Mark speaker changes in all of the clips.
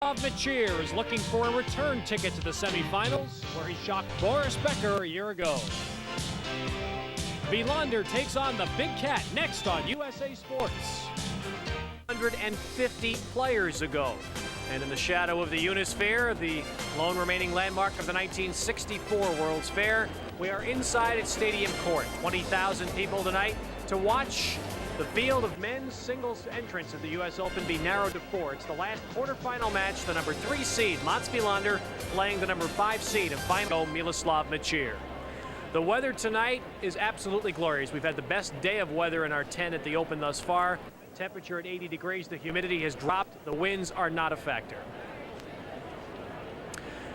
Speaker 1: Mecir is looking for a return ticket to the semifinals, where he shocked Boris Becker a year ago. Wilander takes on the Big Cat next on USA Sports. 150 players ago. And in the shadow of the Unisphere, the lone remaining landmark of the 1964 World's Fair, we are inside its stadium court. 20,000 people tonight to watch the field of men's singles entrance of the U.S. Open be narrowed to 4. It's the last quarterfinal match. The number 3 seed, Wilander, playing the number 5 seed and final Miloslav Mecir. The weather tonight is absolutely glorious. We've had the best day of weather in our 10 at the Open thus far. Temperature at 80 degrees. The humidity has dropped. The winds are not a factor.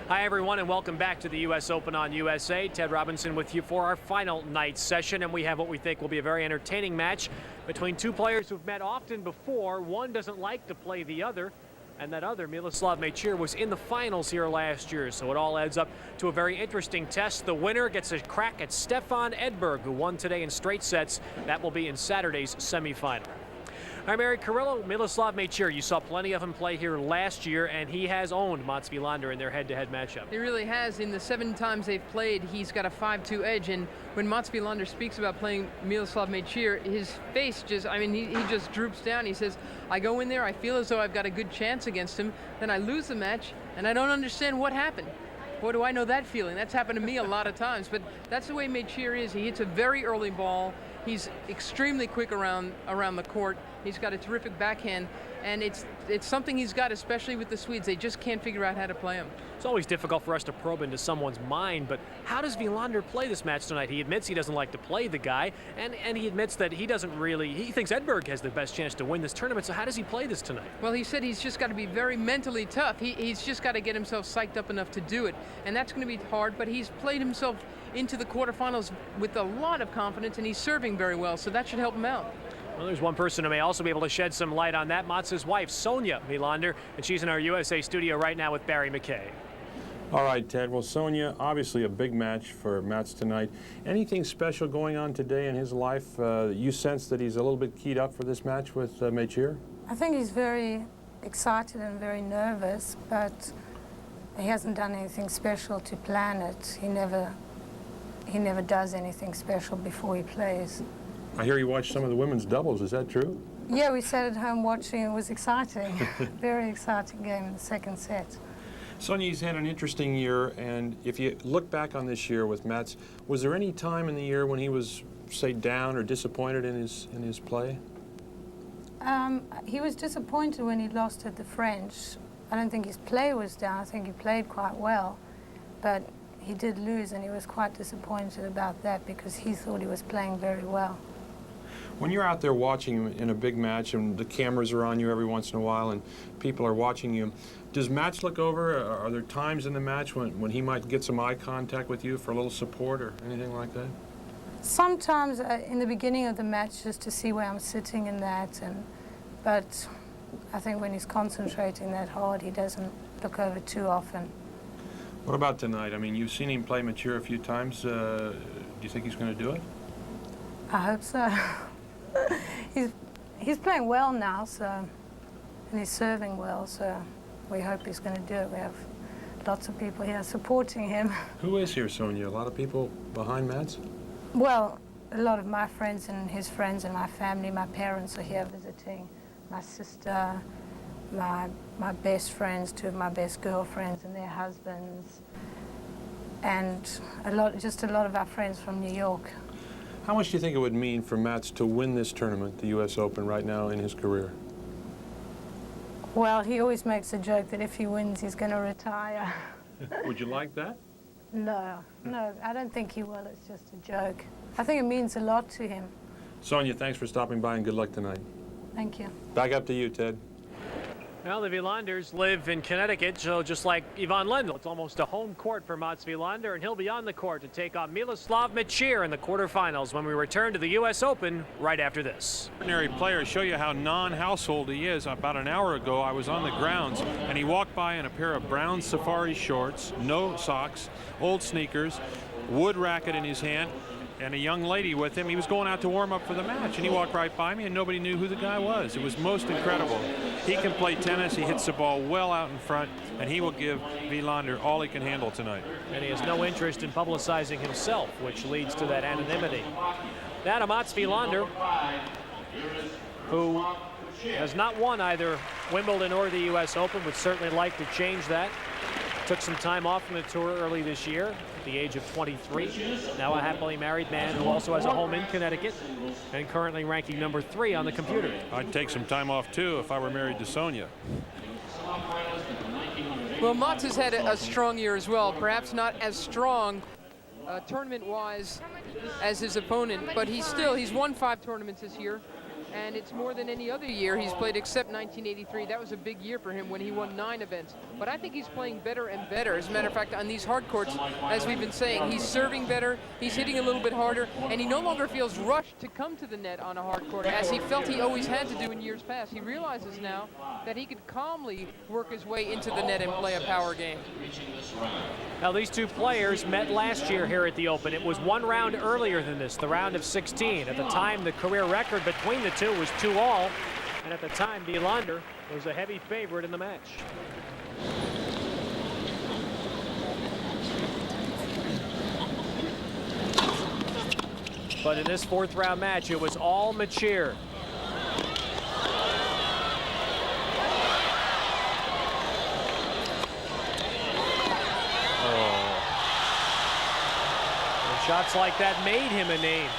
Speaker 1: Hi, everyone, and welcome back to the U.S. Open on USA. Ted Robinson with you for our final night session, and we have what we think will be a very entertaining match between two players who've met often before. One doesn't like to play the other, and that other, Miloslav Mecir, was in the finals here last year, so it all adds up to a very interesting test. The winner gets a crack at Stefan Edberg, who won today in straight sets. That will be in Saturday's semifinal. Hi, Mary Carrillo. Miloslav Mecir, you saw plenty of him play here last year, and he has owned Wilander in their head-to-head matchup.
Speaker 2: He really has. In the 7 times they've played, he's got a 5-2 edge, and when Wilander speaks about playing Miloslav Mecir, his face just, he just droops down. He says, I go in there, I feel as though I've got a good chance against him, then I lose the match, and I don't understand what happened. Boy, do I know that feeling. That's happened to me a lot of times, but that's the way Mecir is. He hits a very early ball. He's extremely quick around the court. He's got a terrific backhand, and it's something he's got, especially with the Swedes. They just can't figure out how to play him.
Speaker 1: It's always difficult for us to probe into someone's mind, but how does Wilander play this match tonight? He admits he doesn't like to play the guy, and he admits that he thinks Edberg has the best chance to win this tournament, so how does he play this tonight?
Speaker 2: Well, he said he's just got to be very mentally tough. He's just got to get himself psyched up enough to do it, and that's going to be hard, but he's played himself into the quarterfinals with a lot of confidence, and he's serving very well, so that should help him out.
Speaker 1: Well, there's one person who may also be able to shed some light on that. Matz's wife, Sonia Wilander, and she's in our USA studio right now with Barry McKay.
Speaker 3: All right, Ted. Well, Sonia, obviously a big match for Mats tonight. Anything special going on today in his life? You sense that he's a little bit keyed up for this match with Mecir?
Speaker 4: I think he's very excited and very nervous, but he hasn't done anything special to plan it. He never does anything special before he plays.
Speaker 3: I hear you watched some of the women's doubles. Is that true?
Speaker 4: Yeah, we sat at home watching. It was exciting. Very exciting game in the second set.
Speaker 3: Sonia's had an interesting year, and if you look back on this year with Mats, was there any time in the year when he was, say, down or disappointed in his play?
Speaker 4: He was disappointed when he lost at the French. I don't think his play was down. I think he played quite well, but he did lose, and he was quite disappointed about that because he thought he was playing very well.
Speaker 3: When you're out there watching him in a big match and the cameras are on you every once in a while and people are watching you, does Mats look over? Are there times in the match when he might get some eye contact with you for a little support or anything like that?
Speaker 4: Sometimes in the beginning of the match, just to see where I'm sitting in that, but I think when he's concentrating that hard, he doesn't look over too often.
Speaker 3: What about tonight? I mean, you've seen him play Mecir a few times. Do you think he's going to do it?
Speaker 4: I hope so. He's playing well now, and he's serving well, so we hope he's going to do it. We have lots of people here supporting him.
Speaker 3: Who is here, Sonia? A lot of people behind Mats?
Speaker 4: Well, a lot of my friends and his friends and my family. My parents are here visiting. My sister, my best friends, 2 of my best girlfriends and their husbands, and just a lot of our friends from New York.
Speaker 3: How much do you think it would mean for Mats to win this tournament, the U.S. Open, right now in his career?
Speaker 4: Well, he always makes a joke that if he wins, he's going to retire.
Speaker 3: Would you like that?
Speaker 4: No, I don't think he will. It's just a joke. I think it means a lot to him.
Speaker 3: Sonia, thanks for stopping by and good luck tonight.
Speaker 4: Thank you.
Speaker 3: Back up to you, Ted.
Speaker 1: Well, the Wilanders live in Connecticut, so just like Ivan Lendl, it's almost a home court for Mats Wilander, and he'll be on the court to take on Miloslav Mecir in the quarterfinals when we return to the U.S. Open right after this.
Speaker 5: Ordinary player, show you how non-household he is. About an hour ago, I was on the grounds, and he walked by in a pair of brown safari shorts, no socks, old sneakers, wood racket in his hand. and a young lady with him. He was going out to warm up for the match, and he walked right by me, and nobody knew who the guy was. It was most incredible. He can play tennis. He hits the ball well out in front, and he will give Wilander all he can handle tonight.
Speaker 1: And he has no interest in publicizing himself, which leads to that anonymity. Now to Mats Wilander, who has not won either Wimbledon or the U.S. Open, would certainly like to change that. Took some time off from the tour early this year at the age of 23. Now a happily married man who also has a home in Connecticut and currently ranking number 3 on the computer.
Speaker 5: I'd take some time off too if I were married to Sonia.
Speaker 2: Well, Mats has had a strong year as well. Perhaps not as strong tournament-wise as his opponent, but he's won 5 tournaments this year. And it's more than any other year he's played except 1983. That was a big year for him when he won 9 events. But I think he's playing better and better. As a matter of fact, on these hard courts, as we've been saying, he's serving better, he's hitting a little bit harder, and he no longer feels rushed to come to the net on a hard court, as he felt he always had to do in years past. He realizes now that he could calmly work his way into the net and play a power game.
Speaker 1: Now, these two players met last year here at the Open. It was 1 round earlier than this, the round of 16. At the time, the career record between the two was 2-all, and at the time, Wilander was a heavy favorite in the match. But in this 4th round match, it was all Mecir. Shots like that made him a name.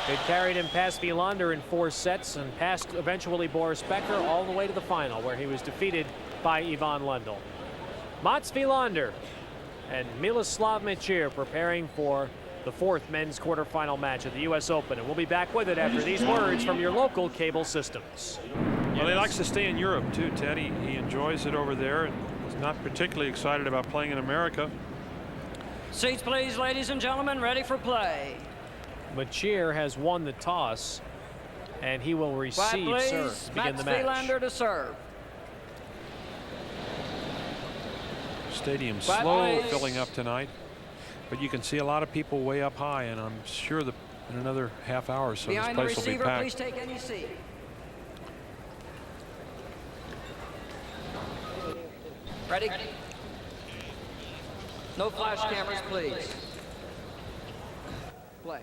Speaker 1: It carried him past Wilander in 4 sets and past eventually Boris Becker all the way to the final, where he was defeated by Ivan Lendl. Mats Wilander and Miloslav Mecir preparing for the 4th men's quarterfinal match at the U.S. Open, and we'll be back with it after these words from your local cable systems.
Speaker 5: Well, he likes to stay in Europe too, Ted. He enjoys it over there and is not particularly excited about playing in America.
Speaker 6: Seats, please, ladies and gentlemen, ready for play.
Speaker 1: Mecir has won the toss, and he will receive serve to begin the match.
Speaker 6: Wilander to serve.
Speaker 5: Stadium slow filling up tonight, but you can see a lot of people way up high, and I'm sure that in another half hour or so this place will be packed.
Speaker 6: Please take any seat. Ready? No flash cameras, please. Play.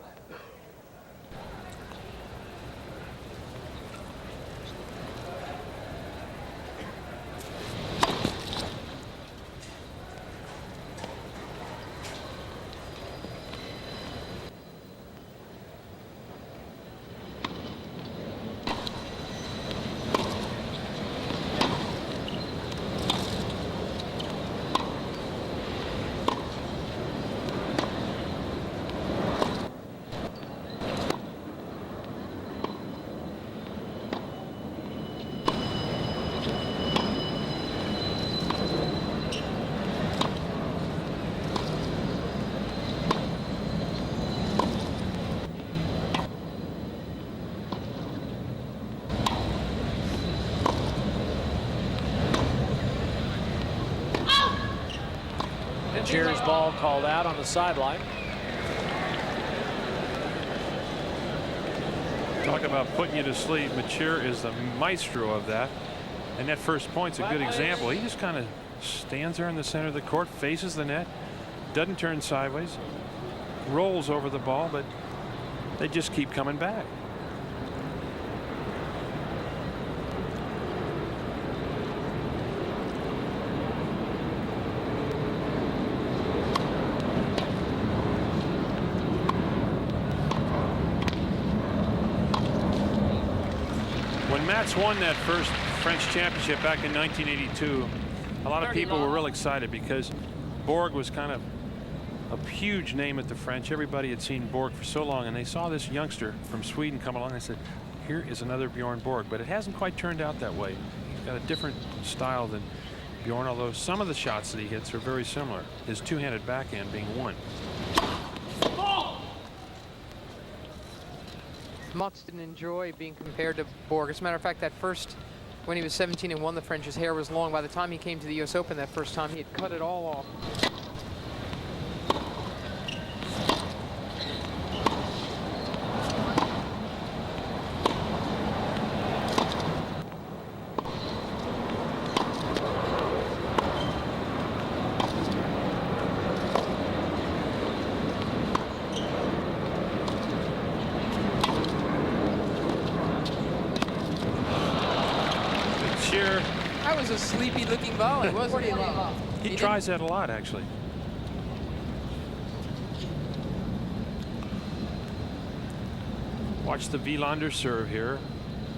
Speaker 1: Mecir's ball called out on the sideline.
Speaker 5: Talk about putting you to sleep. Mecir is the maestro of that. And that first point's a good example. He just kind of stands there in the center of the court, faces the net, doesn't turn sideways, rolls over the ball, but they just keep coming back. When Mats won that first French championship back in 1982, a lot of people were real excited because Borg was kind of a huge name at the French. Everybody had seen Borg for so long, and they saw this youngster from Sweden come along and they said, here is another Bjorn Borg. But it hasn't quite turned out that way. He's got a different style than Bjorn, although some of the shots that he hits are very similar, his two-handed backhand being one.
Speaker 2: Mats didn't enjoy being compared to Borg. As a matter of fact, that first, when he was 17 and won the French, his hair was long. By the time he came to the U.S. Open that first time, he had cut it all off. was a sleepy-looking volley, wasn't it?
Speaker 5: He tries that a lot, actually. Watch the Wilander serve here.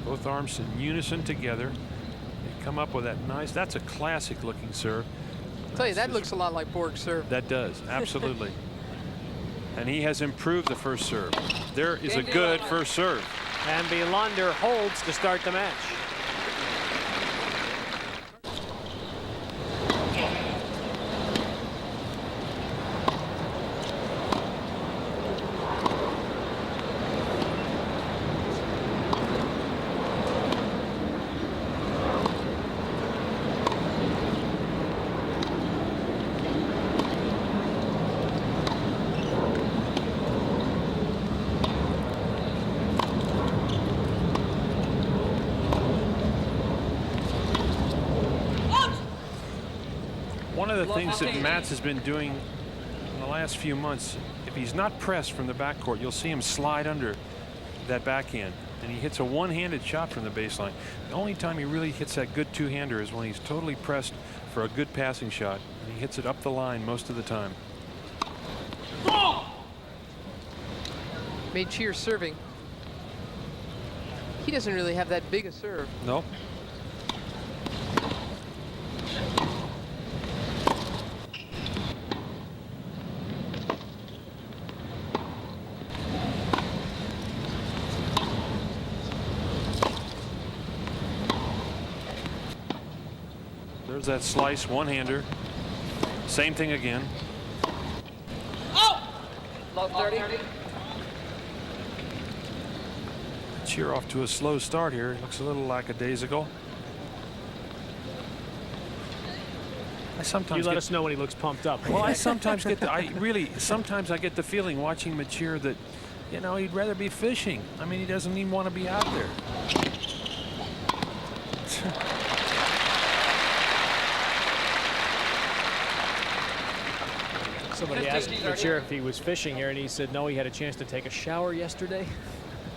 Speaker 5: Both arms in unison together. They come up with that nice, that's a classic looking serve.
Speaker 2: I'll tell you, that looks a lot like Borg's serve.
Speaker 5: That does, absolutely. And he has improved the first serve. There is a good first serve.
Speaker 1: And Wilander holds to start the match.
Speaker 5: One of the things that Mats has been doing in the last few months, if he's not pressed from the backcourt, you'll see him slide under that backhand. And he hits a one-handed shot from the baseline. The only time he really hits that good two-hander is when he's totally pressed for a good passing shot. And he hits it up the line most of the time.
Speaker 2: Mecir serving. He doesn't really have that big a serve.
Speaker 5: No. There's that slice, one-hander. Same thing again.
Speaker 6: Love 30.
Speaker 5: Mecir off to a slow start here. He looks a little lackadaisical. I sometimes
Speaker 1: You let us know when he looks pumped up.
Speaker 5: Well, I sometimes get the, sometimes I get the feeling watching Mecir that, you know, he'd rather be fishing. I mean, he doesn't even want to be out there.
Speaker 1: Somebody asked Mecir if he was fishing here, and he said no, he had a chance to take a shower yesterday.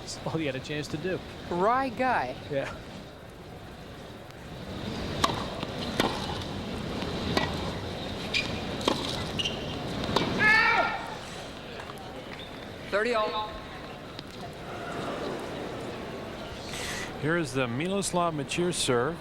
Speaker 1: That's all he had a chance to do.
Speaker 2: Right guy.
Speaker 1: Yeah.
Speaker 5: Here is the Miloslav Mecir serve.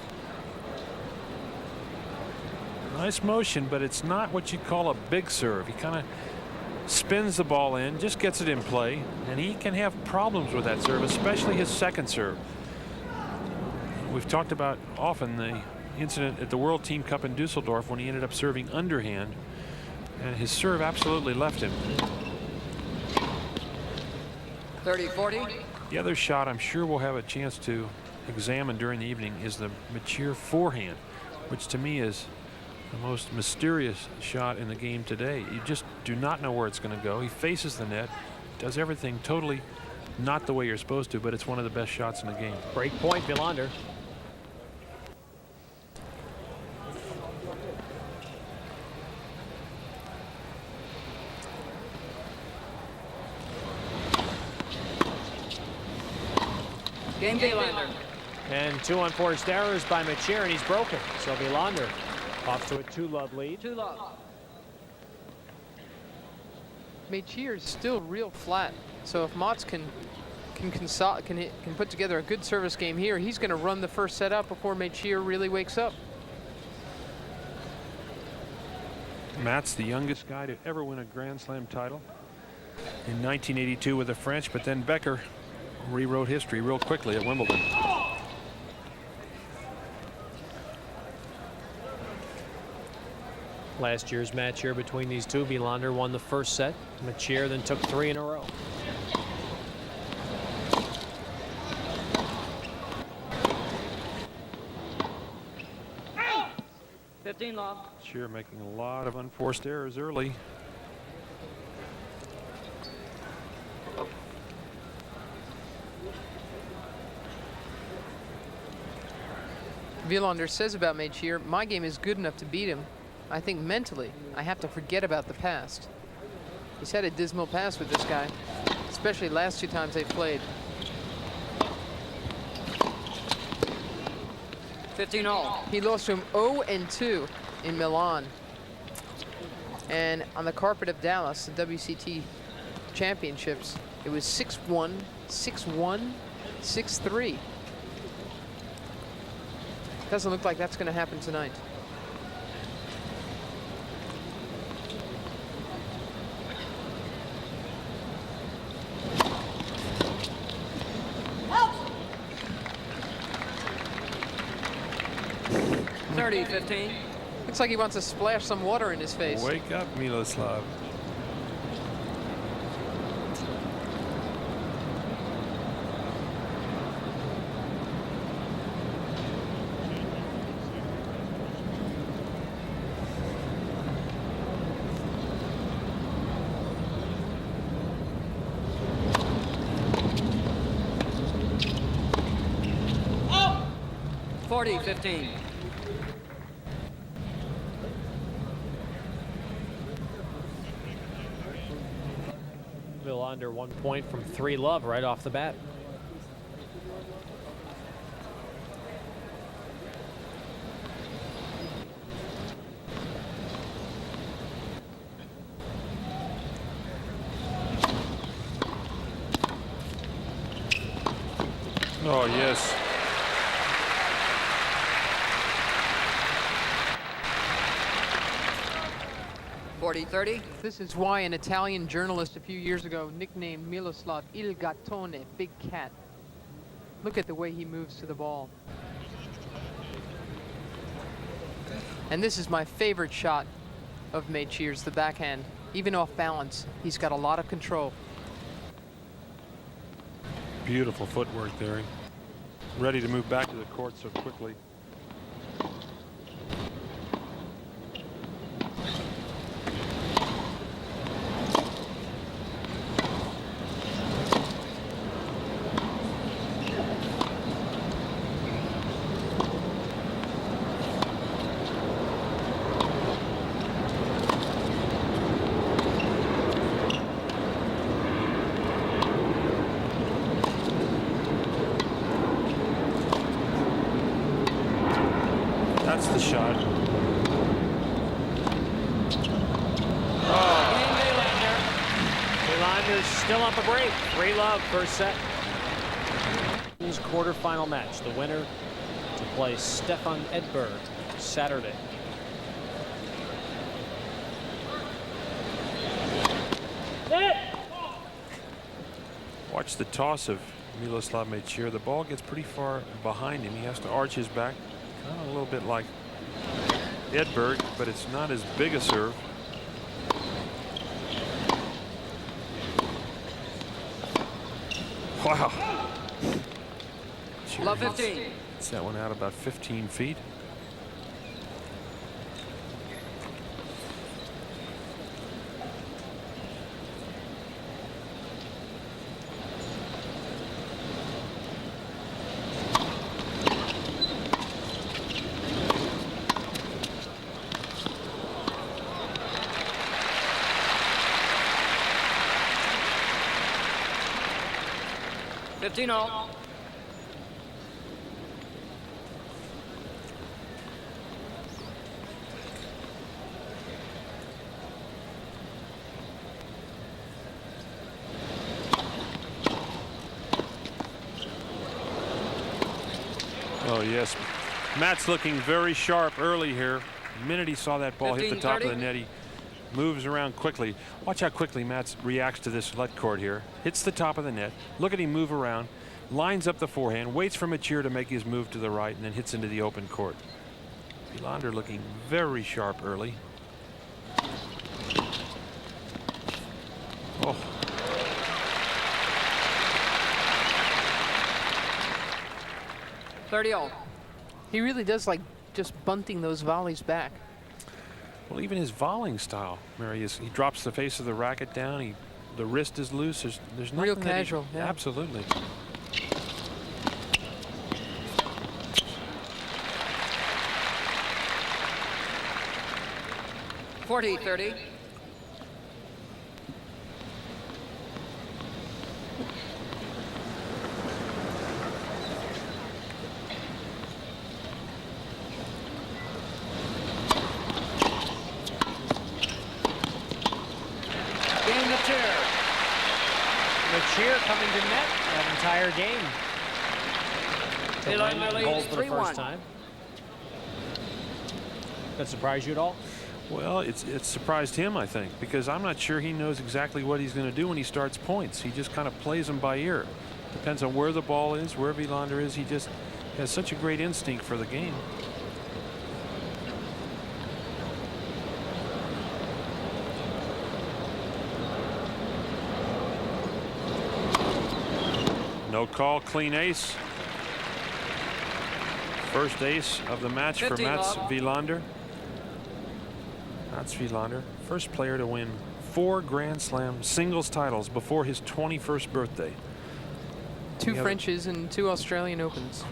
Speaker 5: Nice motion, but it's not what you call a big serve. He kind of spins the ball in, just gets it in play, and he can have problems with that serve, especially his second serve. We've talked about often the incident at the World Team Cup in Dusseldorf when he ended up serving underhand, and his serve absolutely left him.
Speaker 6: 30-40.
Speaker 5: The other shot I'm sure we'll have a chance to examine during the evening is the Mecir forehand, which to me is the most mysterious shot in the game today. You just do not know where it's going to go. He faces the net, does everything totally not the way you're supposed to, but it's one of the best shots in the game.
Speaker 1: Break point, Wilander.
Speaker 6: Game Wilander.
Speaker 1: And 2 unforced errors by Mecir, and he's broken. So Wilander off to a 2-love lead.
Speaker 6: 2-love.
Speaker 2: Mecir is still real flat. So if Mats can put together a good service game here, he's going to run the first set up before Mecir really wakes up.
Speaker 5: Mats, the youngest guy to ever win a Grand Slam title in 1982 with the French, but then Becker rewrote history real quickly at Wimbledon.
Speaker 1: Last year's match here between these two, Wilander won the first set. Mecir then took 3 in a row.
Speaker 6: Love.
Speaker 5: Mecir making a lot of unforced errors early.
Speaker 2: Wilander says about Mecir, my game is good enough to beat him. I think mentally, I have to forget about the past. He's had a dismal past with this guy, especially last 2 times they've played.
Speaker 6: 15 all.
Speaker 2: He lost to him 0-2 in Milan. And on the carpet of Dallas, the WCT championships, it was 6-1, 6-1, 6-3. Doesn't look like that's going to happen tonight.
Speaker 6: Help! 30-15.
Speaker 2: Looks like he wants to splash some water in his face.
Speaker 5: Wake up, Miloslav.
Speaker 6: Oh! 40-15.
Speaker 1: Wilander 1 point from 3-love right off the bat.
Speaker 5: Oh, yes.
Speaker 2: This is why an Italian journalist a few years ago nicknamed Miloslav Il Gattone, Big Cat. Look at the way he moves to the ball. And this is my favorite shot of Mecir's, the backhand. Even off balance, he's got a lot of control.
Speaker 5: Beautiful footwork there. Ready to move back to the court so quickly. That's the shot.
Speaker 1: Wilander's still up a break. 3-love first set. His quarterfinal match. The winner to play Stefan Edberg Saturday.
Speaker 5: Watch the toss of Miloslav Mecir. The ball gets pretty far behind him. He has to arch his back. Kind of a little bit like Edberg, but it's not as big a serve. Wow.
Speaker 6: Love 15.
Speaker 5: It's that one out about 15 feet.
Speaker 6: All.
Speaker 5: Oh, yes. Matt's looking very sharp early here. The minute he saw that ball hit the top of the net, he moves around quickly. Watch how quickly Matt reacts to this let court here. Hits the top of the net. Look at him move around. Lines up the forehand. Waits for Mecir to make his move to the right and then hits into the open court. Wilander looking very sharp early. Oh.
Speaker 6: All.
Speaker 2: He really does like just bunting those volleys back.
Speaker 5: Well, even his volleying style, Mary, is he drops the face of the racket down. The wrist is loose. There's nothing
Speaker 2: real
Speaker 5: that
Speaker 2: casual. Yeah.
Speaker 5: Absolutely.
Speaker 6: $40-30.
Speaker 1: Mecir coming to net that entire game.
Speaker 6: Wilander
Speaker 1: Goal
Speaker 6: leads
Speaker 1: for the first
Speaker 6: 3-1.
Speaker 1: time. That surprise you at all?
Speaker 5: Well, it surprised him, I think, because I'm not sure he knows exactly what he's going to do when he starts points. He just kind of plays them by ear. Depends on where the ball is, where Wilander is. He just has such a great instinct for the game. No call, clean ace. First ace of the match for
Speaker 6: 15
Speaker 5: Mats
Speaker 6: love.
Speaker 5: Wilander. Mats Wilander, first player to win 4 Grand Slam singles titles before his 21st birthday.
Speaker 2: 2
Speaker 5: Yeah.
Speaker 2: Frenches and 2 Australian Opens.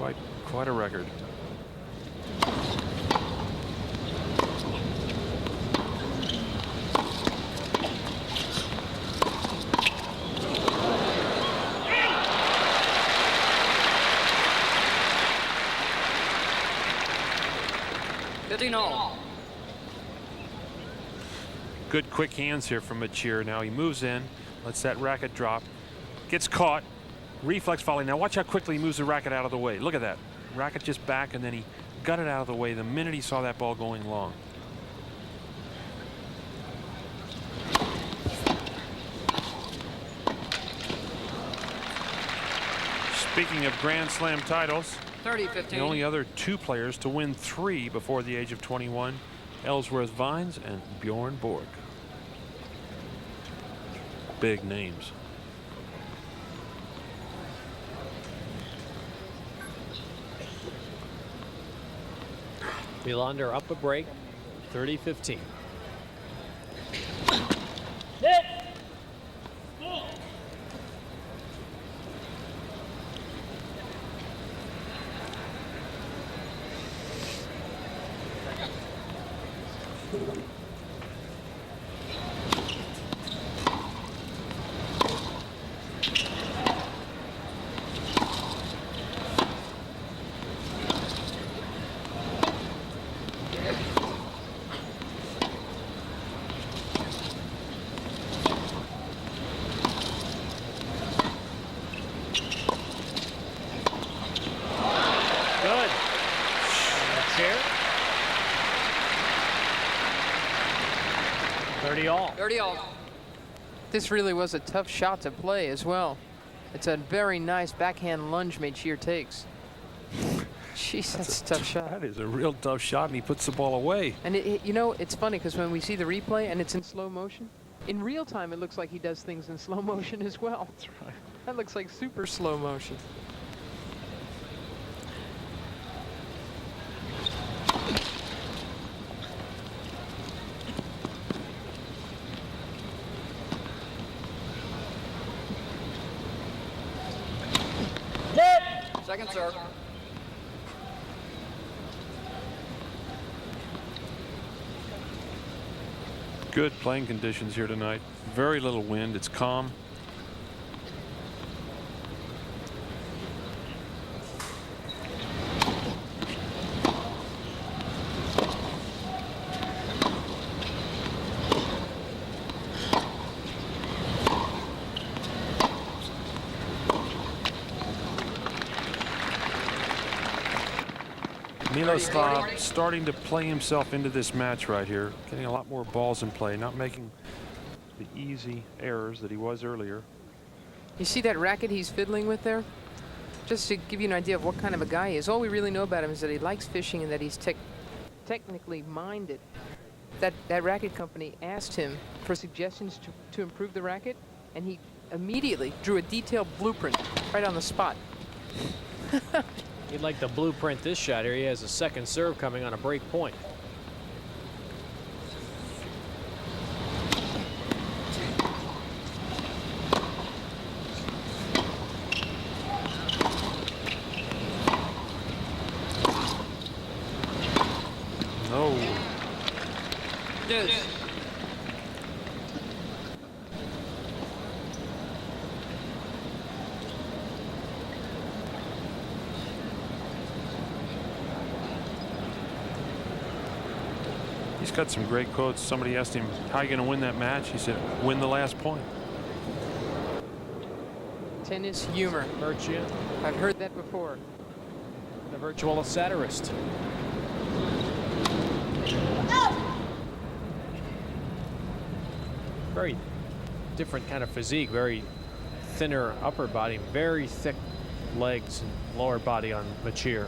Speaker 5: Quite a record. Good quick hands here from Mecir. Now he moves in, lets that racket drop, gets caught, reflex volley. Now watch how quickly he moves the racket out of the way. Look at that. Racket just back, and then he got it out of the way the minute he saw that ball going long. Speaking of Grand Slam titles,
Speaker 6: 30-15.
Speaker 5: the only other 2 players to win 3 before the age of 21, Ellsworth Vines and Bjorn Borg. Big names.
Speaker 1: Wilander up a break, 30-15. Good. Mecir. 30 all.
Speaker 6: 30 all.
Speaker 2: This really was a tough shot to play as well. It's a very nice backhand lunge Mecir takes. Jeez, that's a tough shot.
Speaker 5: That is a real tough shot, and he puts the ball away.
Speaker 2: And you know, it's funny because when we see the replay and it's in slow motion, in real time it looks like he does things in slow motion as well.
Speaker 5: That's right.
Speaker 2: That looks like super slow motion.
Speaker 6: Second serve.
Speaker 5: Good playing conditions here tonight. Very little wind. It's calm. Miloslav starting to play himself into this match right here, getting a lot more balls in play, not making the easy errors that he was earlier.
Speaker 2: You see that racket he's fiddling with there? Just to give you an idea of what kind of a guy he is. All we really know about him is that he likes fishing and that he's technically minded. That racket company asked him for suggestions to improve the racket, and he immediately drew a detailed blueprint right on the spot.
Speaker 1: He'd like to blueprint this shot here. He has a second serve coming on a break point.
Speaker 5: No.
Speaker 6: Deuce.
Speaker 5: He's got some great quotes. Somebody asked him, how are you going to win that match? He said, win the last point.
Speaker 2: tennis humor.
Speaker 1: Virtua,
Speaker 2: I've heard that before.
Speaker 1: the virtual satirist. Very different kind of physique, very thinner upper body, very thick legs and lower body on Mecir.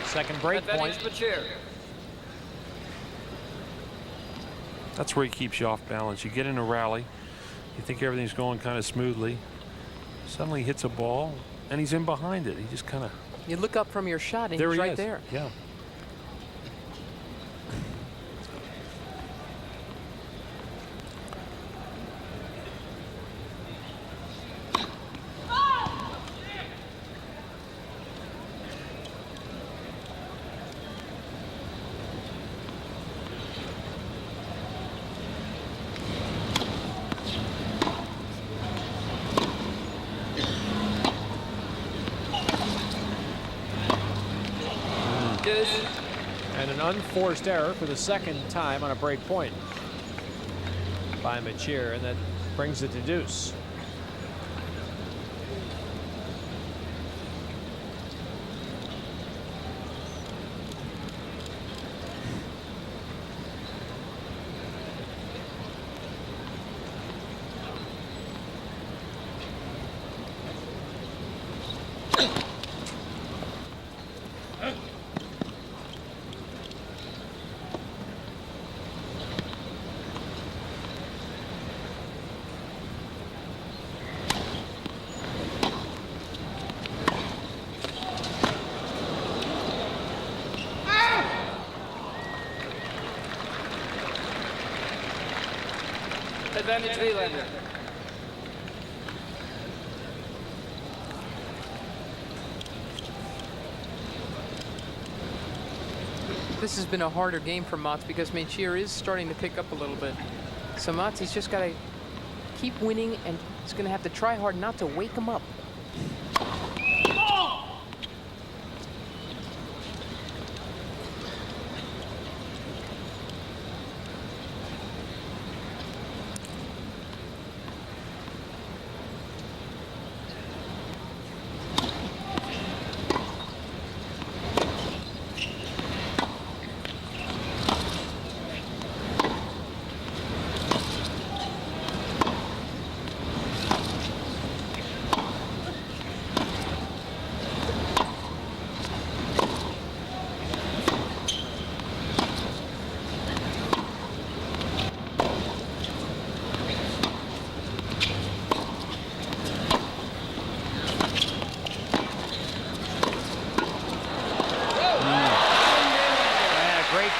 Speaker 1: Second break point.
Speaker 5: That's where he keeps you off balance. You get in a rally, you think everything's going kind of smoothly. Suddenly he hits a ball, and he's in behind it. He just kind of...
Speaker 2: You look up from your shot, and he's right there.
Speaker 5: Yeah.
Speaker 1: And an unforced error for the second time on a break point by Mecir, and that brings it to deuce.
Speaker 6: Advantage Wilander.
Speaker 2: This has been a harder game for Mats because Mecir is starting to pick up a little bit. So Mats, he's just got to keep winning, and he's going to have to try hard not to wake him up.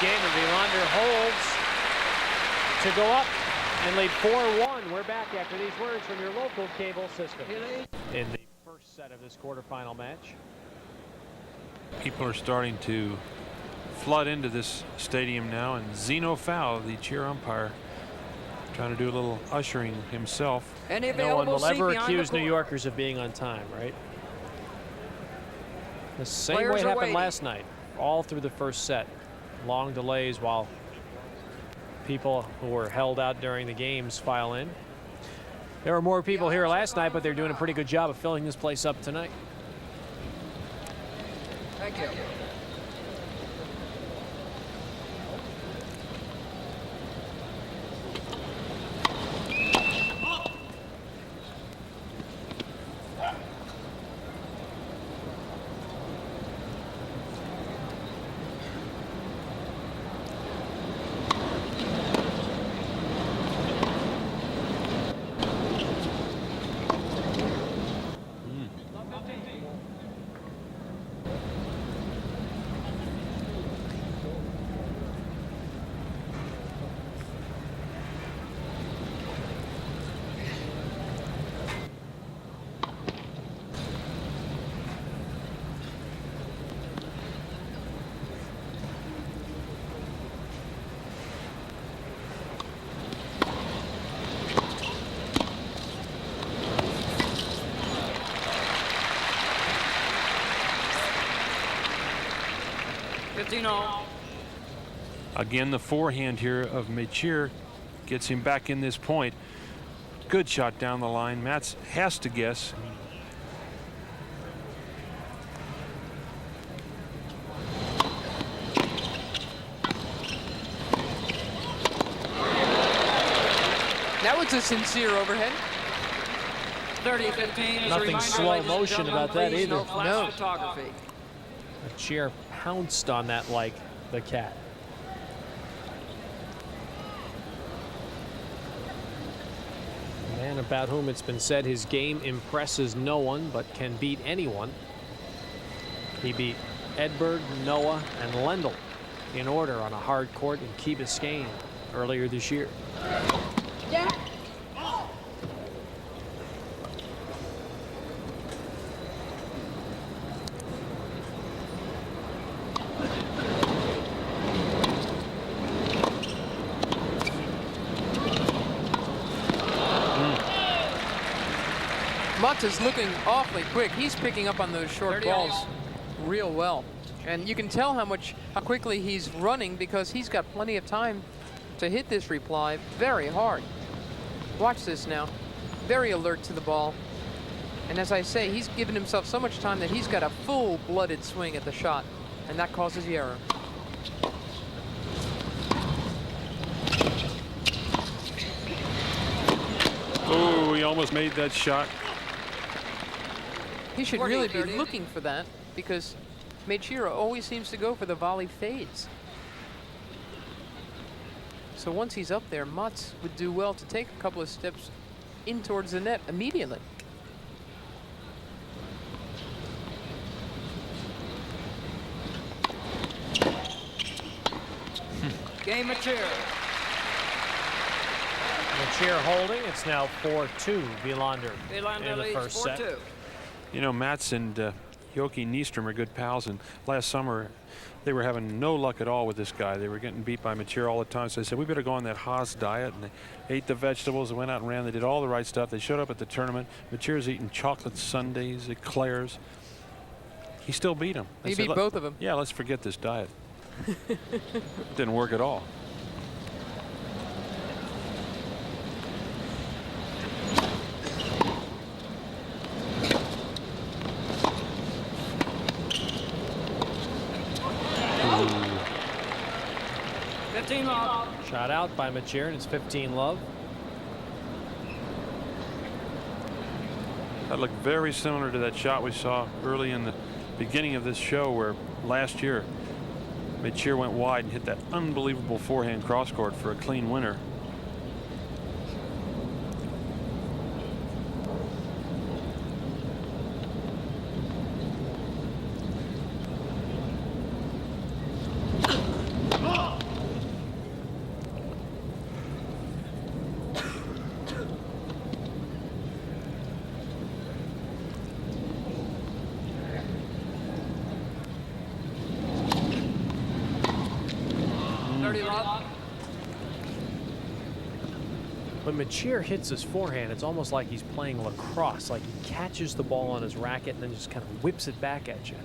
Speaker 1: Game, and Wilander holds to go up and lead 4-1. We're back after these words from your local cable system in the first set of this quarterfinal match.
Speaker 5: People are starting to flood into this stadium now, and Zeno Fowl, the cheer umpire, trying to do a little ushering himself.
Speaker 1: No one will ever accuse New Yorkers of being on time, right? The same way it happened last night, all through the first set. Long delays while people who were held out during the games file in. There were more people here last night, but they're doing a pretty good job of filling this place up tonight.
Speaker 6: Thank you. 15-0.
Speaker 5: Again, the forehand here of Mecir gets him back in this point. Good shot down the line. Mats has to guess.
Speaker 2: That was a sincere overhead.
Speaker 6: 30-15.
Speaker 1: Nothing slow motion about that either.
Speaker 6: No flash
Speaker 2: No.
Speaker 6: photography.
Speaker 1: Mecir pounced on that like the cat. A man about whom it's been said his game impresses no one but can beat anyone. He beat Edberg, Noah, and Lendl in order on a hard court in Key Biscayne earlier this year.
Speaker 2: Mats is looking awfully quick. He's picking up on those short balls real well. And you can tell how quickly he's running because he's got plenty of time to hit this reply very hard. Watch this now. Very alert to the ball. And as I say, he's given himself so much time that he's got a full-blooded swing at the shot. And that causes the error.
Speaker 5: Oh, he almost made that shot.
Speaker 2: He should really be looking for that because Mecir always seems to go for the volley fades. So once he's up there, Mats would do well to take a couple of steps in towards the net immediately.
Speaker 6: Game Mecir.
Speaker 1: Mecir holding. It's now 4-2 Wilander
Speaker 6: Wilander
Speaker 1: in the
Speaker 6: leads
Speaker 1: first set.
Speaker 6: 4-2.
Speaker 5: You know, Mats and Joki Nystrom are good pals, and last summer they were having no luck at all with this guy. They were getting beat by Mecir all the time, so they said, we better go on that Haas diet, and they ate the vegetables and went out and ran. They did all the right stuff. They showed up at the tournament. Mecir's eating chocolate sundaes, eclairs. He still beat him.
Speaker 2: He beat both of them.
Speaker 5: Yeah, let's forget this diet. Didn't work at all.
Speaker 1: Shot out by Mecir, and it's 15-love.
Speaker 5: That looked very similar to that shot we saw early in the beginning of this show, where last year Mecir went wide and hit that unbelievable forehand cross court for a clean winner.
Speaker 1: When Mecir hits his forehand, it's almost like he's playing lacrosse, like he catches the ball on his racket and then just kind of whips it back at you.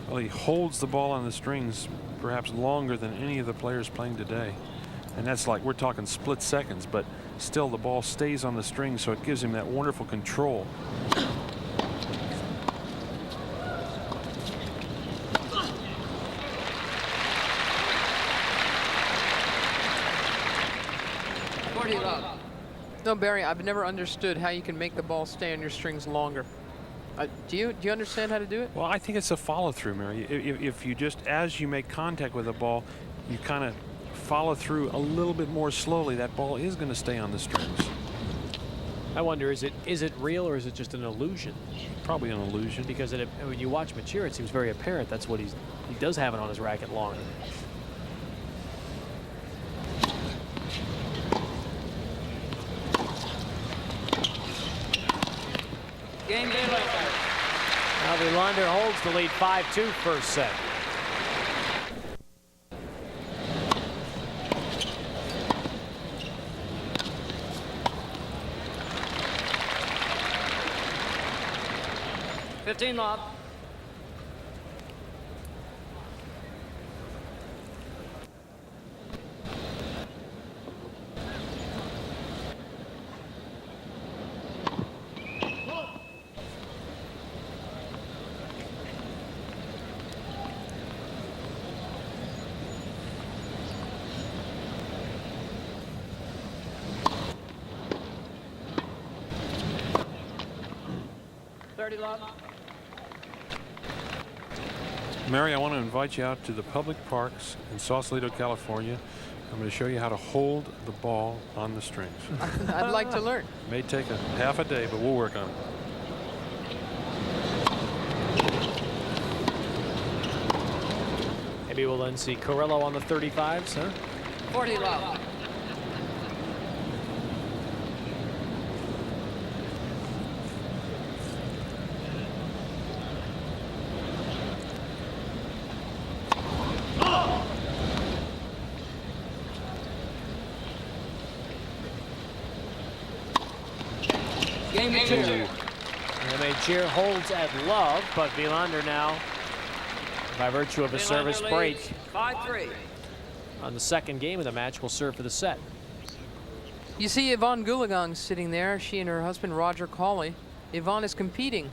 Speaker 5: Well, he holds the ball on the strings perhaps longer than any of the players playing today. And that's like, we're talking split seconds, but still the ball stays on the strings, so it gives him that wonderful control.
Speaker 2: No, Barry, I've never understood how you can make the ball stay on your strings longer. Do you understand how to do it?
Speaker 5: Well, I think it's a follow through, Mary. If you just, as you make contact with the ball, you kind of follow through a little bit more slowly, that ball is going to stay on the strings.
Speaker 1: I wonder, is it real or is it just an illusion?
Speaker 5: Probably an illusion.
Speaker 1: Because when you watch Mecir, it seems very apparent that's what he does have it on his racket longer.
Speaker 6: Game Wilander.
Speaker 1: Now Wilander holds the lead 5-2 first set.
Speaker 6: 30 love.
Speaker 5: Mary, I want to invite you out to the public parks in Sausalito, California. I'm going to show you how to hold the ball on the strings.
Speaker 2: I'd like to learn.
Speaker 5: May take half a day, but we'll work on it.
Speaker 1: Maybe we'll then see Carrillo on the 35s, huh?
Speaker 6: 40 love. Game 2.
Speaker 1: And Mecir holds at love, but Wilander now, by virtue of a service break
Speaker 6: 5-3.
Speaker 1: on the second game of the match, will serve for the set.
Speaker 2: You see Yvonne Goolagong sitting there, she and her husband Roger Cawley. Yvonne is competing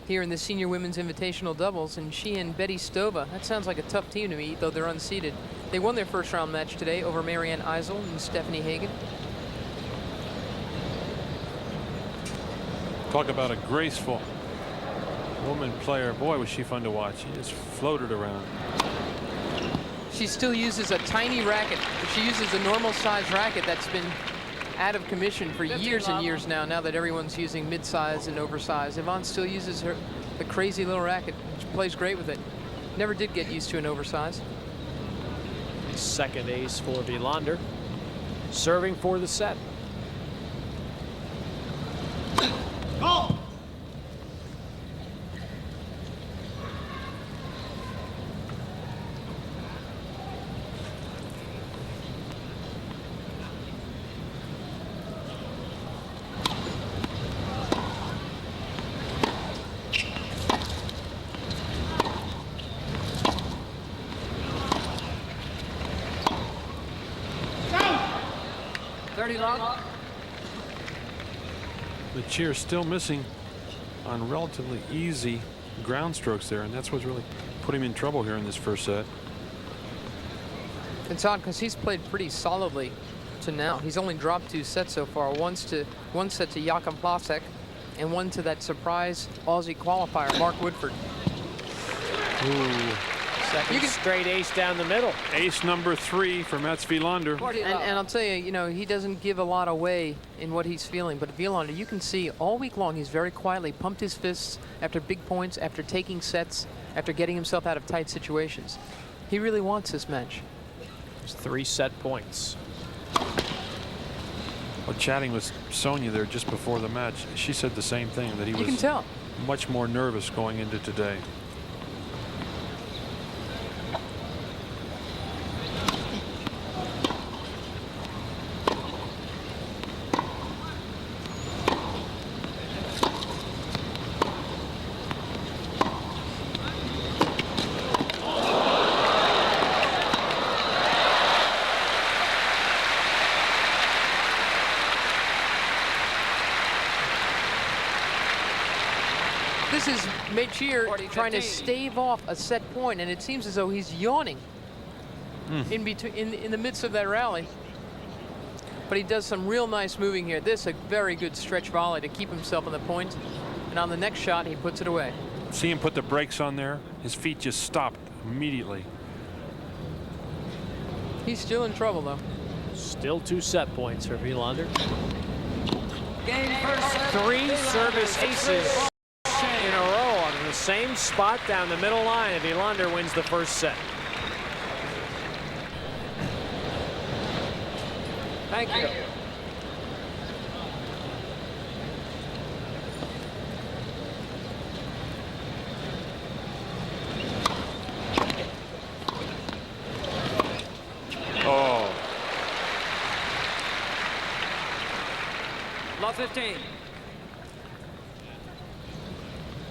Speaker 2: here in the Senior Women's Invitational Doubles, and she and Betty Stova, that sounds like a tough team to me, though they're unseeded. They won their first round match today over Marianne Eisel and Stephanie Hagen.
Speaker 5: Talk about a graceful woman player. Boy, was she fun to watch. She just floated around.
Speaker 2: She still uses a tiny racket. She uses a normal size racket that's been out of commission for years and years now that everyone's using mid-size and oversized. Yvonne still uses the crazy little racket. She plays great with it. Never did get used to an oversized.
Speaker 1: Second ace for Wilander, serving for the set.
Speaker 5: Mecir still missing on relatively easy ground strokes there, and that's what's really put him in trouble here in this first set.
Speaker 2: It's odd because he's played pretty solidly to now. He's only dropped 2 sets so far. One set to Jakub Plasek and one to that surprise Aussie qualifier, Mark Woodford.
Speaker 5: Ooh.
Speaker 1: Second straight ace down the middle.
Speaker 5: Ace number 3 for Mats Wilander.
Speaker 2: And I'll tell you, he doesn't give a lot away in what he's feeling. But Wilander, you can see all week long he's very quietly pumped his fists after big points, after taking sets, after getting himself out of tight situations. He really wants this match.
Speaker 1: It's 3 set points.
Speaker 5: Well, chatting with Sonia there just before the match, she said the same thing, that he was
Speaker 2: You can tell.
Speaker 5: much more nervous going into today.
Speaker 2: This is Mecir trying to stave off a set point, and it seems as though he's yawning in the midst of that rally. But he does some real nice moving here. This is a very good stretch volley to keep himself on the point, and on the next shot he puts it away.
Speaker 5: See him put the brakes on there? His feet just stopped immediately.
Speaker 2: He's still in trouble though.
Speaker 1: Still 2 set points for Wilander.
Speaker 6: Game first set.
Speaker 1: 3 service aces in a row on the same spot down the middle line, and Wilander wins the first set.
Speaker 6: Thank you.
Speaker 5: Oh.
Speaker 6: Love 15.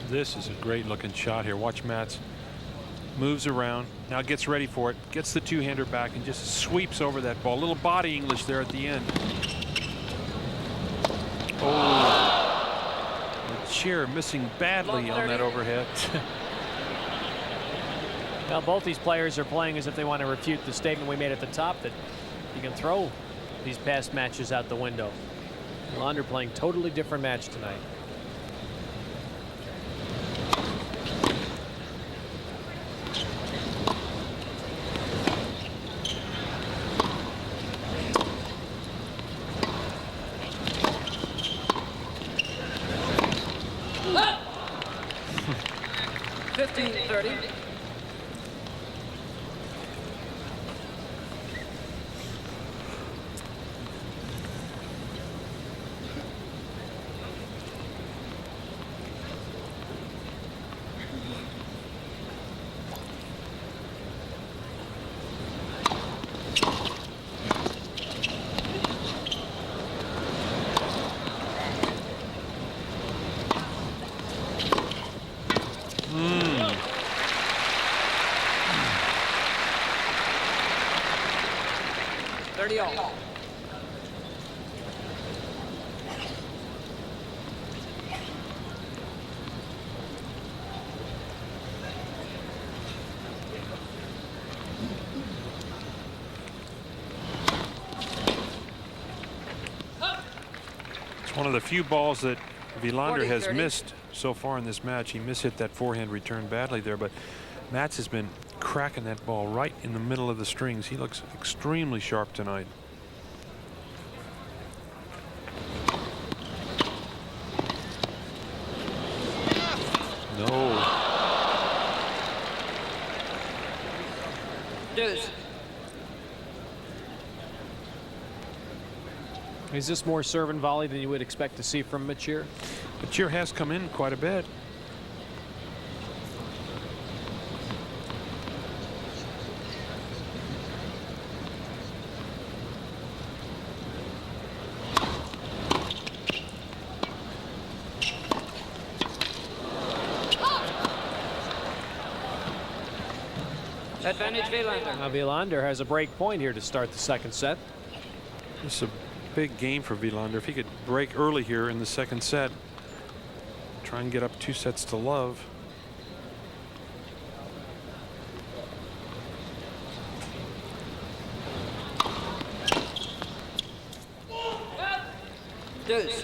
Speaker 5: This is a great looking shot here. Watch Mats. Moves around. Now gets ready for it. Gets the 2-hander back and just sweeps over that ball. Little body English there at the end. Oh. Mecir missing badly on that overhead.
Speaker 1: Now both these players are playing as if they want to refute the statement we made at the top that you can throw these past matches out the window. Wilander playing totally different match tonight.
Speaker 6: 30 all.
Speaker 5: One of the few balls that Wilander has
Speaker 6: 40.
Speaker 5: missed so far in this match. He mishit that forehand return badly there, but Mats has been cracking that ball right in the middle of the strings. He looks extremely sharp tonight. No.
Speaker 6: Deuce.
Speaker 1: Is this more serve and volley than you would expect to see from Mecir?
Speaker 5: Mecir has come in quite a bit.
Speaker 6: Advantage Wilander.
Speaker 1: Now Wilander has a break point here to start the second set.
Speaker 5: This is a big game for Wilander. If he could break early here in the second set, try and get up 2 sets to love.
Speaker 6: Deuce.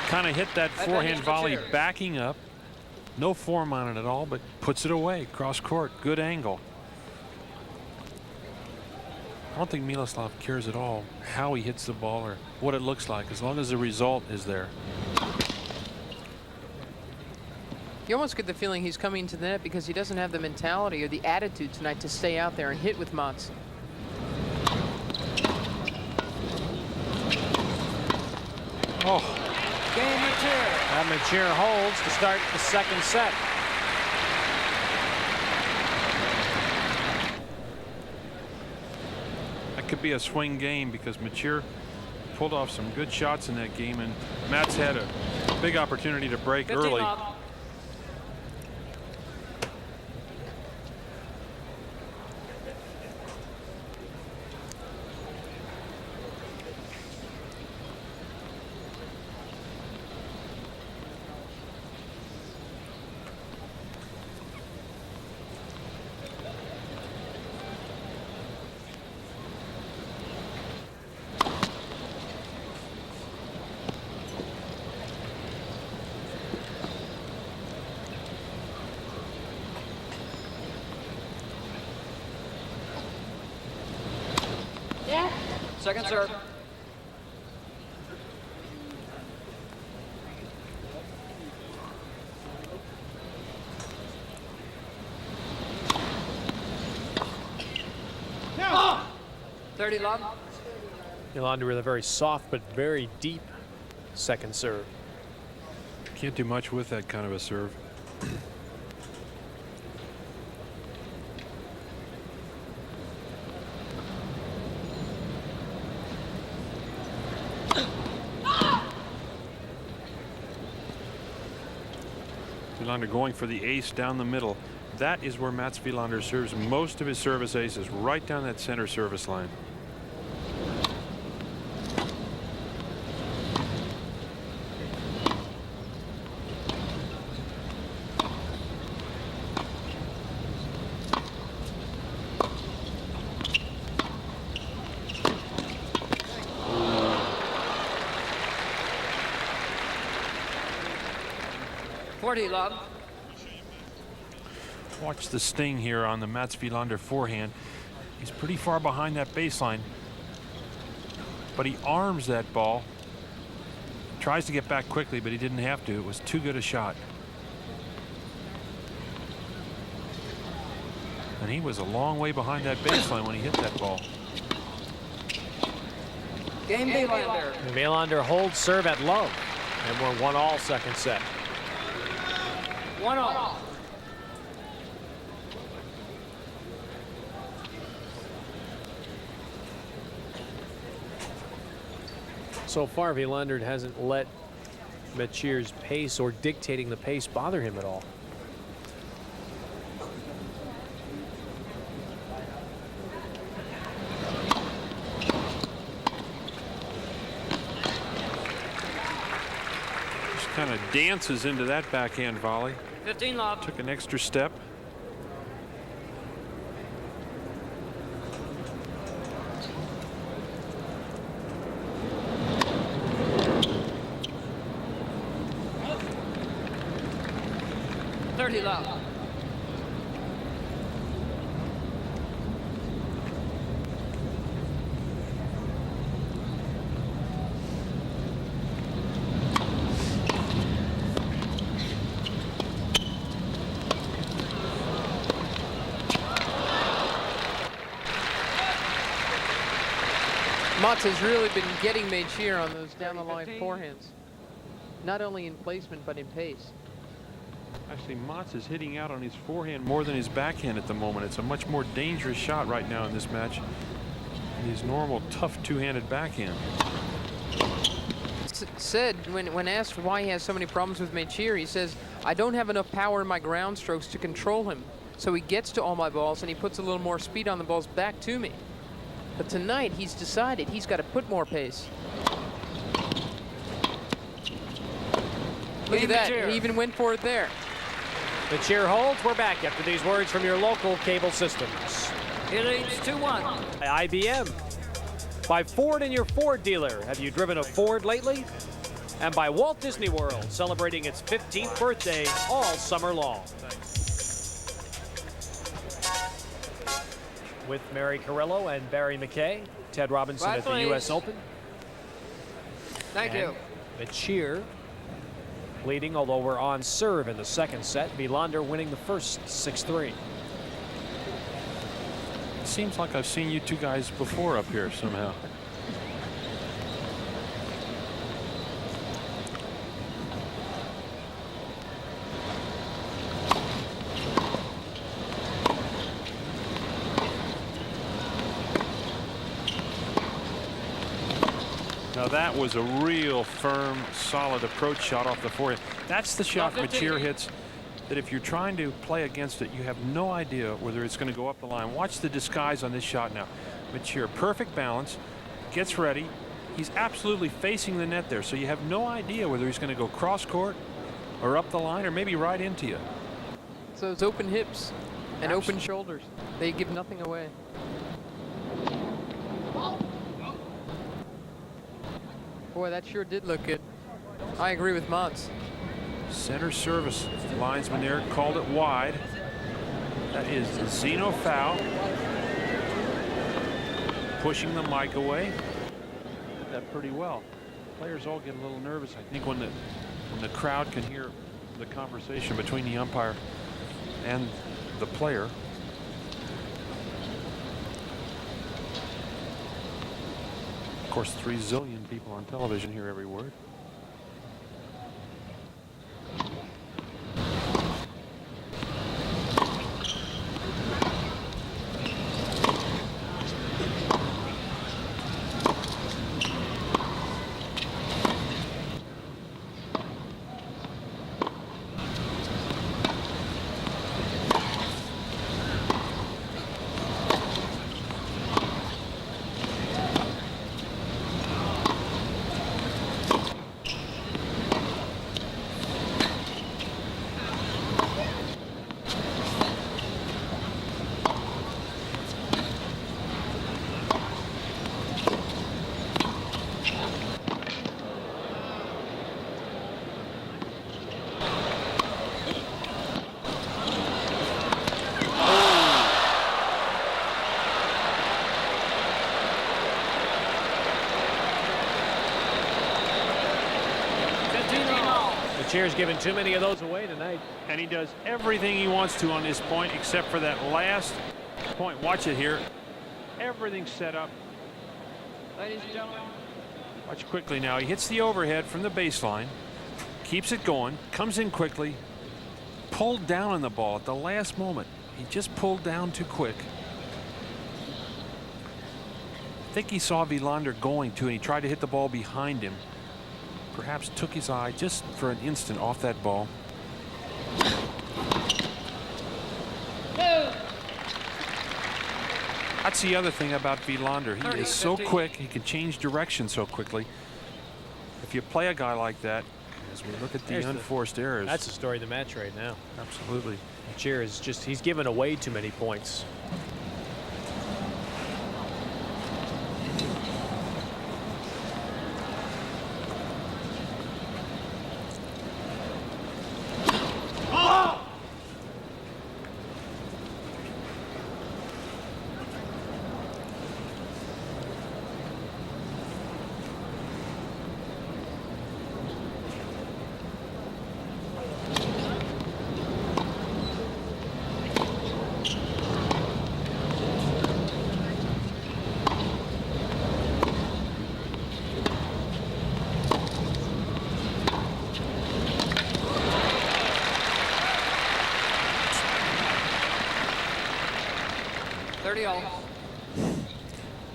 Speaker 5: Kind of hit that forehand volley backing up. No form on it at all, but puts it away. Cross court. Good angle. I don't think Miloslav cares at all how he hits the ball or what it looks like, as long as the result is there.
Speaker 2: You almost get the feeling he's coming to the net because he doesn't have the mentality or the attitude tonight to stay out there and hit with Mats.
Speaker 5: Oh.
Speaker 6: Game Mecir.
Speaker 1: And Mecir holds to start the second set.
Speaker 5: That could be a swing game because Mecir pulled off some good shots in that game, and Mats had a big opportunity to break
Speaker 6: 50
Speaker 5: early.
Speaker 6: lob. Second serve. No. 30 lob.
Speaker 1: Wilander with a very soft but very deep second serve.
Speaker 5: Can't do much with that kind of a serve. Wilander going for the ace down the middle. That is where Mats Wilander serves most of his service aces, right down that center service line.
Speaker 6: Lob.
Speaker 5: Watch the sting here on the Mats Wilander forehand. He's pretty far behind that baseline, but he arms that ball. Tries to get back quickly, but he didn't have to. It was too good a shot. And he was a long way behind that baseline when he hit that ball.
Speaker 6: Game Wilander.
Speaker 1: Wilander holds serve at love, and we're 1-all second set.
Speaker 6: 1-all.
Speaker 1: So far, Wilander hasn't let Mecir's pace or dictating the pace bother him at all.
Speaker 5: Just kind of dances into that backhand volley.
Speaker 6: 15 love.
Speaker 5: Took an extra step.
Speaker 6: Love.
Speaker 2: Mats has really been getting Mecir on those down the line forehands. Not only in placement, but in pace.
Speaker 5: Actually, Mats is hitting out on his forehand more than his backhand at the moment. It's a much more dangerous shot right now in this match than his normal tough two-handed backhand.
Speaker 2: Said when asked why he has so many problems with Mecir, he says, I don't have enough power in my ground strokes to control him. So he gets to all my balls and he puts a little more speed on the balls back to me. But tonight he's decided he's got to put more pace. Look at that, he even went for it there.
Speaker 1: Mecir holds. We're back after these words from your local cable systems.
Speaker 6: He leads 2-1.
Speaker 1: IBM. By Ford and your Ford dealer. Have you driven a Ford lately? And by Walt Disney World, celebrating its 15th birthday all summer long. With Mary Carrillo and Barry McKay, Ted Robinson at the U.S. Open.
Speaker 6: Thank you.
Speaker 1: Mecir leading, although we're on serve in the second set. Wilander winning the first 6-3.
Speaker 5: It seems like I've seen you two guys before up here somehow. Now that was a real firm, solid approach shot off the forehand. That's the shot Mecir hits that if you're trying to play against it, you have no idea whether it's going to go up the line. Watch the disguise on this shot now. Mecir, perfect balance, gets ready. He's absolutely facing the net there, so you have no idea whether he's going to go cross court or up the line or maybe right into you.
Speaker 2: So it's open hips and open shoulders. They give nothing away. Boy, that sure did look good. I agree with Mats.
Speaker 5: Center service linesman there called it wide. That is Zeno foul. Pushing the mic away. Did that pretty well. Players all get a little nervous. I think when the crowd can hear the conversation between the umpire and the player. Of course, 3 zillion people on television hear every word.
Speaker 1: Mecir's given too many of those away tonight.
Speaker 5: And he does everything he wants to on this point except for that last point. Watch it here. Everything's set up.
Speaker 6: Ladies and gentlemen.
Speaker 5: Watch quickly now. He hits the overhead from the baseline. Keeps it going. Comes in quickly. Pulled down on the ball at the last moment. He just pulled down too quick. I think he saw Wilander going to, and he tried to hit the ball behind him. Perhaps took his eye just for an instant off that ball. That's the other thing about Wilander. He is so quick. He can change direction so quickly. If you play a guy like that, as we look at the unforced errors.
Speaker 1: That's the story of the match right now.
Speaker 5: Absolutely.
Speaker 1: Mecir is just, he's given away too many points.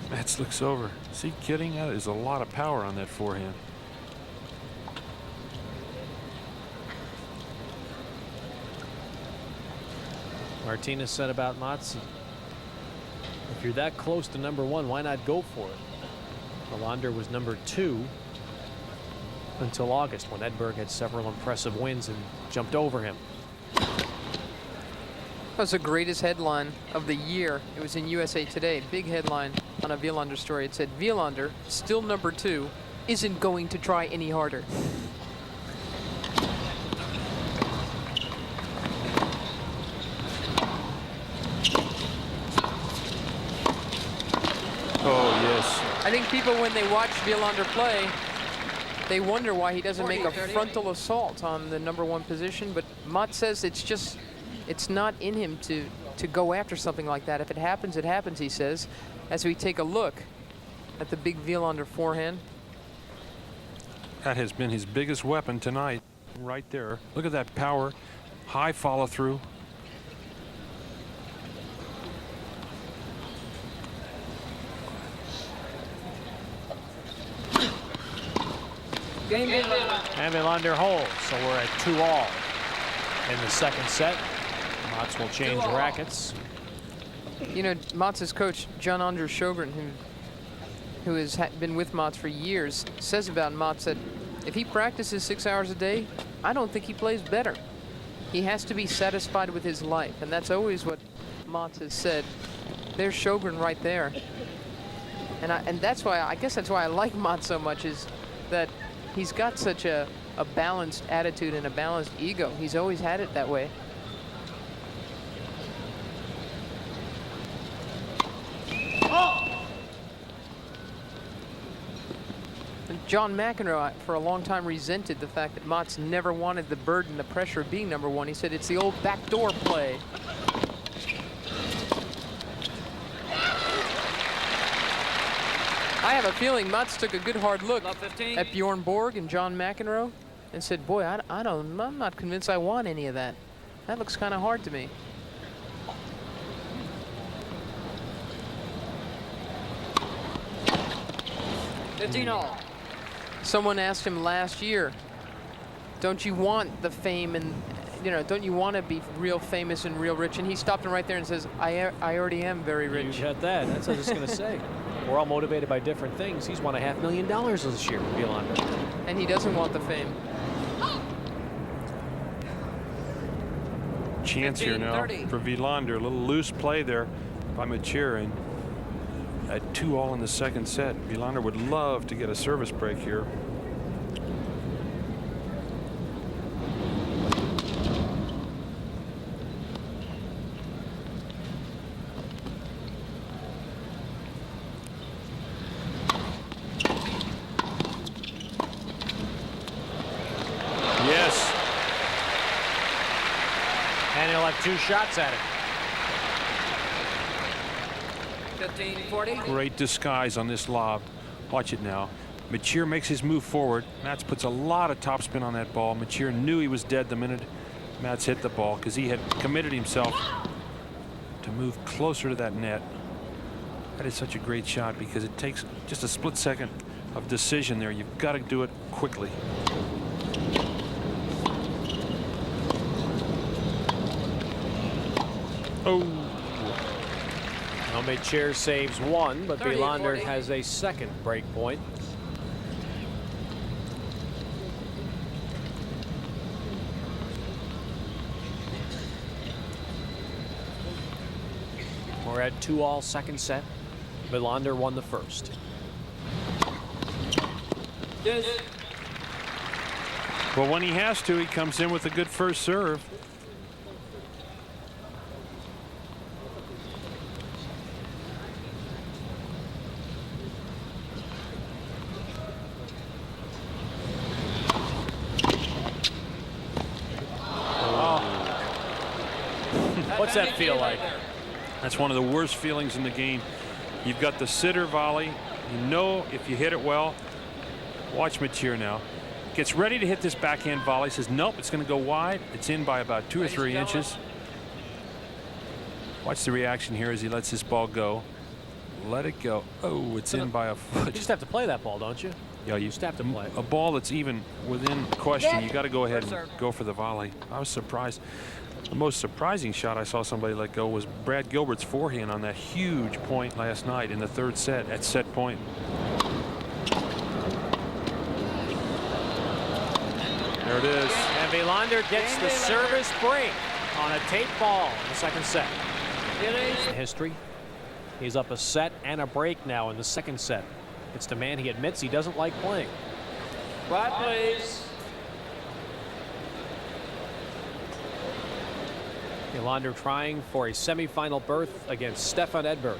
Speaker 5: Mats looks over. Is he kidding? That is a lot of power on that forehand.
Speaker 1: Martinez said about Mats, if you're that close to number one, why not go for it? Wilander was number 2 until August, when Edberg had several impressive wins and jumped over him.
Speaker 2: That was the greatest headline of the year. It was in USA Today. Big headline on a Wilander story. It said, Wilander, still number 2, isn't going to try any harder.
Speaker 5: Oh, yes.
Speaker 2: I think people, when they watch Wilander play, they wonder why he doesn't make a frontal assault on the number 1 position. But Mott says it's not in him to go after something like that. If it happens, it happens, he says. As we take a look at the big Wilander forehand.
Speaker 5: That has been his biggest weapon tonight, right there. Look at that power, high follow through.
Speaker 1: And Wilander holds, so we're at 2-all in the second set. Mats will change rackets.
Speaker 2: You know, Mats' coach, John-Anders Sjogren, who has been with Mats for years, says about Mats that if he practices 6 hours a day, I don't think he plays better. He has to be satisfied with his life, and that's always what Mats has said. There's Sjogren right there. And that's why, I guess that's why I like Mats so much, is that he's got such a balanced attitude and a balanced ego. He's always had it that way. John McEnroe, for a long time, resented the fact that Mats never wanted the burden, the pressure of being number 1. He said it's the old backdoor play. I have a feeling Mats took a good hard look at Bjorn Borg and John McEnroe and said, boy, I'm not convinced I want any of that. That looks kind of hard to me. Someone asked him last year, don't you want the fame and, you know, don't you want to be real famous and real rich? And he stopped him right there and says, I already am very rich.
Speaker 1: You got that. That's what I was just going to say. We're all motivated by different things. He's won $500,000 this year, Wilander.
Speaker 2: And he doesn't want the fame.
Speaker 5: Chance here now for Wilander. A little loose play there by Mecir. At 2-all in the second set. Wilander would love to get a service break here. Yes.
Speaker 1: 2 shots at it.
Speaker 6: 15-40.
Speaker 5: Great disguise on this lob. Watch it now. Mecir makes his move forward. Mats puts a lot of topspin on that ball. Mecir knew he was dead the minute Mats hit the ball because he had committed himself to move closer to that net. That is such a great shot because it takes just a split second of decision there. You've got to do it quickly. Oh.
Speaker 1: Well, Mecir saves 1, but
Speaker 6: 30,
Speaker 1: Wilander
Speaker 6: 40.
Speaker 1: has a second break point. We're at 2-all second set. Wilander won the first.
Speaker 6: Yes.
Speaker 5: Well, when he has to, he comes in with a good first serve.
Speaker 1: What's that feel like?
Speaker 5: That's one of the worst feelings in the game. You've got the sitter volley. You know if you hit it well. Watch Mecir now. Gets ready to hit this backhand volley. Says, nope, it's going to go wide. It's in by about 2 or 3 inches. Watch the reaction here as he lets this ball go. Let it go. Oh, it's in by a
Speaker 1: You
Speaker 5: foot.
Speaker 1: just have to play that ball, don't you?
Speaker 5: Yeah, you
Speaker 1: just have to play.
Speaker 5: a ball that's even within question. You got to go ahead and go for the volley. I was surprised. The most surprising shot I saw somebody let go was Brad Gilbert's forehand on that huge point last night in the 3rd set at set point. There it is.
Speaker 1: And Wilander gets the service break on a tape ball in the second set. In history, he's up a set and a break now in the second set. It's the man he admits he doesn't like playing.
Speaker 6: Quiet, please.
Speaker 1: Wilander trying for a semifinal berth against Stefan Edberg.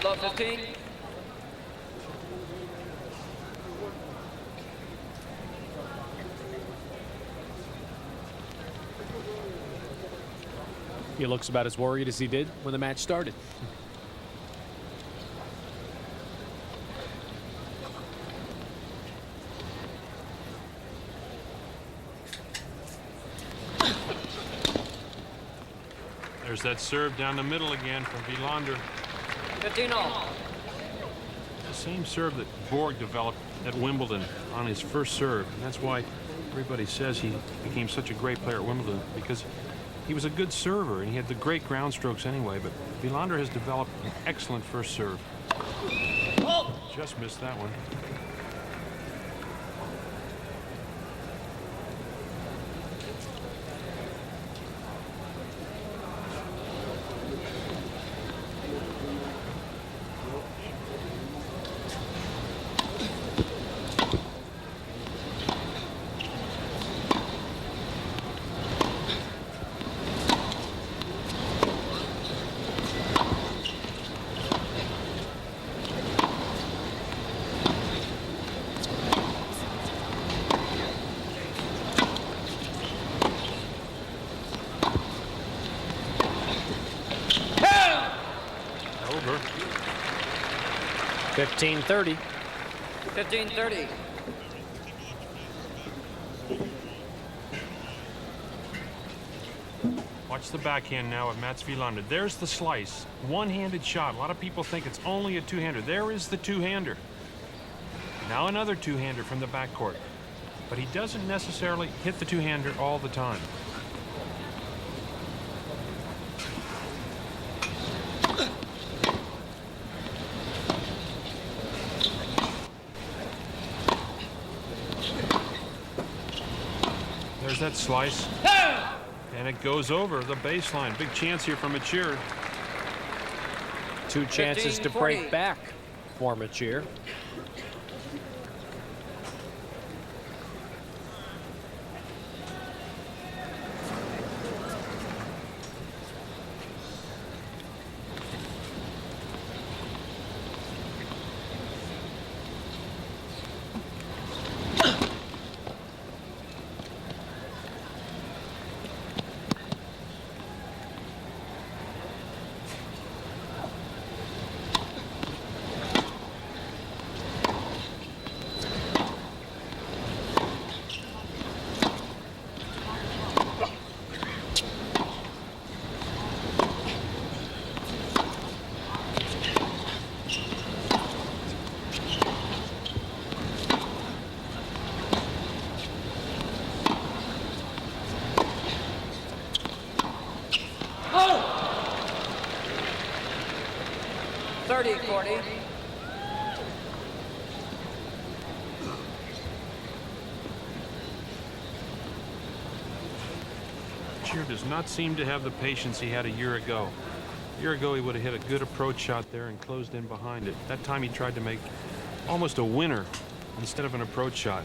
Speaker 6: Love 15.
Speaker 1: He looks about as worried as he did when the match started.
Speaker 5: There's that serve down the middle again from Wilander.
Speaker 6: 15-all.
Speaker 5: The same serve that Borg developed at Wimbledon on his first serve. And that's why everybody says he became such a great player at Wimbledon, because he was a good server and he had the great ground strokes anyway. But Wilander has developed an excellent first serve. Just missed that one. Over.
Speaker 1: 15-30.
Speaker 6: 15-30.
Speaker 5: Watch the backhand now of Mats Wilander. There's the slice. One-handed shot. A lot of people think it's only a two-hander. There is the two-hander. Now another two-hander from the backcourt. But he doesn't necessarily hit the two-hander all the time. There's that slice. And it goes over the baseline. Big chance here for Mecir.
Speaker 1: 2 chances to
Speaker 6: 15-40.
Speaker 1: break back for Mecir.
Speaker 5: Mecir does not seem to have the patience he had a year ago. A year ago, he would have hit a good approach shot there and closed in behind it. That time he tried to make almost a winner instead of an approach shot.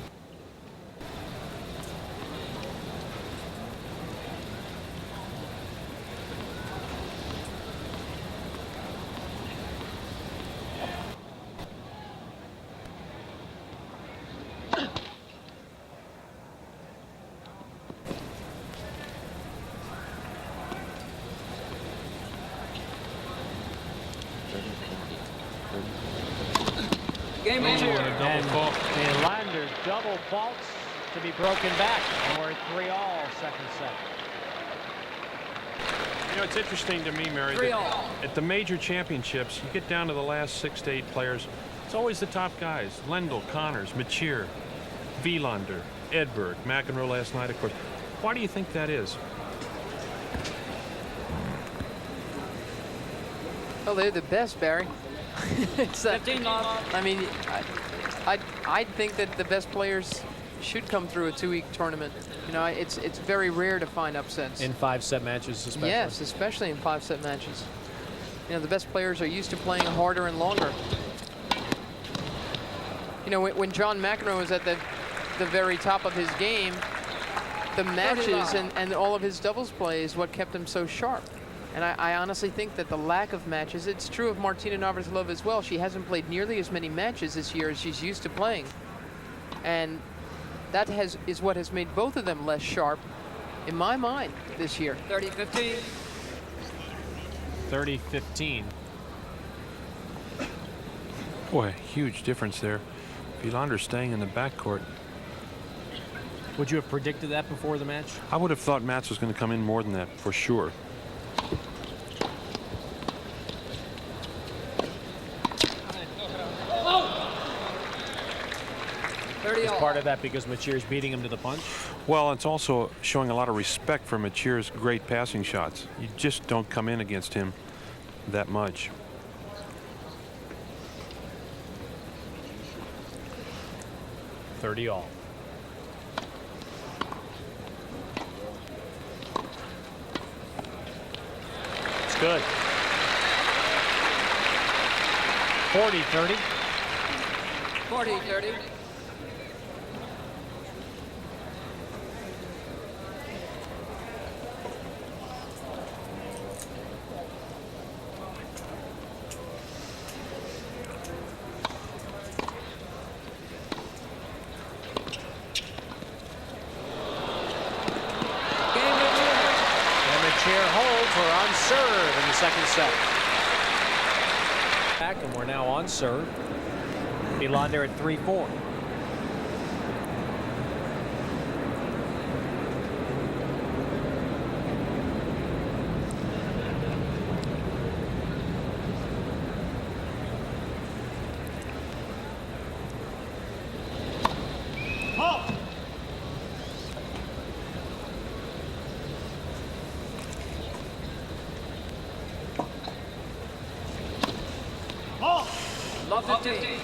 Speaker 6: Game over.
Speaker 1: And Wilander double faults to be broken back. And we're at 3-all, second set.
Speaker 5: You know, it's interesting to me, Mary, that at the major championships, you get down to the last 6 to 8 players. It's always the top guys. Lendl, Connors, Mecir, Wilander, Edberg, McEnroe last night, of course. Why do you think that is?
Speaker 2: Well, they're the best, Barry. It's,
Speaker 6: 15
Speaker 2: I mean, I think that the best players should come through a 2-week tournament. You know, it's very rare to find upsets.
Speaker 1: In 5-set matches, especially.
Speaker 2: Yes, especially in 5-set matches. You know, the best players are used to playing harder and longer. You know, when John McEnroe was at the very top of his game, the matches and all of his doubles play is what kept him so sharp. And I honestly think that the lack of matches, it's true of Martina Navratilova as well. She hasn't played nearly as many matches this year as she's used to playing. And that is what has made both of them less sharp, in my mind, this year.
Speaker 6: 30-15.
Speaker 1: 30-15.
Speaker 5: Boy, huge difference there. Wilander staying in the backcourt.
Speaker 1: Would you have predicted that before the match?
Speaker 5: I would have thought Mats was going to come in more than that, for sure.
Speaker 1: Is part of that because Mecir's beating him to the punch?
Speaker 5: Well, it's also showing a lot of respect for Mecir's great passing shots. You just don't come in against him that much.
Speaker 1: $30-all. It's good. 40-30.
Speaker 6: 40-30.
Speaker 1: Mecir holds. We're on serve in the second set. Back, and we're now on serve. Wilander at 3-4.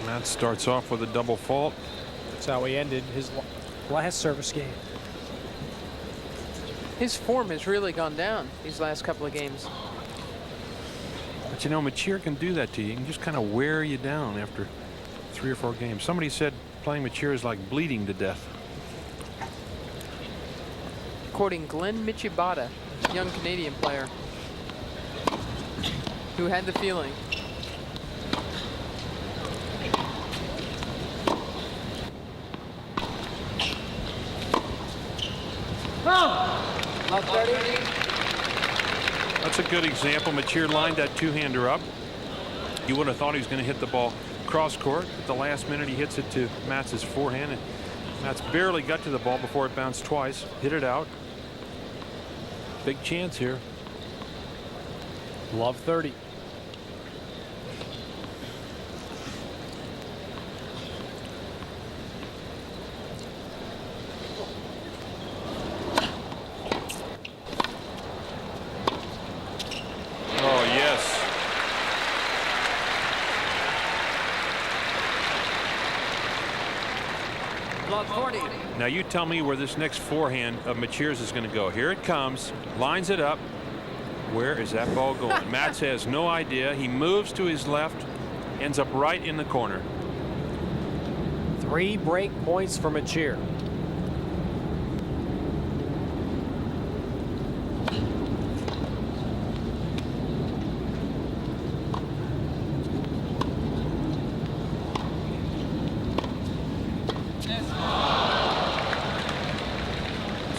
Speaker 5: Matt starts off with a double fault.
Speaker 1: That's how he ended his last service game.
Speaker 2: His form has really gone down these last couple of games.
Speaker 5: But you know, Mecir can do that to you. He can just kind of wear you down after 3 or 4 games. Somebody said playing Mecir is like bleeding to death.
Speaker 2: Quoting Glenn Michibata, young Canadian player, who had the feeling.
Speaker 5: That's a good example. Mecir lined that two-hander up. You would have thought he was going to hit the ball cross court. At the last minute, he hits it to Matz's forehand, and Matz barely got to the ball before it bounced twice. Hit it out. Big chance here.
Speaker 1: Love 30.
Speaker 5: Oh, yes.
Speaker 6: Love 40.
Speaker 5: Now you tell me where this next forehand of Mecir's is going to go. Here it comes. Lines it up. Where is that ball going? Matz has no idea. He moves to his left. Ends up right in the corner.
Speaker 1: 3 break points for Mecir.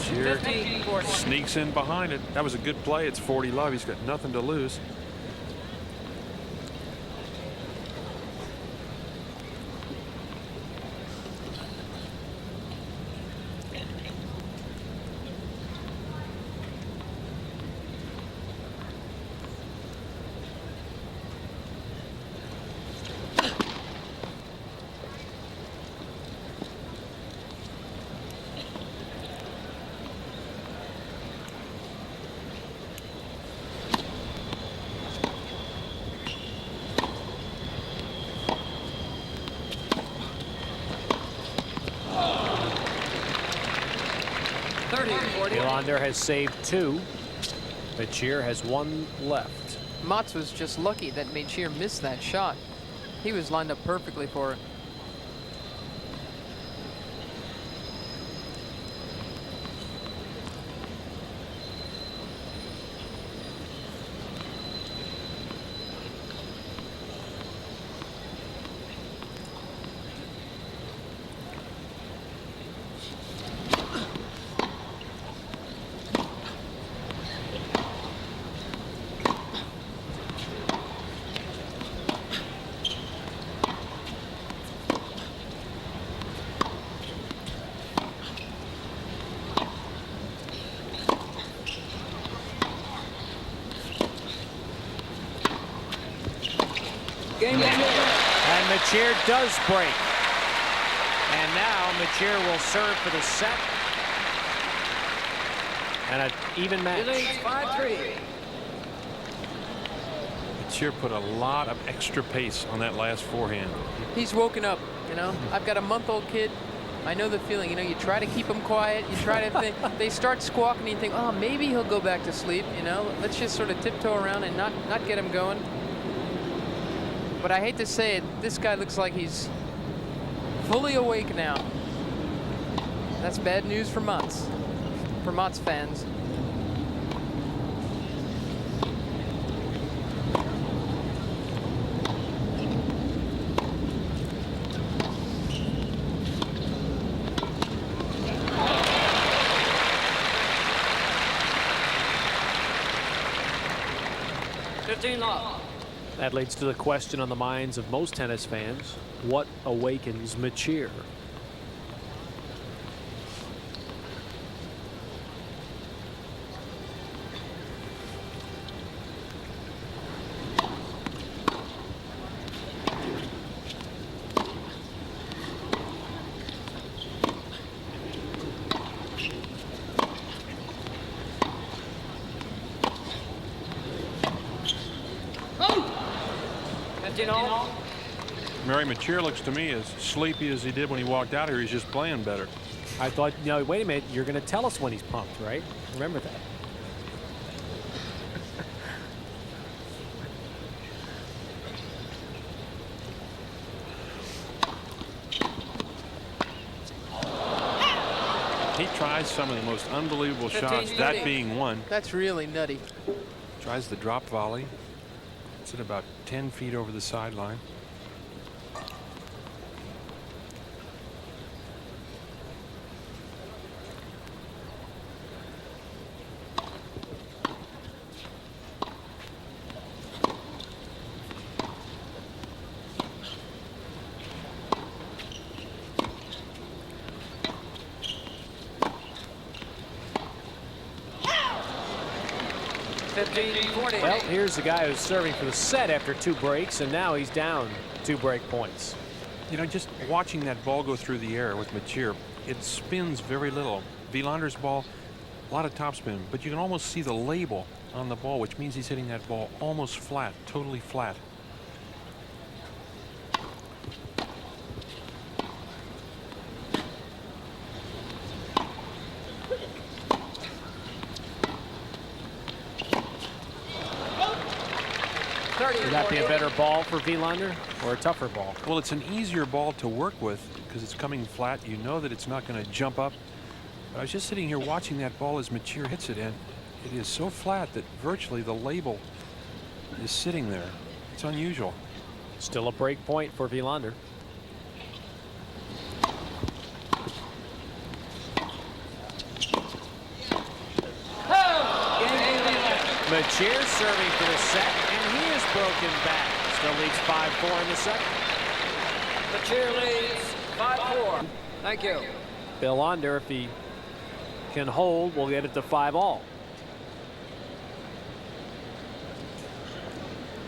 Speaker 5: Mecir sneaks in behind it. That was a good play. It's 40 love. He's got nothing to lose.
Speaker 1: Wilander has saved 2. Mecir has 1 left.
Speaker 2: Matz was just lucky that Mecir missed that shot. He was lined up perfectly for it.
Speaker 1: And Mecir does break. And now Mecir will serve for the set. And an even match.
Speaker 6: 5-3.
Speaker 5: Mecir put a lot of extra pace on that last forehand.
Speaker 2: He's woken up, you know. I've got a month-old kid. I know the feeling, you know, you try to keep them quiet, you try to think, they start squawking and you think, oh, maybe he'll go back to sleep, you know. Let's just sort of tiptoe around and not get him going. But I hate to say it, this guy looks like he's fully awake now. That's bad news for Matz fans.
Speaker 1: That leads to the question on the minds of most tennis fans: what awakens Mecir?
Speaker 5: Mary Mecir looks to me as sleepy as he did when he walked out here. He's just playing better.
Speaker 1: I thought, no, wait a minute, you're going to tell us when he's pumped, right? Remember that.
Speaker 5: He tries some of the most unbelievable shots, that being one.
Speaker 2: That's really nutty.
Speaker 5: Tries the drop volley. It's at about 10 feet over the sideline.
Speaker 1: Well, here's the guy who's serving for the set after 2 breaks, and now he's down 2 break points.
Speaker 5: You know, just watching that ball go through the air with Mecir, it spins very little. Wilander's ball, a lot of topspin, but you can almost see the label on the ball, which means he's hitting that ball almost flat, totally flat.
Speaker 1: Would that be a better ball for Wilander or a tougher ball?
Speaker 5: Well, it's an easier ball to work with because it's coming flat. You know that it's not going to jump up. But I was just sitting here watching that ball as Mecir hits it, and it is so flat that virtually the label is sitting there. It's unusual.
Speaker 1: Still a break point for Wilander. Mecir serving for the set, and he is broken back. Still leads 5-4 in the second.
Speaker 6: Mecir leads 5-4. Thank you.
Speaker 1: Wilander, if he can hold, will get it to 5-all.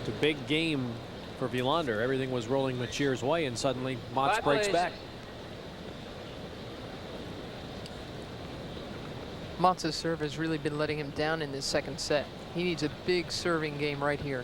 Speaker 1: It's a big game for Wilander. Everything was rolling Mecir's way, and suddenly Mats breaks back.
Speaker 2: Mats' serve has really been letting him down in this second set. He needs a big serving game right here.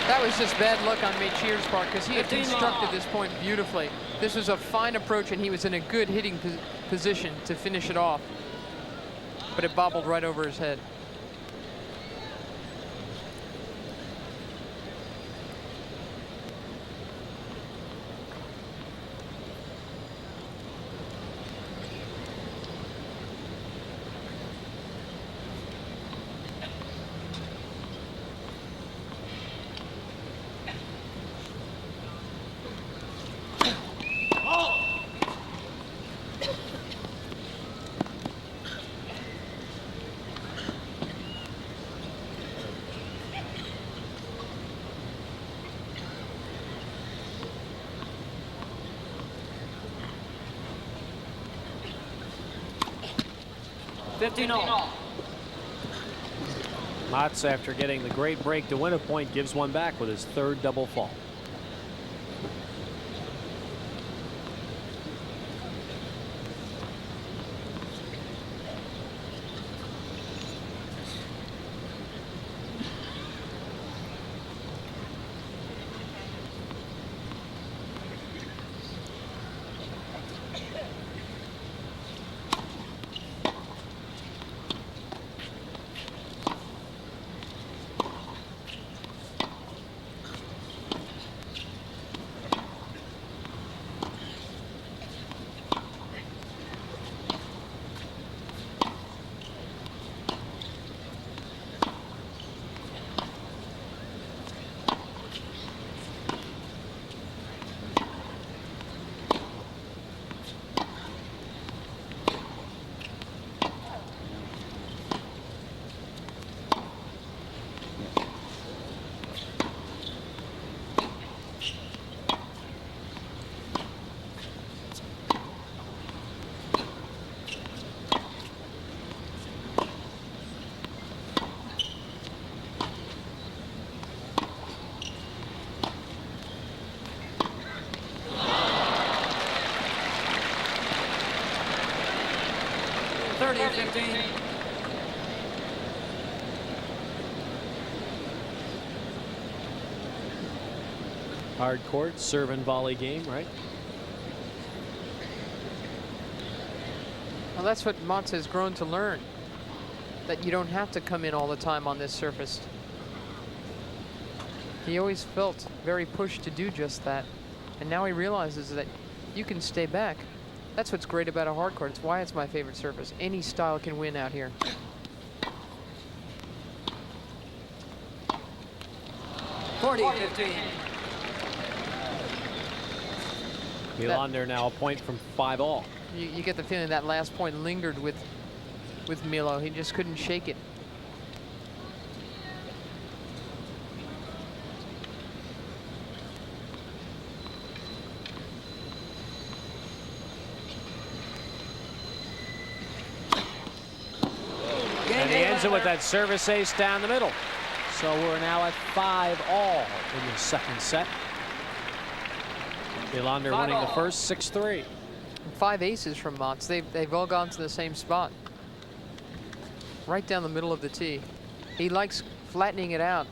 Speaker 2: That was just bad luck on Mecir's part because he had constructed this point beautifully. This was a fine approach, and he was in a good hitting position to finish it off. But it bobbled right over his head.
Speaker 1: Mats, after getting the great break to win a point, gives one back with his 3rd double fault.
Speaker 6: 30-15.
Speaker 1: Hard court, serve and volley game, right?
Speaker 2: Well, that's what Mats has grown to learn, that you don't have to come in all the time on this surface. He always felt very pushed to do just that, and now he realizes that you can stay back. That's what's great about a hard court. It's why it's my favorite surface. Any style can win out here.
Speaker 1: Wilander now a point from 5-all.
Speaker 2: You get the feeling that last point lingered with Milo. He just couldn't shake it.
Speaker 1: And he ends it with that service ace down the middle. So we're now at 5-all in the second set. Wilander winning the first 6-3.
Speaker 2: 5 aces from Mats. They've all gone to the same spot. Right down the middle of the tee. He likes flattening it out,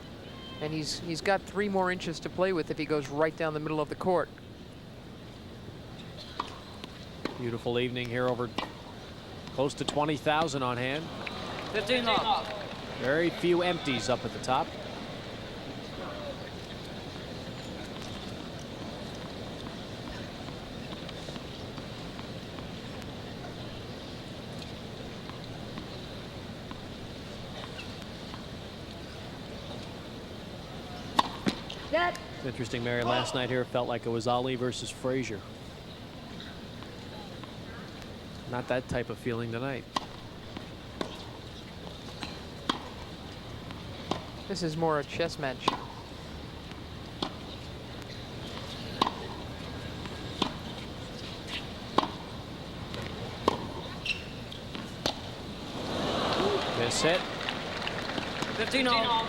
Speaker 2: and he's got 3 more inches to play with if he goes right down the middle of the court.
Speaker 1: Beautiful evening here, over close to 20,000 on hand.
Speaker 6: 15 love.
Speaker 1: Very few empties up at the top. It's interesting, Mary, last night here felt like it was Ali versus Frazier. Not that type of feeling tonight.
Speaker 2: This is more a chess match.
Speaker 1: Miss hit.
Speaker 6: 15 all.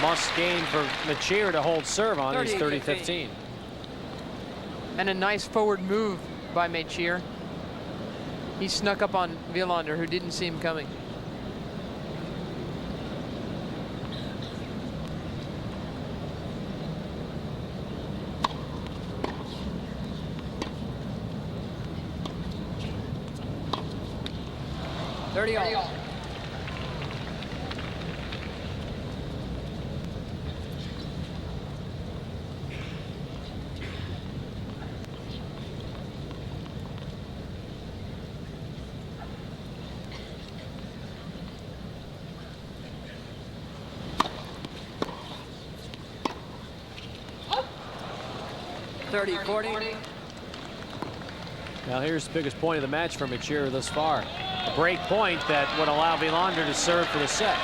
Speaker 1: Must gain for Mecir to hold serve on. He's
Speaker 6: 30-15.
Speaker 1: 30-15.
Speaker 2: And a nice forward move by Mecir. He snuck up on Wilander, who didn't see him coming.
Speaker 6: All. 30-40.
Speaker 1: Now here's the biggest point of the match for Mecir thus far. A break point that would allow Wilander to serve for the set.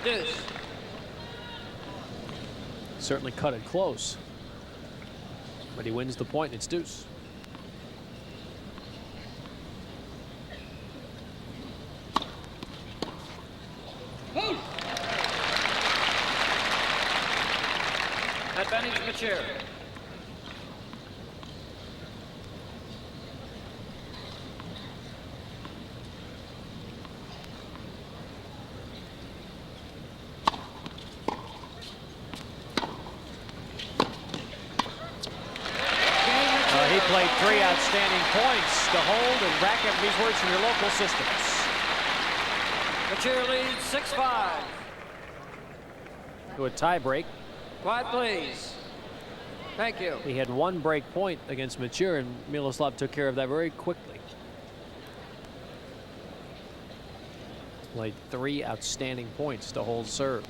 Speaker 6: Deuce.
Speaker 1: Certainly cut it close. But he wins the point, and it's deuce.
Speaker 6: Advantage Mecir.
Speaker 1: played 3 outstanding points to hold and rack up these words from your local systems.
Speaker 6: Mecir leads 6-5.
Speaker 1: To a tie break.
Speaker 6: Quiet, please. Thank you.
Speaker 1: He had 1 break point against Mecir, and Miloslav took care of that very quickly. Played 3 outstanding points to hold serve.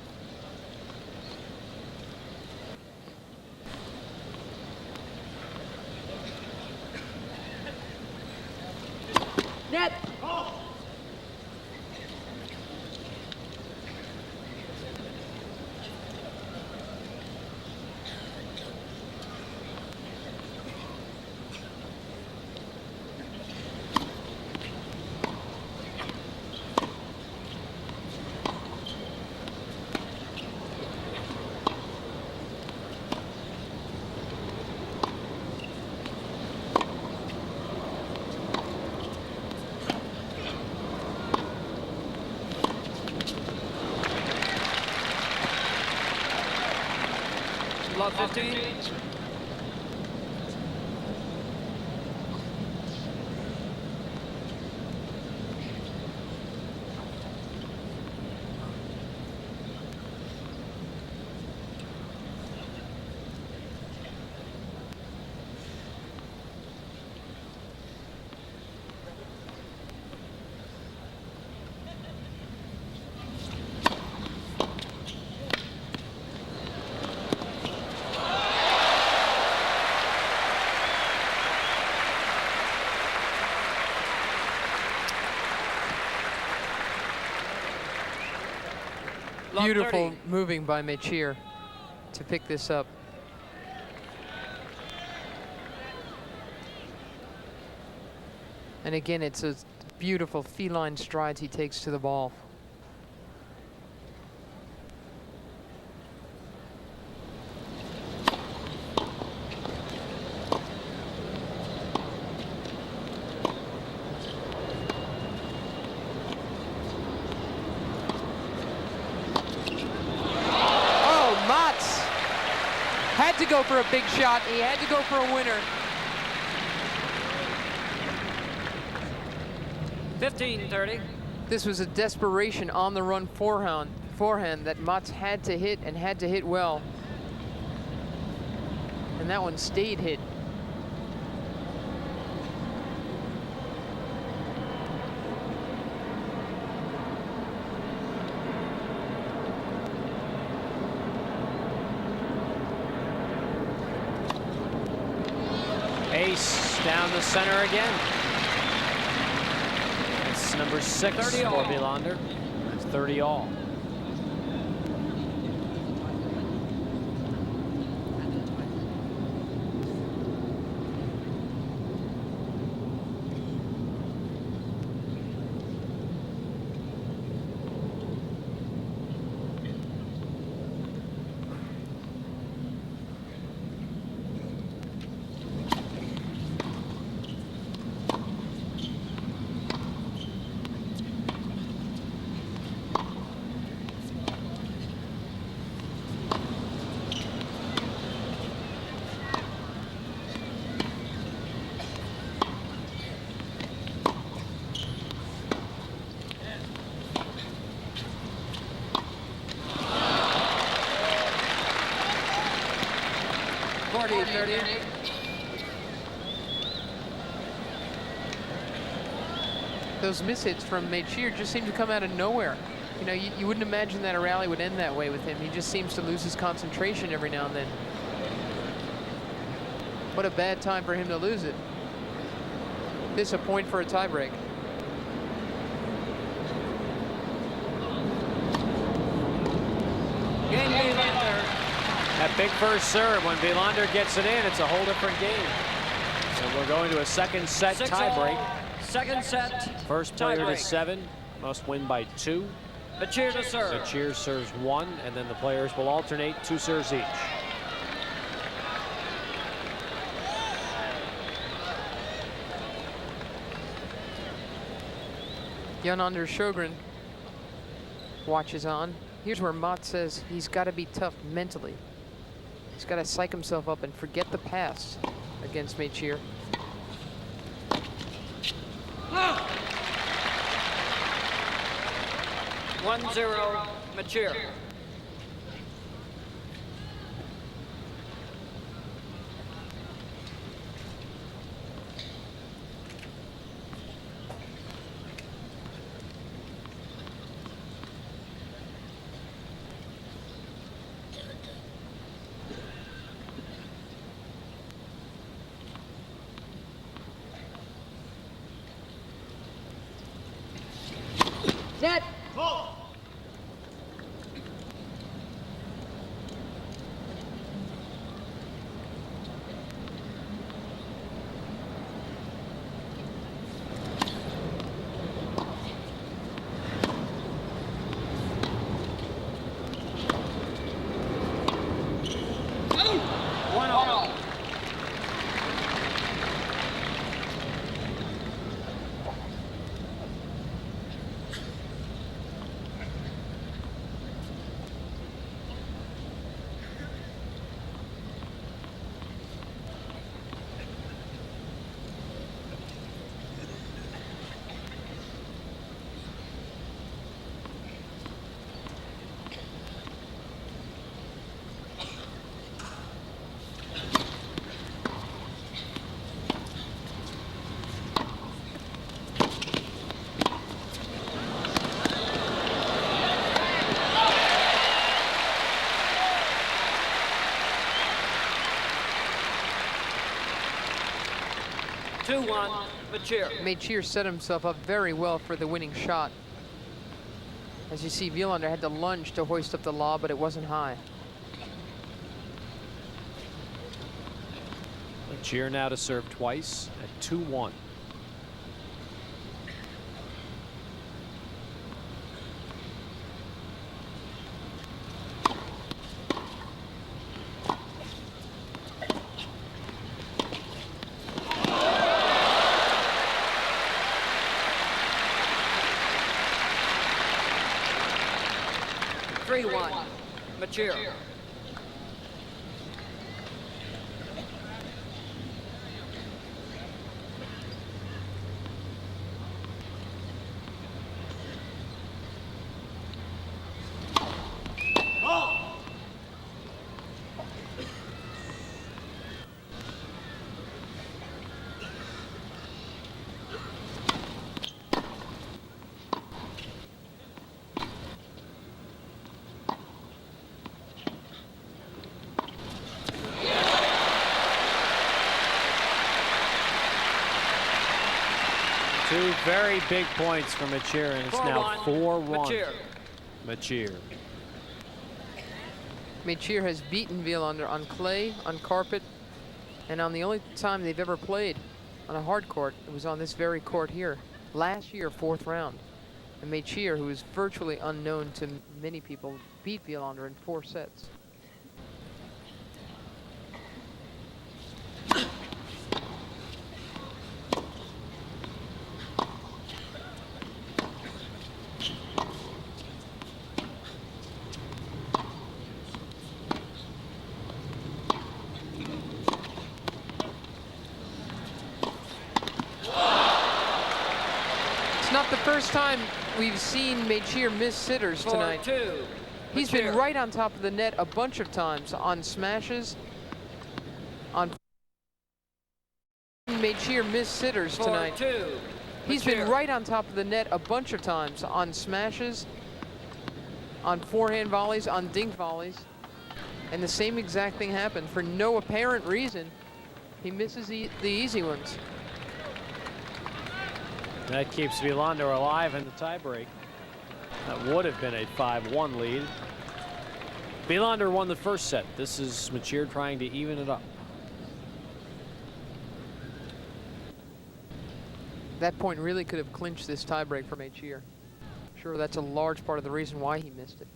Speaker 2: Net.
Speaker 6: Love 15.
Speaker 2: Beautiful moving by Mecir to pick this up. And again, it's a beautiful feline strides he takes to the ball. Had to go for a big shot. He had to go for a winner.
Speaker 6: 15-30.
Speaker 2: This was a desperation on the run forehand that Mats had to hit and had to hit well. And that one stayed hit.
Speaker 1: Ace down the center again. It's number 6 for Wilander. It's 30 all.
Speaker 2: Those mishits from Mecir just seem to come out of nowhere. You know, you wouldn't imagine that a rally would end that way with him. He just seems to lose his concentration every now and then. What a bad time for him to lose it. This a point for a tiebreak.
Speaker 1: That big first serve, when Wilander gets it in, it's a whole different game. So we're going to a second set tiebreak.
Speaker 6: Second set.
Speaker 1: First player to 7 must win by 2.
Speaker 6: Mecir to serve.
Speaker 1: Mecir serves 1, and then the players will alternate 2 serves each.
Speaker 2: Wilander Sjogren watches on. Here's where Mott says he's got to be tough mentally. He's got to psych himself up and forget the past against Mecir.
Speaker 6: 1-0, Mecir.
Speaker 2: Net.
Speaker 6: 1-0. Mecir.
Speaker 2: Mecir set himself up very well for the winning shot. As you see, Wilander had to lunge to hoist up the lob, but it wasn't high.
Speaker 1: Mecir now to serve twice at 2-1.
Speaker 6: Mecir.
Speaker 1: Two very big points for Mecir, and it's now 4-1. Mecir.
Speaker 2: Mecir has beaten Wilander on clay, on carpet, and on the only time they've ever played on a hard court, it was on this very court here. Last year, 4th round. And Mecir, who is virtually unknown to many people, beat Wilander in 4 sets. It's not the first time we've seen Mecir miss sitters tonight. He's been right on top of the net a bunch of times on smashes. On Mecir miss sitters tonight. He's been right on top of the net a bunch of times on smashes, on forehand volleys, on dink volleys. And the same exact thing happened. For no apparent reason, he misses the easy ones.
Speaker 1: That keeps Wilander alive in the tiebreak. That would have been a 5-1 lead. Wilander won the first set. This is Mecir trying to even it up.
Speaker 2: That point really could have clinched this tiebreak for Mecir. Sure, that's a large part of the reason why he missed it.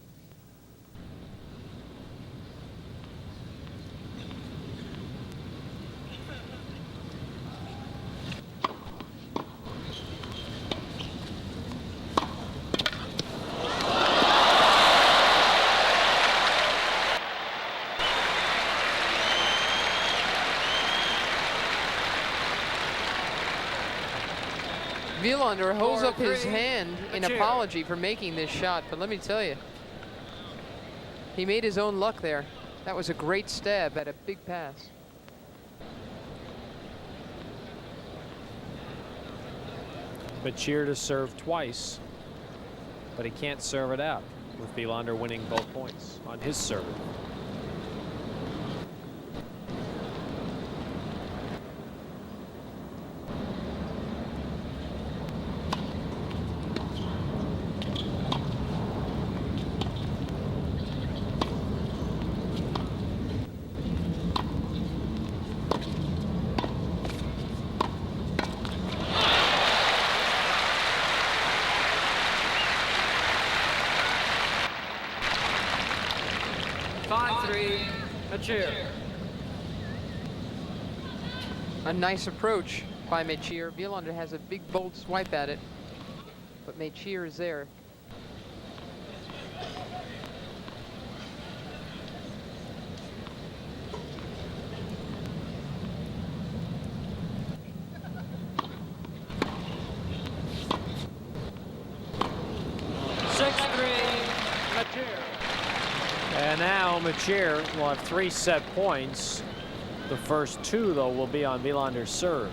Speaker 2: Wilander holds up his
Speaker 6: 4-3,
Speaker 2: hand in
Speaker 6: Mecir.
Speaker 2: apology for making this shot, but let me tell you, he made his own luck there. That was a great stab at a big pass.
Speaker 1: Mecir to serve twice, but he can't serve it out, with Wilander winning both points on his serve.
Speaker 6: Mecir.
Speaker 2: A nice approach by Mecir. Wilander has a big bold swipe at it, but Mecir is there.
Speaker 1: And now Mecir will have 3 set points. The first 2, though, will be on Wilander's serve.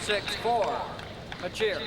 Speaker 6: Six-4, Mecir.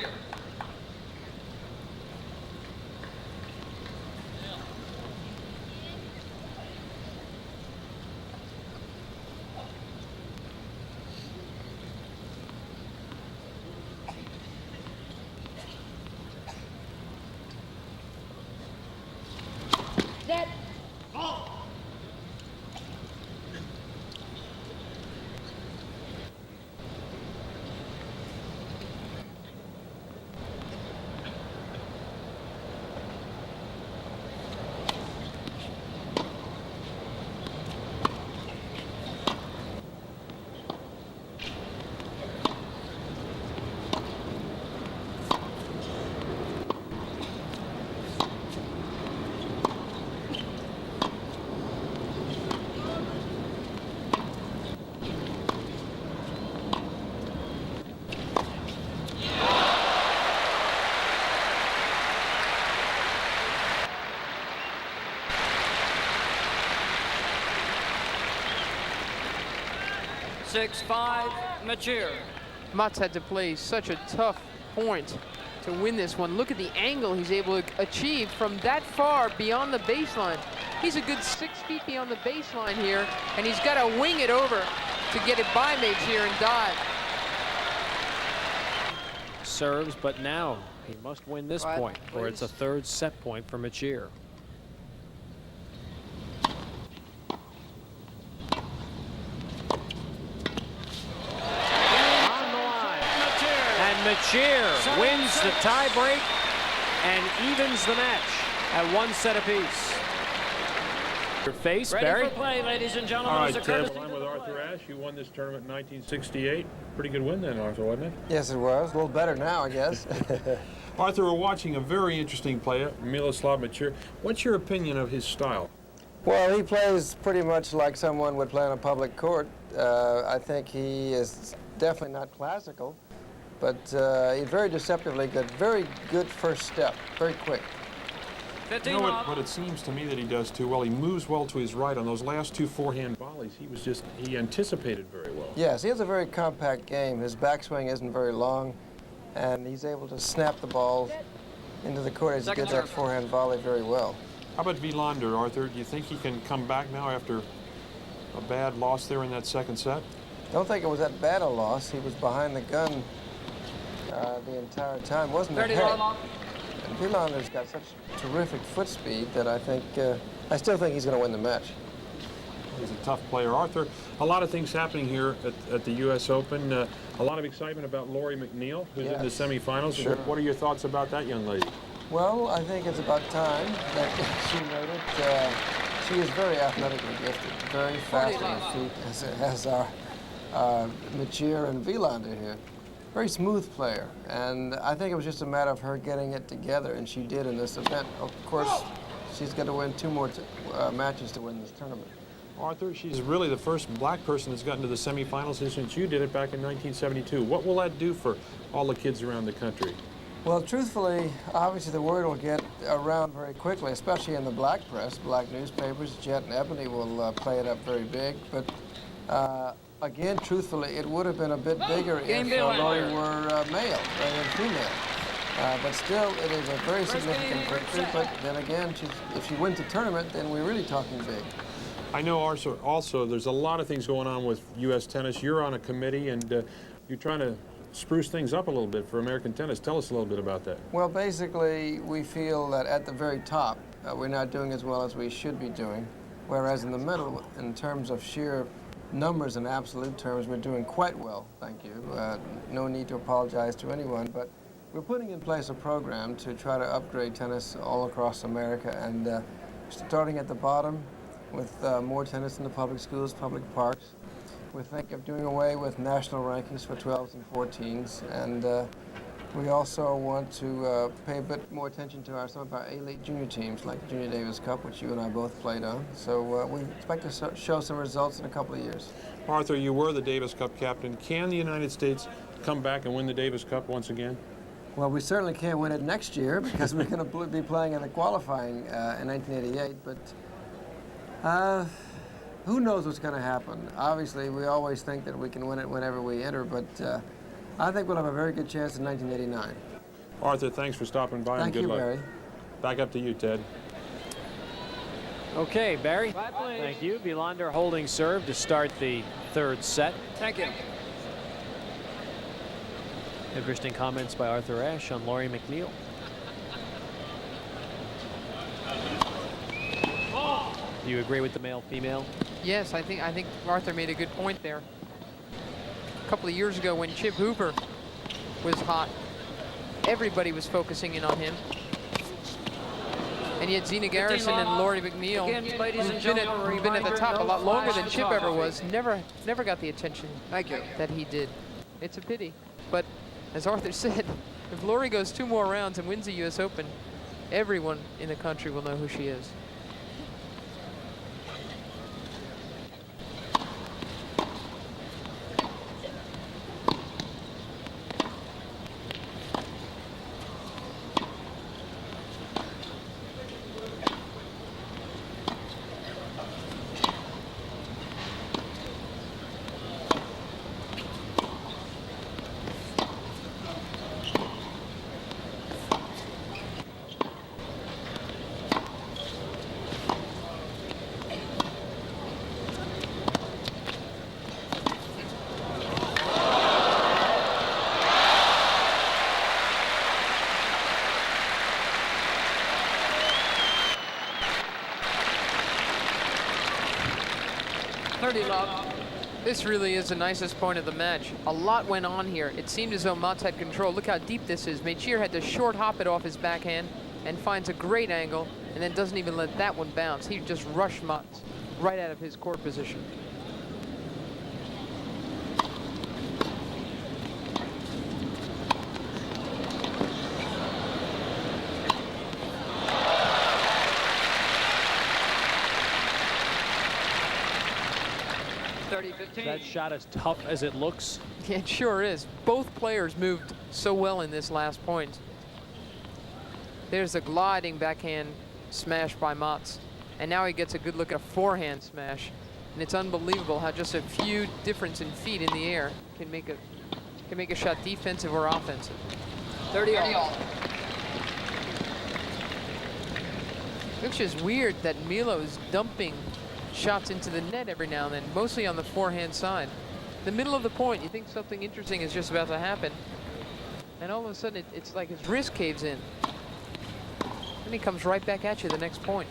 Speaker 6: Six-5, Mecir.
Speaker 2: Mats had to play such a tough point to win this one. Look at the angle he's able to achieve from that far beyond the baseline. He's a good 6 feet beyond the baseline here, and he's got to wing it over to get it by Mecir and dive.
Speaker 1: Serves, but now he must win this
Speaker 2: Right,
Speaker 1: point, or it's a
Speaker 2: please.
Speaker 1: 3rd set point for Mecir. Mecir wins the tiebreak and evens the match at 1 set apiece. Your face,
Speaker 6: Ready
Speaker 1: Barry?
Speaker 6: for play, ladies and gentlemen.
Speaker 3: All
Speaker 6: As
Speaker 3: right,
Speaker 6: a
Speaker 3: Ted,
Speaker 6: courtesy
Speaker 3: I'm with Arthur Ashe. You won this tournament in 1968. Pretty good win then, Arthur, wasn't it?
Speaker 7: Yes, it was. A little better now, I guess.
Speaker 3: Arthur, we're watching a very interesting player, Miloslav Mecir. What's your opinion of his style?
Speaker 7: Well, he plays pretty much like someone would play on a public court. I think he is definitely not classical, but he's very deceptively good. Very good first step, very quick.
Speaker 3: You know what it seems to me that he does too well? He moves well to his right. On those last 2 forehand volleys, he anticipated very well.
Speaker 7: Yes, he has a very compact game. His backswing isn't very long, and he's able to snap the ball into the court as he did that forehand volley very well.
Speaker 3: How about Wilander, Arthur? Do you think he can come back now after a bad loss there in that 2nd set?
Speaker 7: Don't think it was that bad a loss. He was behind the gun the entire time, wasn't it? And Wilander's got such terrific foot speed that I still think he's going to win the match.
Speaker 3: He's a tough player. Arthur, a lot of things happening here at the U.S. Open. A lot of excitement about Lori McNeil, who's in the semifinals.
Speaker 7: Sure.
Speaker 3: What are your thoughts about that young lady?
Speaker 7: Well, I think it's about time that she made it. She is very athletically gifted, very fast on her feet, as our Mecir and Wilander here. Very smooth player, and I think it was just a matter of her getting it together, and she did in this event. Of course, she's got to win 2 more matches to win this tournament.
Speaker 3: Arthur, she's really the first black person that's gotten to the semifinals since you did it back in 1972. What will that do for all the kids around the country?
Speaker 7: Well, truthfully, obviously the word will get around very quickly, especially in the black press. Black newspapers, Jet and Ebony will play it up very big. But again, truthfully, it would have been a bit bigger if Lori were male rather than female. But still, it is a very significant victory. But then again, if she wins the tournament, then we're really talking big.
Speaker 3: I know also there's a lot of things going on with U.S. tennis. You're on a committee, and you're trying to spruce things up a little bit for American tennis. Tell us a little bit about that.
Speaker 7: Well, basically, we feel that at the very top, we're not doing as well as we should be doing, whereas in the middle, in terms of sheer numbers and absolute terms, we're doing quite well, thank you. No need to apologize to anyone, but we're putting in place a program to try to upgrade tennis all across America, and starting at the bottom with more tennis in the public schools, public parks. We think of doing away with national rankings for 12s and 14s, and we also want to pay a bit more attention to some of our elite junior teams, like the Junior Davis Cup, which you and I both played on. So we expect to show some results in a couple of years.
Speaker 3: Arthur, you were the Davis Cup captain. Can the United States come back and win the Davis Cup once again?
Speaker 7: Well, we certainly can't win it next year because we're going to be playing in the qualifying in 1988, but who knows what's going to happen? Obviously, we always think that we can win it whenever we enter, but I think we'll have a very good chance in 1989.
Speaker 3: Arthur, thanks for stopping by, and good luck.
Speaker 7: Thank you, Barry.
Speaker 3: Back up to you, Ted.
Speaker 1: Okay, Barry. Thank you. Wilander holding serve to start the 3rd set.
Speaker 6: Thank you.
Speaker 1: Interesting comments by Arthur Ashe on Lori McNeil. Do you agree with the male-female?
Speaker 2: Yes, I think Arthur made a good point there. A couple of years ago when Chip Hooper was hot, everybody was focusing in on him. And yet Zina Garrison and Lori McNeil, who've been at the top a lot longer than Chip ever was, never got the attention that he did. It's a pity. But as Arthur said, if Lori goes 2 more rounds and wins the U.S. Open, everyone in the country will know who she is. This really is the nicest point of the match. A lot went on here. It seemed as though Mats had control. Look how deep this is. Mecir had to short hop it off his backhand and finds a great angle and then doesn't even let that one bounce. He just rushed Mats right out of his court position.
Speaker 1: That shot as tough as it looks.
Speaker 2: It sure is. Both players moved so well in this last point. There's a gliding backhand smash by Mats. And now he gets a good look at a forehand smash. And it's unbelievable how just a few difference in feet in the air can make a shot defensive or offensive.
Speaker 6: 30-all.
Speaker 2: It's just weird that Milo is dumping shots into the net every now and then, mostly on the forehand side. The middle of the point, you think something interesting is just about to happen, and all of a sudden it's like his wrist caves in. And he comes right back at you the next point.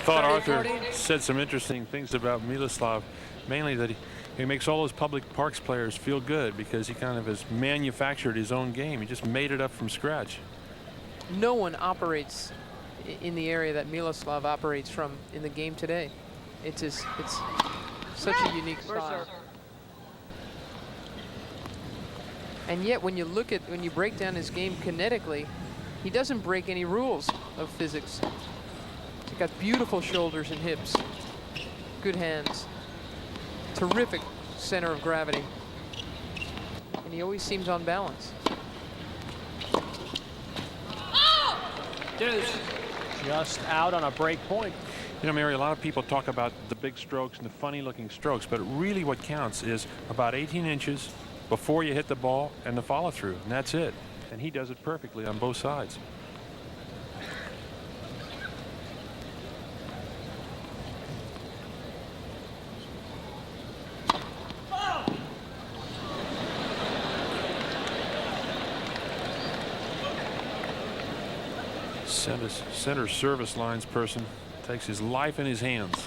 Speaker 5: thought
Speaker 6: 30,
Speaker 5: Arthur
Speaker 6: 40.
Speaker 5: said some interesting things about Miloslav, mainly that he makes all those public parks players feel good because he kind of has manufactured his own game. He just made it up from scratch.
Speaker 2: No one operates in the area that Miloslav operates from in the game today. It's such a unique style. And yet, when you break down his game kinetically, he doesn't break any rules of physics. He's got beautiful shoulders and hips, good hands, terrific center of gravity, and he always seems on balance.
Speaker 6: Deuce.
Speaker 1: Just out on a break point.
Speaker 5: You know, Mary, a lot of people talk about the big strokes and the funny-looking strokes, but really what counts is about 18 inches before you hit the ball and the follow-through, and that's it. And he does it perfectly on both sides. Center service lines person takes his life in his hands.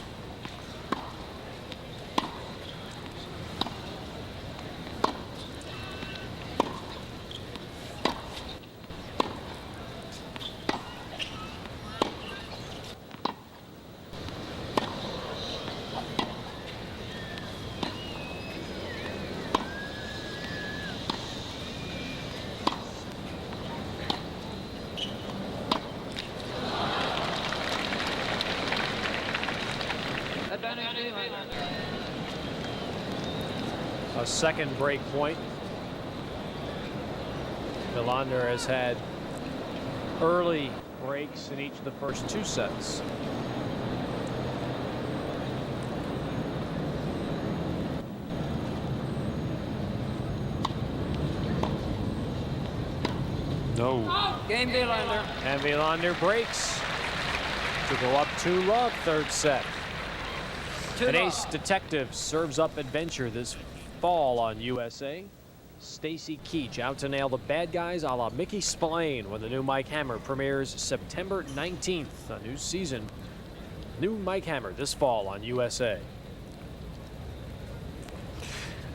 Speaker 1: A second break point. Wilander has had early breaks in each of the first two sets.
Speaker 5: No.
Speaker 6: Game Wilander.
Speaker 1: And Wilander breaks to go up 2-love third set. An ace detective serves up adventure this fall on USA. Stacy Keach out to nail the bad guys a la Mickey Spillane when the new Mike Hammer premieres September 19th. A new season. New Mike Hammer this fall on USA.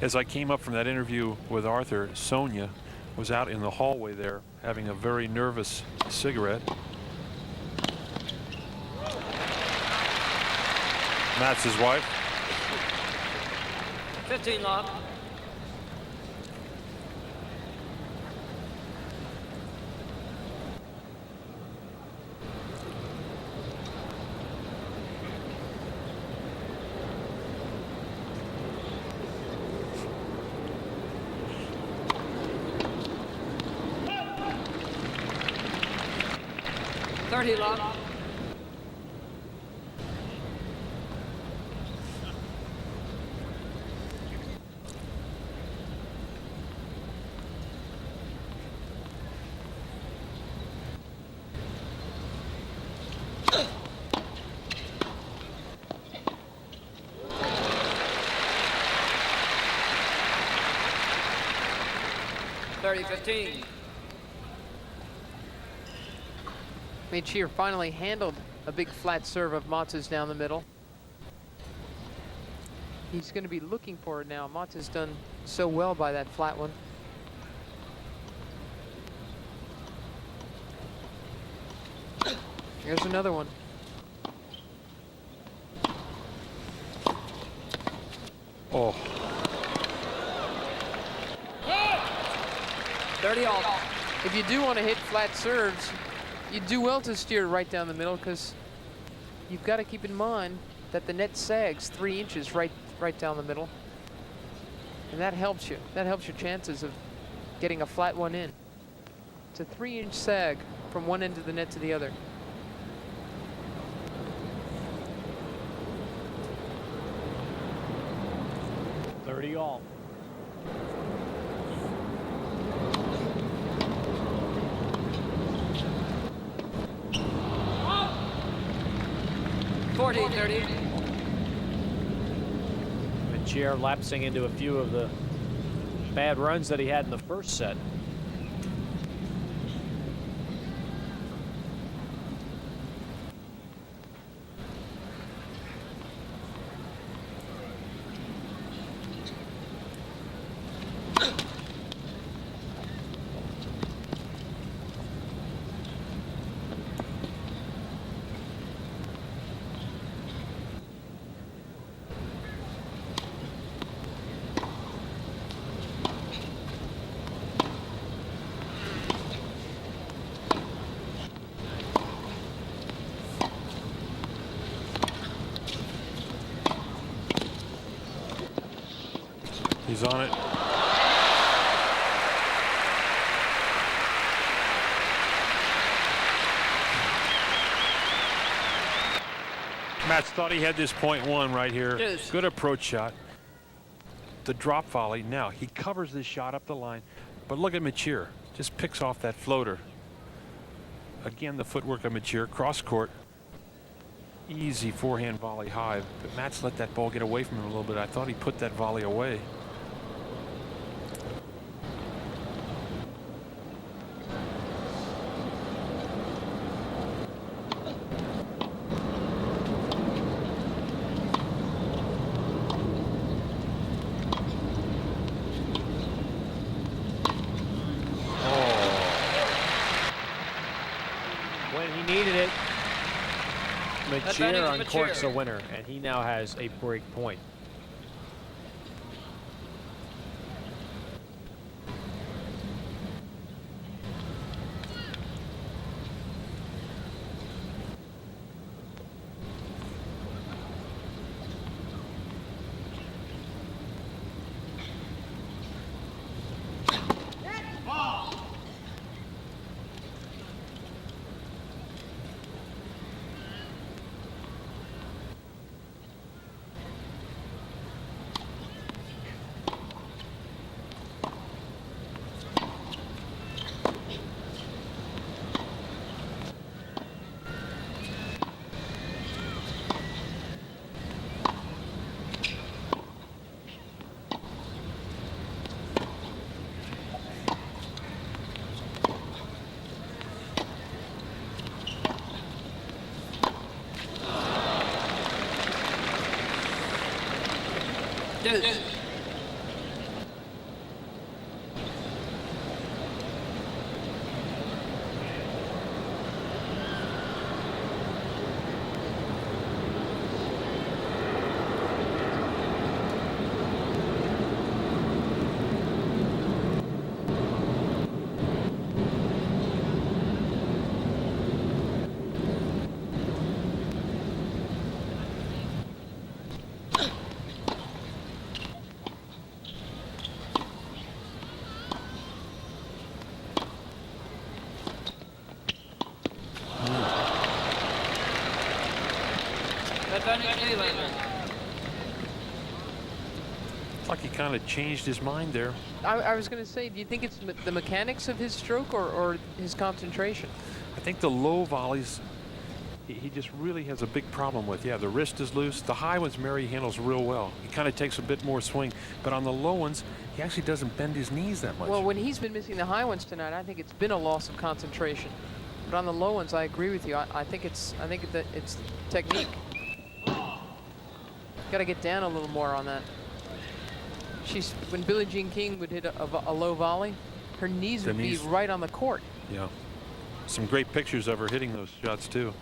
Speaker 5: As I came up from that interview with Arthur, Sonia was out in the hallway there having a very nervous cigarette. That's his wife.
Speaker 6: 15 love. $30 love. $30-15.
Speaker 2: Mecir finally handled a big flat serve of Matz's down the middle. He's going to be looking for it now. Matz has done so well by that flat one. Here's another one.
Speaker 5: Oh.
Speaker 6: 30 all.
Speaker 2: If you do want to hit flat serves, you do well to steer right down the middle, because you've got to keep in mind that the net sags 3 inches right down the middle, and that helps you. That helps your chances of getting a flat one in. It's a 3-inch sag from one end of the net to the other.
Speaker 1: $30 all.
Speaker 6: $40-30.
Speaker 1: Mecir lapsing into a few of the bad runs that he had in the first set.
Speaker 5: He's on it. Matz thought he had this point one right here.
Speaker 6: Deuce.
Speaker 5: Good approach shot. The drop volley. Now he covers this shot up the line. But look at Mecir. Just picks off that floater. Again, the footwork of Mecir. Cross court. Easy forehand volley high. But Matz let that ball get away from him a little bit. I thought he put that volley away.
Speaker 1: Needed it. Mecir
Speaker 6: Mecir.
Speaker 1: uncorks a winner, and he now has a break point.
Speaker 6: Deuce.
Speaker 5: It's like he kind of changed his mind there.
Speaker 2: I was going to say, do you think it's the mechanics of his stroke or his concentration?
Speaker 5: I think the low volleys, he just really has a big problem with. Yeah, the wrist is loose. The high ones Mary handles real well. He kind of takes a bit more swing, but on the low ones, he actually doesn't bend his knees that much.
Speaker 2: Well, when he's been missing the high ones tonight, I think it's been a loss of concentration. But on the low ones, I agree with you. I think it's technique. Got to get down a little more on that. When Billie Jean King would hit a low volley, her knees would be right on the court.
Speaker 5: Yeah. Some great pictures of her hitting those shots too.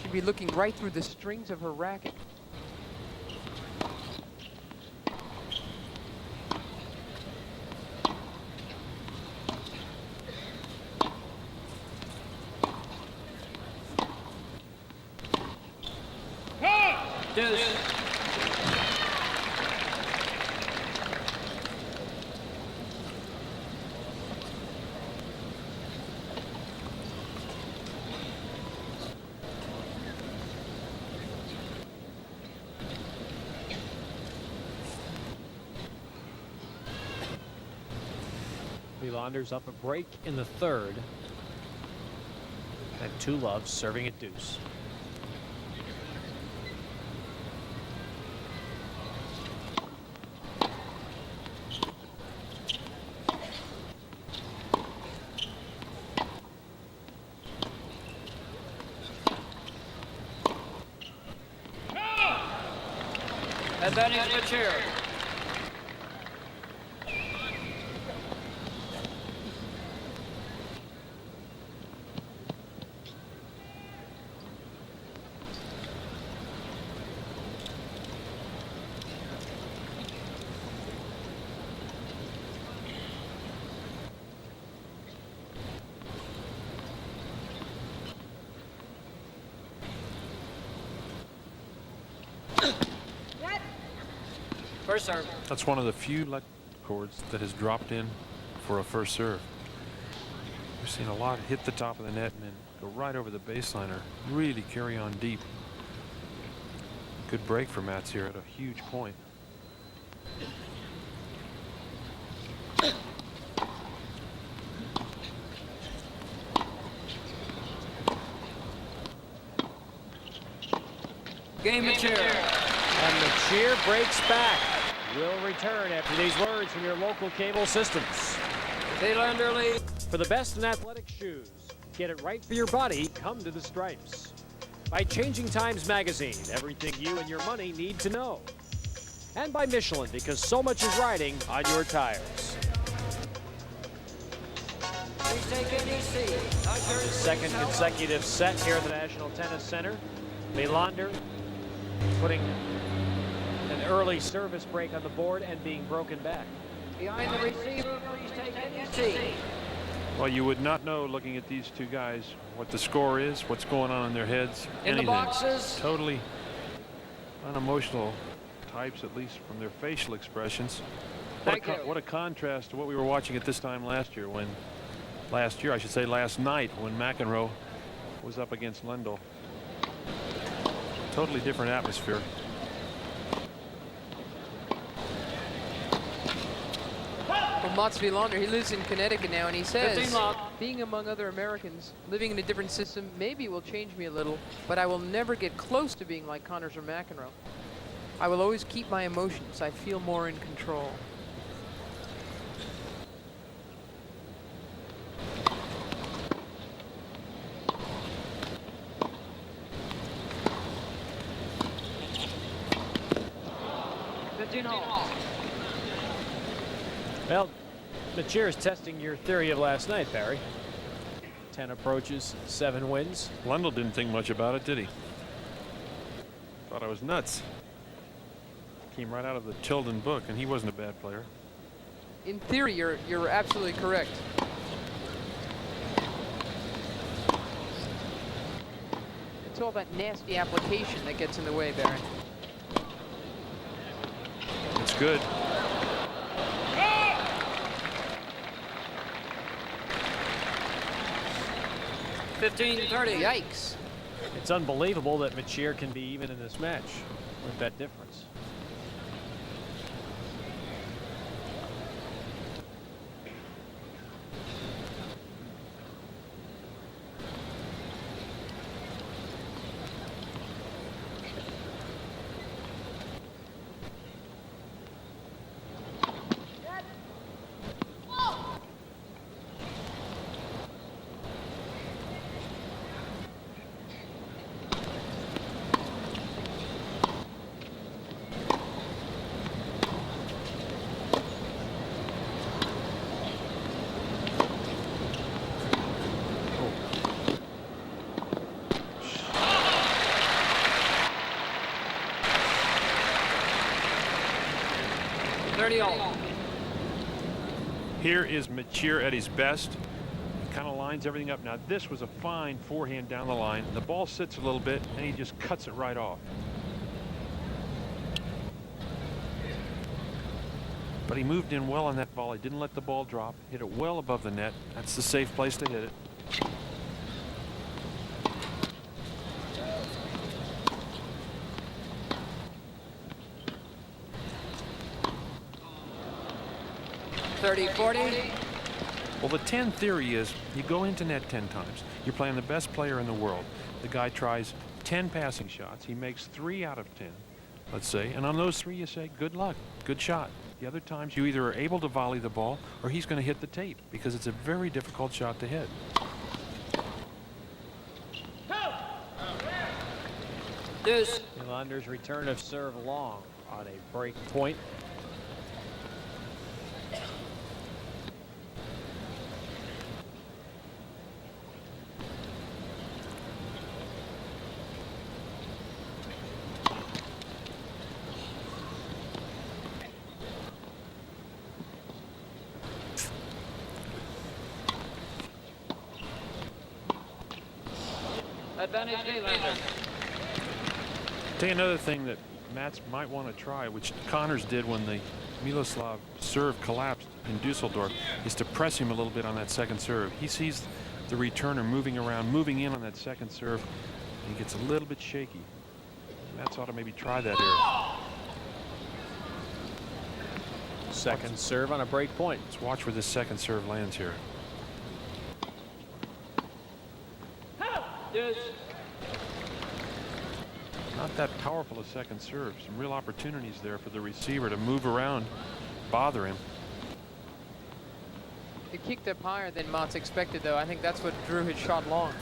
Speaker 2: She'd be looking right through the strings of her racket.
Speaker 6: Deuce.
Speaker 1: Wilander's up a break in the third. And 2-love serving at deuce.
Speaker 6: Advantage Mecir. First serve.
Speaker 5: That's one of the few let chords that has dropped in for a first serve. We've seen a lot hit the top of the net and then go right over the baseline or really carry on deep. Good break for Mecir at a huge point.
Speaker 6: Game Mecir.
Speaker 1: And Mecir breaks back. We'll return after these words from your local cable systems.
Speaker 6: Wilander lead.
Speaker 1: For the best in athletic shoes, get it right for your body, come to the Stripes. By Changing Times Magazine, everything you and your money need to know. And by Michelin, because so much is riding on your tires.
Speaker 6: Please take any seat.
Speaker 1: Second consecutive set here at the National Tennis Center. Wilander putting an early service break on the board and being broken back.
Speaker 6: Behind the receiver, please take any seat.
Speaker 5: Well, you would not know looking at these two guys what the score is, what's going on in their heads.
Speaker 6: In the boxes.
Speaker 5: Totally unemotional types, at least from their facial expressions. What a contrast to what we were watching at this time last year, I should say last night, when McEnroe was up against Lendl. Totally different atmosphere.
Speaker 2: Well, Mats Wilander, he lives in Connecticut now, and he says, being among other Americans, living in a different system, maybe will change me a little, but I will never get close to being like Connors or McEnroe. I will always keep my emotions. I feel more in control.
Speaker 1: Well, Mecir is testing your theory of last night, Barry. 10 approaches, 7 wins.
Speaker 5: Lendl didn't think much about it, did he? Thought I was nuts. Came right out of the Tilden book, and he wasn't a bad player.
Speaker 2: In theory, you're absolutely correct. It's all that nasty application that gets in the way, Barry.
Speaker 5: It's good.
Speaker 2: Yikes.
Speaker 1: It's unbelievable that Mecir can be even in this match with that difference.
Speaker 5: Here is Mecir at his best. He kind of lines everything up. Now, this was a fine forehand down the line. The ball sits a little bit, and he just cuts it right off. But he moved in well on that ball. He didn't let the ball drop. Hit it well above the net. That's the safe place to hit it. Well, the 10 theory is you go into net 10 times. You're playing the best player in the world. The guy tries 10 passing shots. He makes 3 out of 10, let's say. And on those 3, you say, good luck, good shot. The other times, you either are able to volley the ball or he's going to hit the tape because it's a very difficult shot to hit.
Speaker 1: Wilander's return of serve long on a break point.
Speaker 6: Advantage Wilander.
Speaker 5: Tell you another thing that Mats might want to try, which Connors did when the Miloslav serve collapsed in Dusseldorf, is to press him a little bit on that second serve. He sees the returner moving around, moving in on that second serve, and he gets a little bit shaky. Mats ought to maybe try that here.
Speaker 1: Second serve on a break point.
Speaker 5: Let's watch where this second serve lands here. Not that powerful a second serve. Some real opportunities there for the receiver to move around, bother him.
Speaker 2: It kicked up higher than Mats expected, though. I think that's what drew his shot long.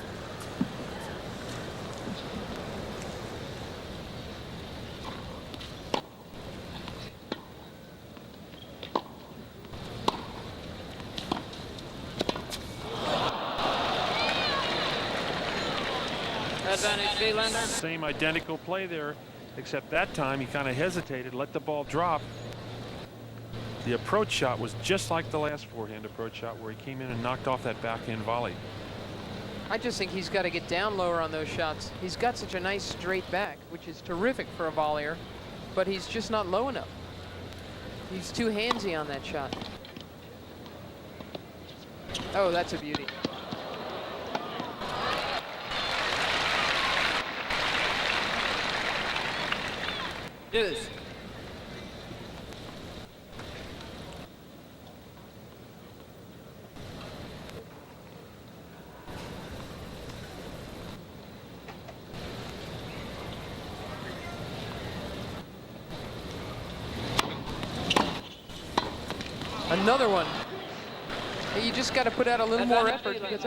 Speaker 6: Advantage, Wilander.
Speaker 5: Same identical play there, except that time he kind of hesitated, let the ball drop. The approach shot was just like the last forehand approach shot where he came in and knocked off that backhand volley.
Speaker 2: I just think he's got to get down lower on those shots. He's got such a nice straight back, which is terrific for a volleyer, but he's just not low enough. He's too handsy on that shot. Oh, that's a beauty.
Speaker 6: Deuce.
Speaker 2: Another one. Hey, you just got to put out a little more effort because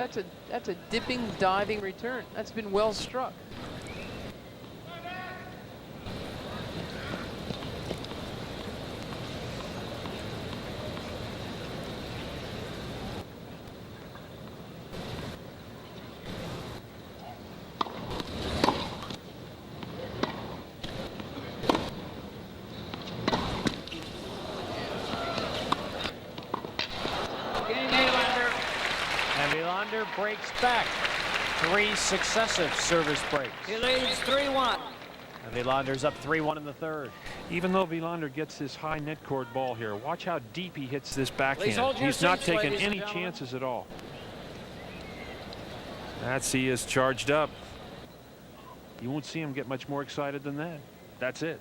Speaker 2: that's a dipping, diving return. That's been well struck.
Speaker 1: Wilander breaks back. 3 successive service breaks.
Speaker 6: He leads 3-1.
Speaker 1: And Wilander's up 3-1 in the third.
Speaker 5: Even though Wilander gets this high net court ball here, watch how deep he hits this
Speaker 6: Please
Speaker 5: backhand.
Speaker 6: hold your
Speaker 5: He's not
Speaker 6: seats,
Speaker 5: taking
Speaker 6: ladies and
Speaker 5: any
Speaker 6: gentlemen.
Speaker 5: chances at all. That's he is charged up. You won't see him get much more excited than that. That's it.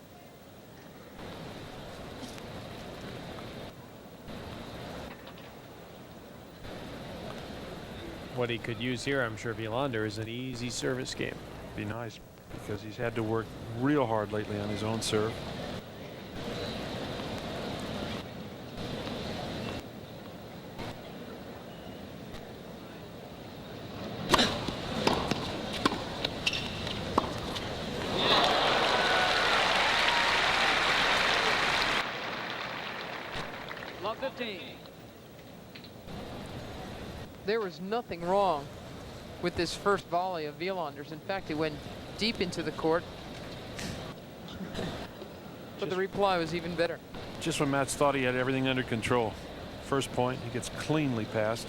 Speaker 1: What he could use here, I'm sure, Wilander, is an easy service game.
Speaker 5: Be nice because he's had to work real hard lately on his own serve.
Speaker 6: Love 15.
Speaker 2: There was nothing wrong with this first volley of Wilander's. In fact, it went deep into the court. But the reply was even better.
Speaker 5: Just when Mats thought he had everything under control. First point, he gets cleanly passed.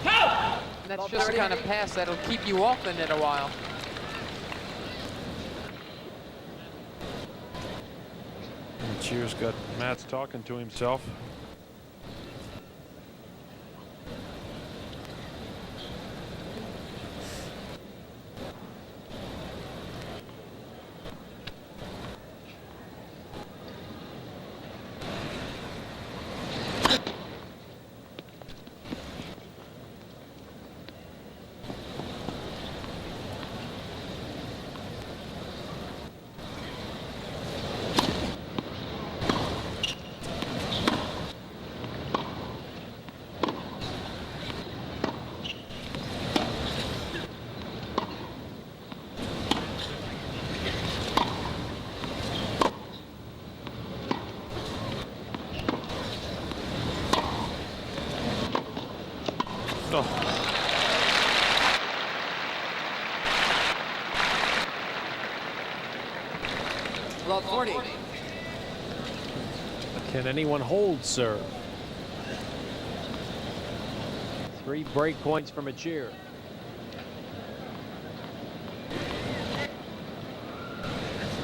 Speaker 2: And that's just the kind of pass that'll keep you off the net a while.
Speaker 5: Mecir's got Mats talking to himself.
Speaker 6: Love 40.
Speaker 1: Can anyone hold serve? 3 break points for Mecir.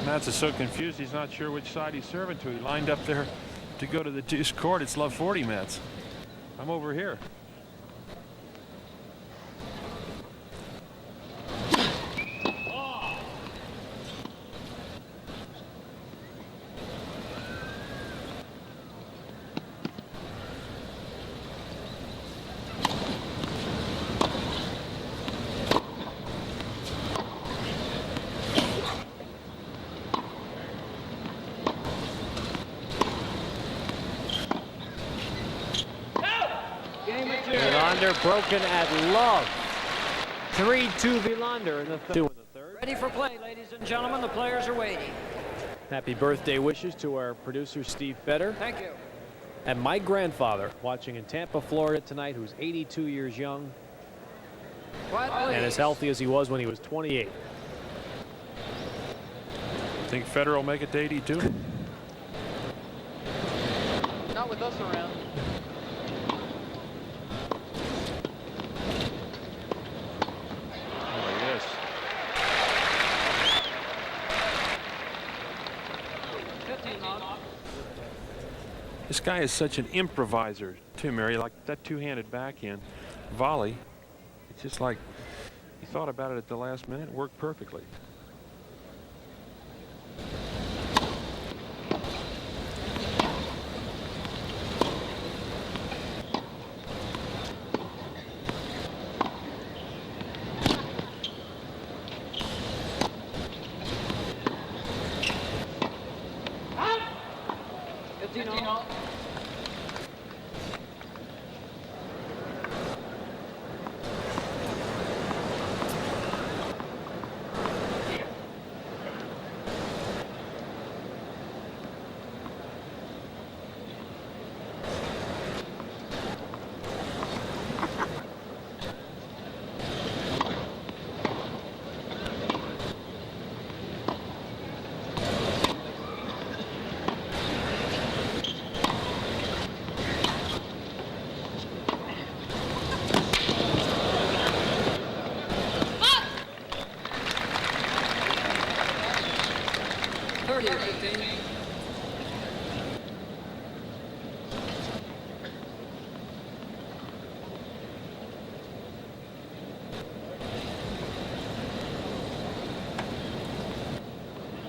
Speaker 5: Mats is so confused, he's not sure which side he's serving to. He lined up there to go to the deuce court. It's love 40, Mats. I'm over here.
Speaker 1: Wilander broken at love. 3-2 Wilander in the third.
Speaker 6: Ready for play, ladies and gentlemen. The players are waiting.
Speaker 1: Happy birthday wishes to our producer Steve Fetter.
Speaker 6: Thank you.
Speaker 1: And my grandfather watching in Tampa, Florida tonight, who's 82 years young and as healthy as he was when he was 28.
Speaker 5: Think Federer will make it to 82?
Speaker 2: Not with us around.
Speaker 5: This guy is such an improviser too, Mary. Like that two-handed backhand volley. It's just like he thought about it at the last minute. It worked perfectly.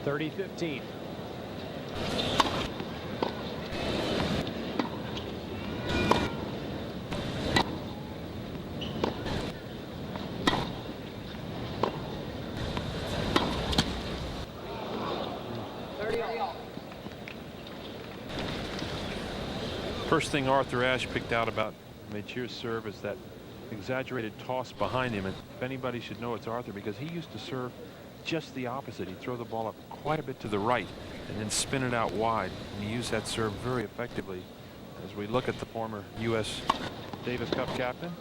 Speaker 1: (30-15).
Speaker 5: First thing Arthur Ashe picked out about Mecir's serve is that exaggerated toss behind him. And if anybody should know, it's Arthur, because he used to serve just the opposite. He'd throw the ball up quite a bit to the right and then spin it out wide. And he used that serve very effectively. As we look at the former U.S. Davis Cup captain.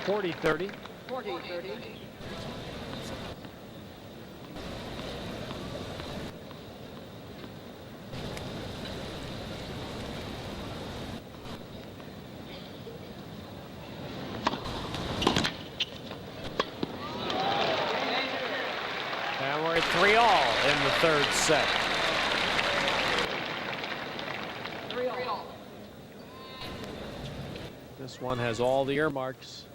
Speaker 1: (40-30).
Speaker 2: 40-30.
Speaker 1: And we're at 3-all in the third set.
Speaker 2: 3-all.
Speaker 1: This one has all the earmarks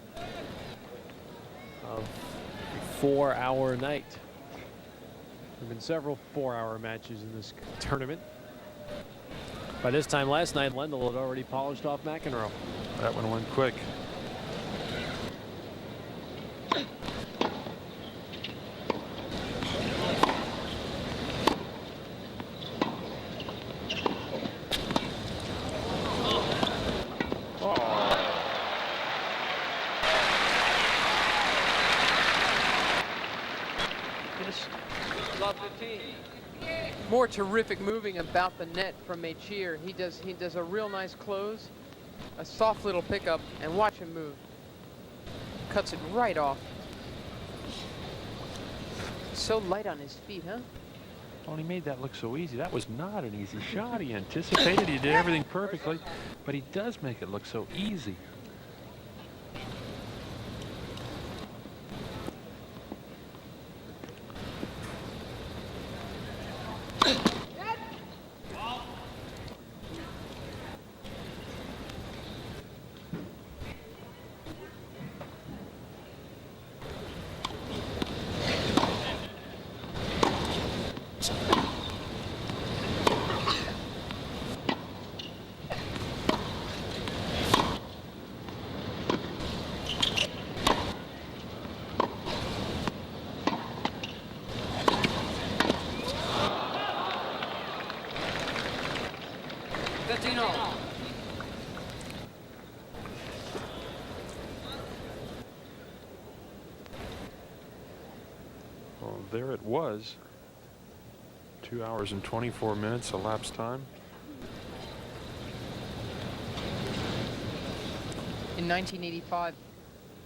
Speaker 1: of a 4-hour night. There have been several 4-hour matches in this tournament. By this time last night, Lendl had already polished off McEnroe.
Speaker 5: That one went quick.
Speaker 2: More terrific moving about the net from Mecir. He does a real nice close, a soft little pickup, and watch him move. Cuts it right off. So light on his feet, huh?
Speaker 5: Oh, and he made that look so easy. That was not an easy shot. He anticipated, he did everything perfectly, but he does make it look so easy. Well, there it was. 2 hours and 24 minutes elapsed time.
Speaker 2: In 1985,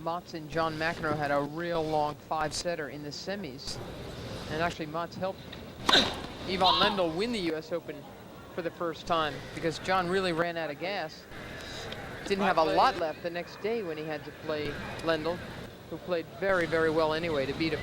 Speaker 2: Mats and John McEnroe had a real long 5-setter in the semis. And actually, Mats helped Ivan Lendl win the U.S. Open for the first time because John really ran out of gas. Didn't have a lot left the next day when he had to play Lendl, who played very, very well anyway to beat him.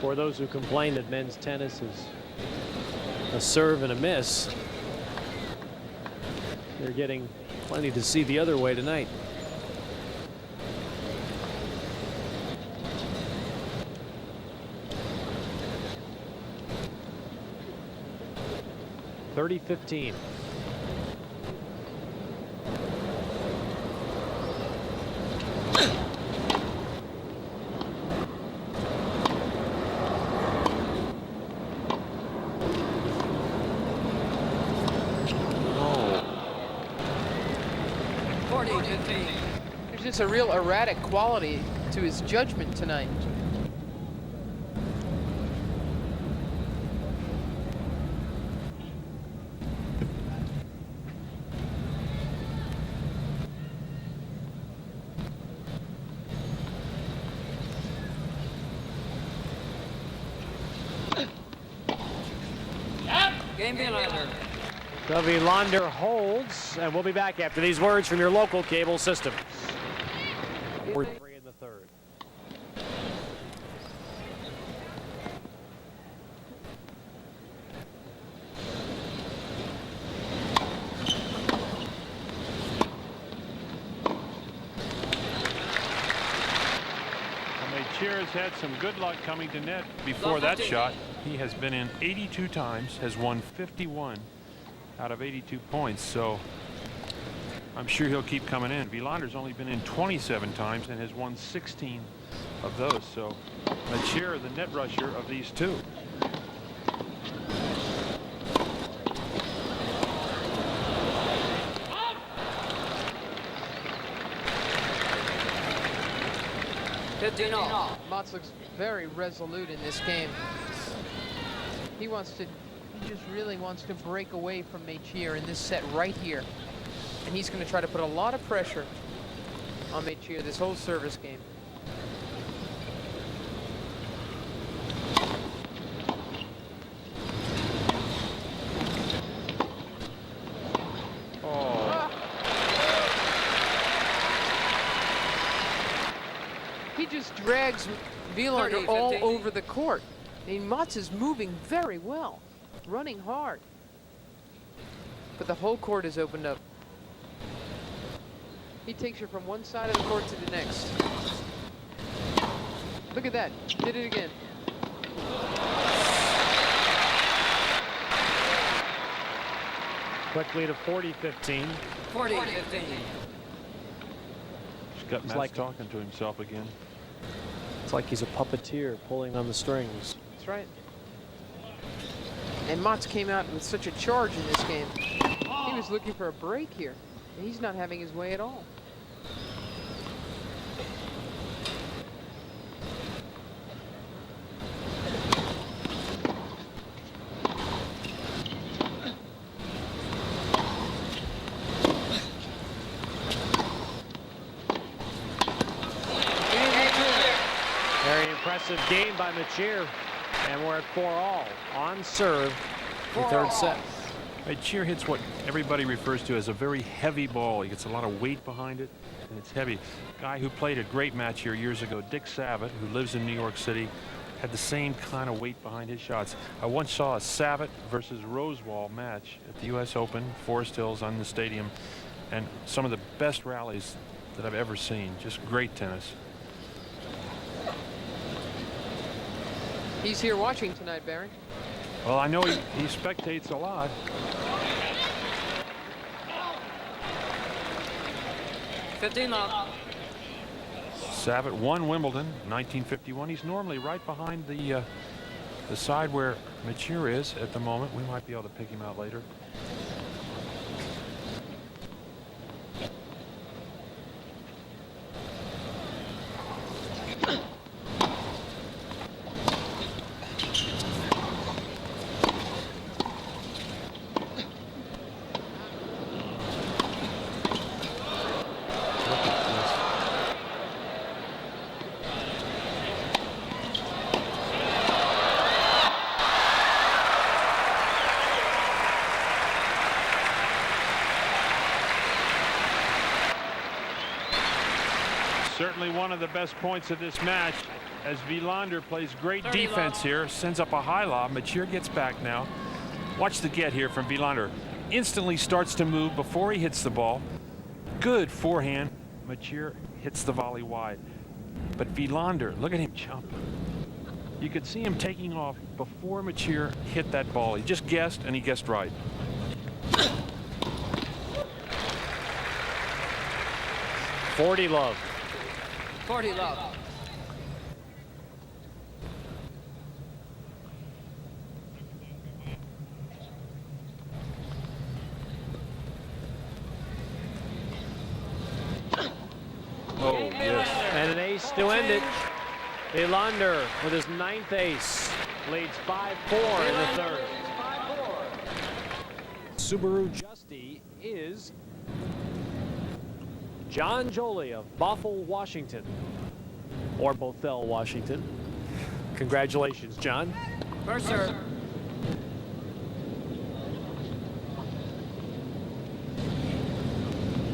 Speaker 1: For those who complain that men's tennis is a serve and a miss, they're getting plenty to see the other way tonight. (30-15).
Speaker 2: There's just a real erratic quality to his judgment tonight.
Speaker 6: Game Wilander.
Speaker 1: Wilander holds, and we'll be back after these words from your local cable system. 4-3 in the third.
Speaker 5: Mecir has had some good luck coming to net before that shot. He has been in 82 times, has won 51 out of 82 points, so I'm sure he'll keep coming in. Wilander's only been in 27 times and has won 16 of those, so Mecir, the net rusher of these two.
Speaker 2: Mats looks very resolute in this game. He just really wants to break away from Mecir in this set right here. And he's going to try to put a lot of pressure on Mecir this whole service game. He just drags Wilander all over the court. I mean, Mats is moving very well, running hard. But the whole court is opened up. He takes her from one side of the court to the next. Look at that, did it again.
Speaker 1: Quickly to 40-15.
Speaker 6: 40-15.
Speaker 5: He's got Matt's
Speaker 1: like-
Speaker 5: talking to himself again.
Speaker 1: It's like he's a puppeteer pulling on the strings.
Speaker 2: That's right. And Mats came out with such a charge in this game. He was looking for a break here. And he's not having his way at all.
Speaker 1: Very impressive game by Mecir. And we're at 4-all on serve, the third set.
Speaker 5: Mecir hits what everybody refers to as a very heavy ball. He gets a lot of weight behind it, and it's heavy. Guy who played a great match here years ago, Dick Savitt, who lives in New York City, had the same kind of weight behind his shots. I once saw a Savitt versus Rosewall match at the U.S. Open, Forest Hills on the stadium, and some of the best rallies that I've ever seen. Just great tennis.
Speaker 2: He's here watching tonight, Barry.
Speaker 5: Well, I know he spectates a lot. Savitt won Wimbledon 1951. He's normally right behind the side where Mecir is at the moment. We might be able to pick him out later. Certainly one of the best points of this match, as Wilander plays great defense here, sends up a high lob. Mecir gets back now. Watch the get here from Wilander. Instantly starts to move before he hits the ball. Good forehand. Mecir hits the volley wide. But Wilander, look at him jump. You could see him taking off before Mecir hit that ball. He just guessed, and he guessed right.
Speaker 1: Forty love.
Speaker 6: 40 love.
Speaker 5: Oh, yes.
Speaker 1: And an ace to end it. Wilander with his 9th ace leads 5-4 in the third. Subaru Justy is John Jolie of Bothell, Washington, or Bothell, Washington. Congratulations, John.
Speaker 6: First serve.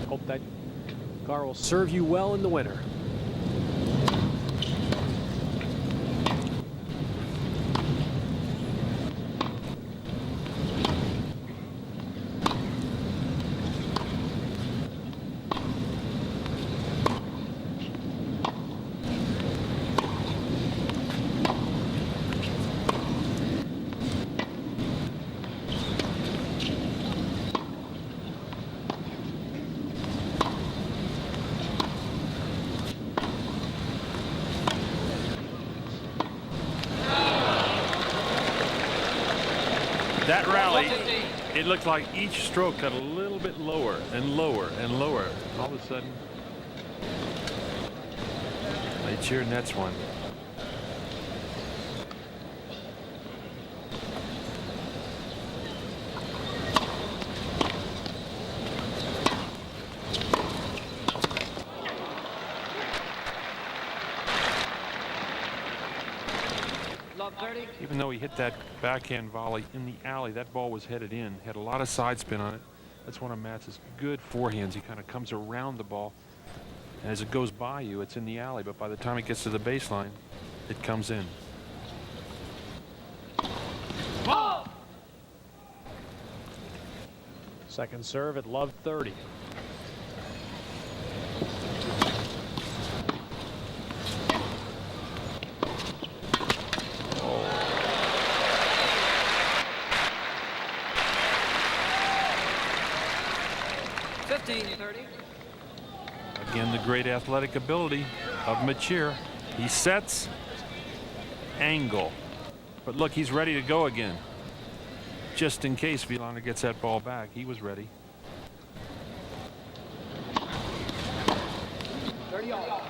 Speaker 1: Hope that car will serve you well in the winter.
Speaker 5: That rally, it looked like each stroke got a little bit lower and lower and lower. All of a sudden, Mecir nets one.
Speaker 6: Love 30.
Speaker 5: Even though he hit that backhand volley in the alley, that ball was headed in. Had a lot of side spin on it. That's one of Matt's good forehands. He kind of comes around the ball, and as it goes by you, it's in the alley. But by the time it gets to the baseline, it comes in.
Speaker 1: Second serve at love 30.
Speaker 6: 15-30.
Speaker 5: Again, the great athletic ability of Mecir. He sets, angle. But look, he's ready to go again. Just in case Wilander gets that ball back, he was ready.
Speaker 2: 30 all.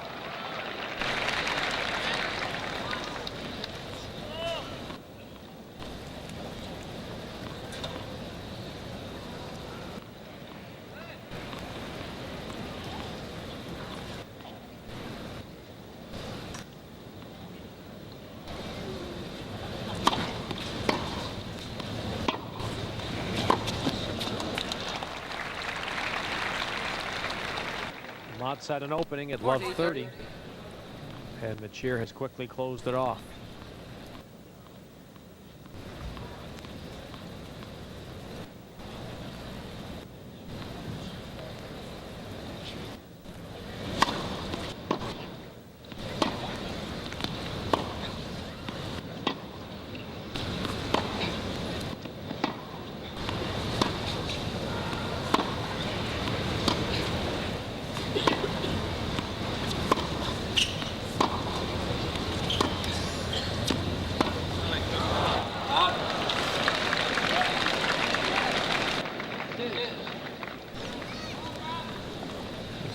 Speaker 1: Mott's had an opening at love 30. And Mecir has quickly closed it off.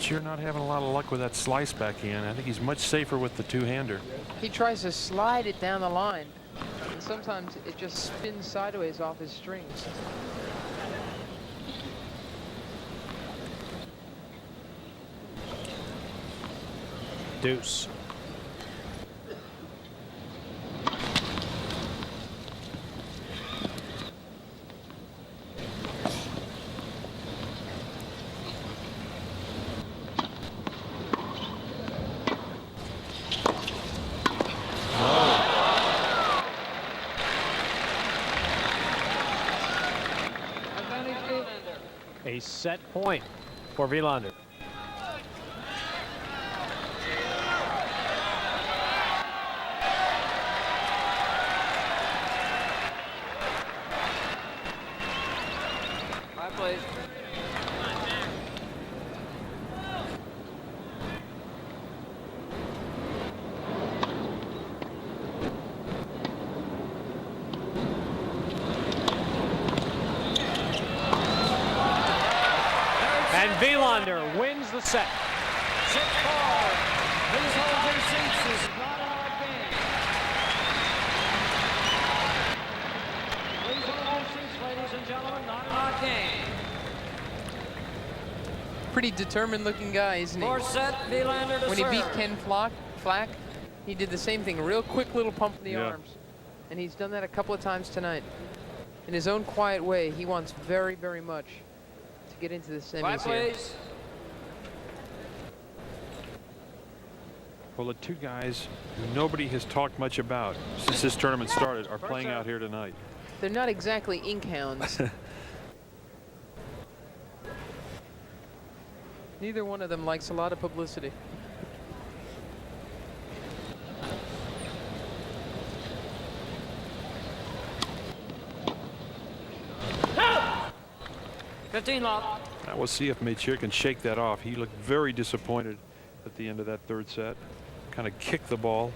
Speaker 5: Mecir not having a lot of luck with that slice backhand. I think he's much safer with the two-hander.
Speaker 2: He tries to slide it down the line, and sometimes it just spins sideways off his strings.
Speaker 1: Deuce. A set point for Wilander.
Speaker 6: Five plays.
Speaker 1: And Wilander wins the set.
Speaker 6: 6-4. Please hold your seats. This is not an odd game. Please hold your seats, ladies and gentlemen. Not an odd game.
Speaker 2: Pretty determined looking guy, isn't he?
Speaker 6: Fourth set, Wilander to
Speaker 2: When he
Speaker 6: serve.
Speaker 2: beat Ken Flack, he did the same thing. A real quick little pump in the arms. And he's done that a couple of times tonight. In his own quiet way, he wants very, very much to get into the semis
Speaker 6: Five
Speaker 2: here.
Speaker 6: plays.
Speaker 5: Well, the two guys who nobody has talked much about since this tournament started are playing out here tonight.
Speaker 2: They're not exactly ink hounds. Neither one of them likes a lot of publicity.
Speaker 6: Now 15 love.
Speaker 5: Now we'll see if Mecir can shake that off. He looked very disappointed at the end of that third set. Kind of kicked the ball.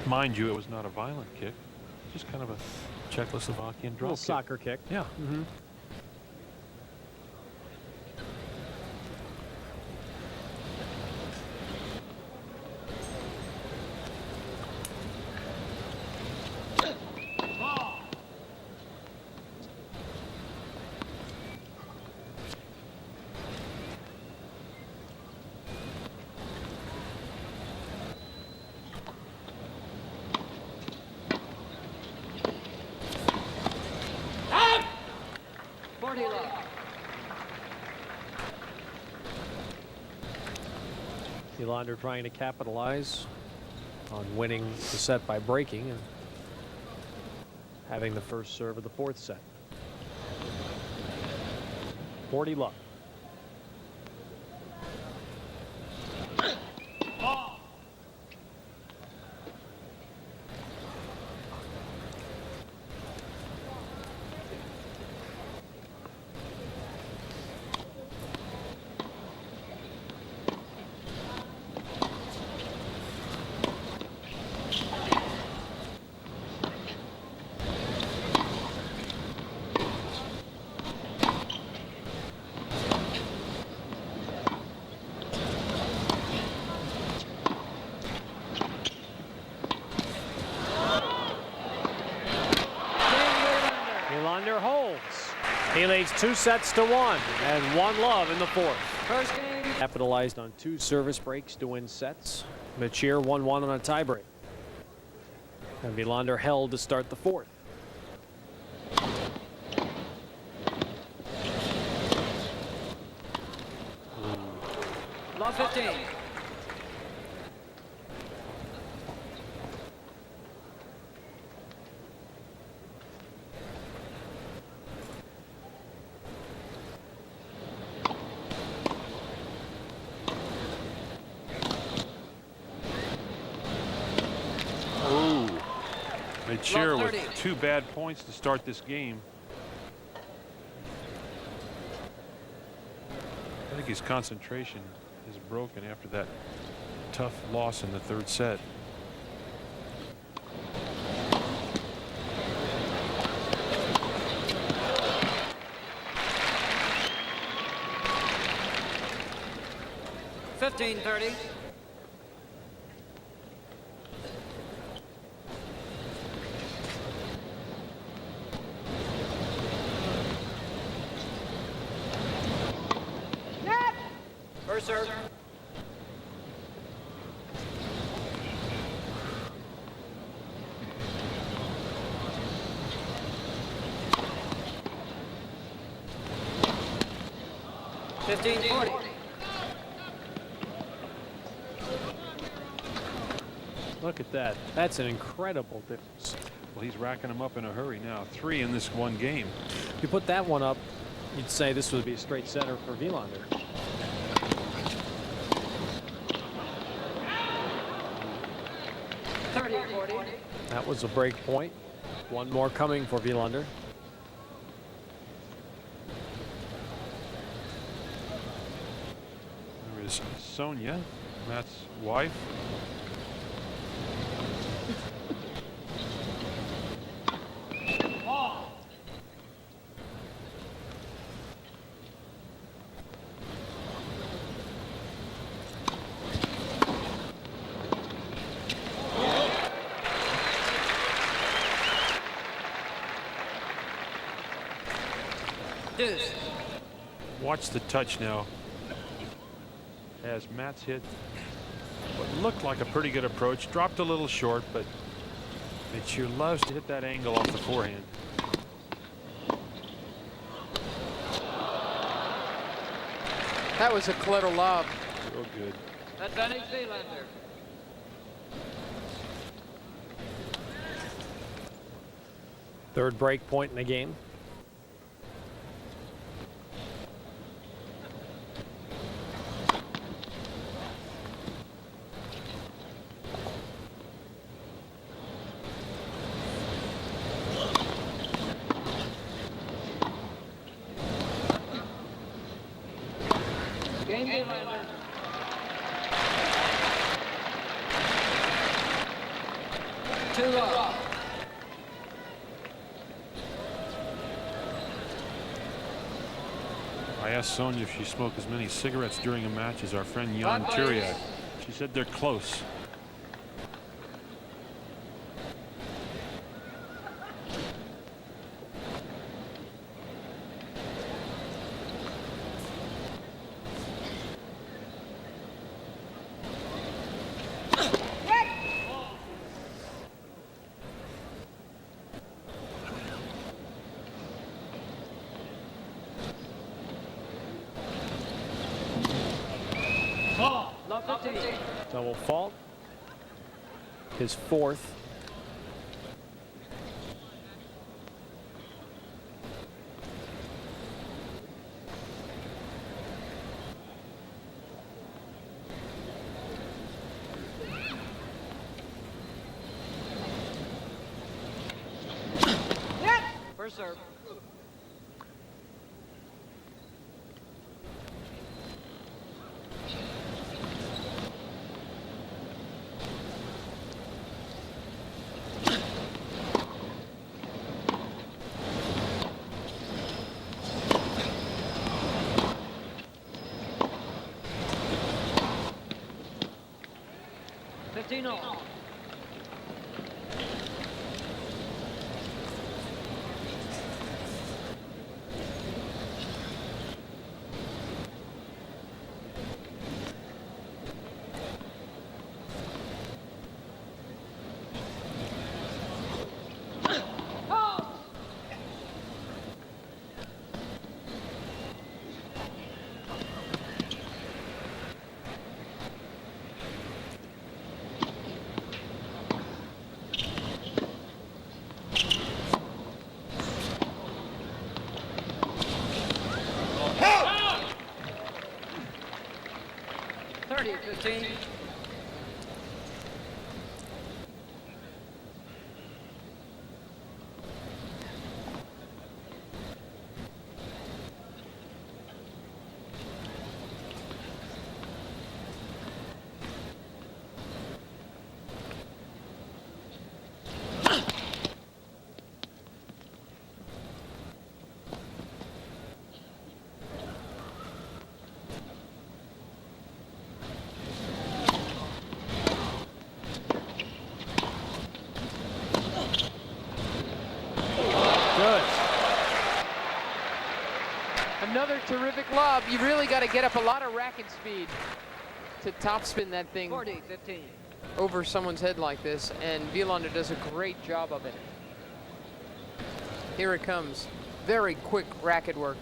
Speaker 5: Mind you, it was not a violent kick, just kind of a Czechoslovakian drop
Speaker 1: Little
Speaker 5: kick.
Speaker 1: soccer kick.
Speaker 5: Yeah.
Speaker 1: Mm-hmm. Wilander trying to capitalize. on winning the set by breaking and having the first serve of the fourth set. 40 love. Wilander holds. He leads 2-1 and 1 in the fourth.
Speaker 6: First game.
Speaker 1: Capitalized on 2 service breaks to win sets. Mecir 1-1 on a tiebreak. And Wilander held to start the fourth.
Speaker 6: Love 15.
Speaker 5: Mecir with 2 bad points to start this game. I think his concentration is broken after that tough loss in the third set.
Speaker 6: $15.30. First serve. $15.40.
Speaker 1: Look at that. That's an incredible difference.
Speaker 5: Well, he's racking them up in a hurry now. 3 in this one game.
Speaker 1: If you put that one up, you'd say this would be a straight setter for Wilander. That was a break point. One more coming for Wilander.
Speaker 5: There is Sonia, Matt's wife. Watch the touch now as Matt's hit what looked like a pretty good approach, dropped a little short, but Mecir loves to hit that angle off the forehand.
Speaker 2: That was a clever lob.
Speaker 5: Real good.
Speaker 6: Advantage Wilander.
Speaker 1: Third break point in the game.
Speaker 6: Game Wilander. Two love.
Speaker 5: I asked Sonia if she smoked as many cigarettes during a match as our friend Jan Turiak. She said they're close.
Speaker 1: Double fault. his fourth.
Speaker 6: First serve. All. Fifteen.
Speaker 2: Another terrific lob. You really got to get up a lot of racket speed to topspin that thing
Speaker 6: 15.
Speaker 2: over someone's head like this, and Wilander does a great job of it. Here it comes. Very quick racket work.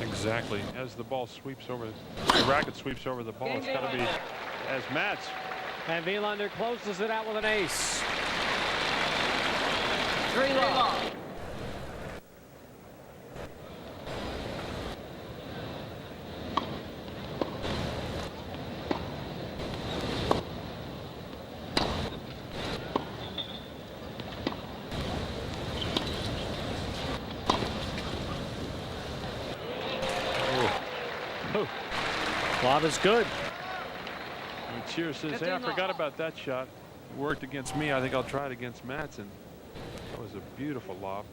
Speaker 5: Exactly. As the ball sweeps over, the racket sweeps over the ball, it's got to be as Mats.
Speaker 1: And Wilander closes it out with an ace.
Speaker 6: 3 long.
Speaker 1: Lob is good.
Speaker 5: Mecir says, hey, I forgot about that shot. It worked against me. I think I'll try it against Mats. And that was a beautiful lob.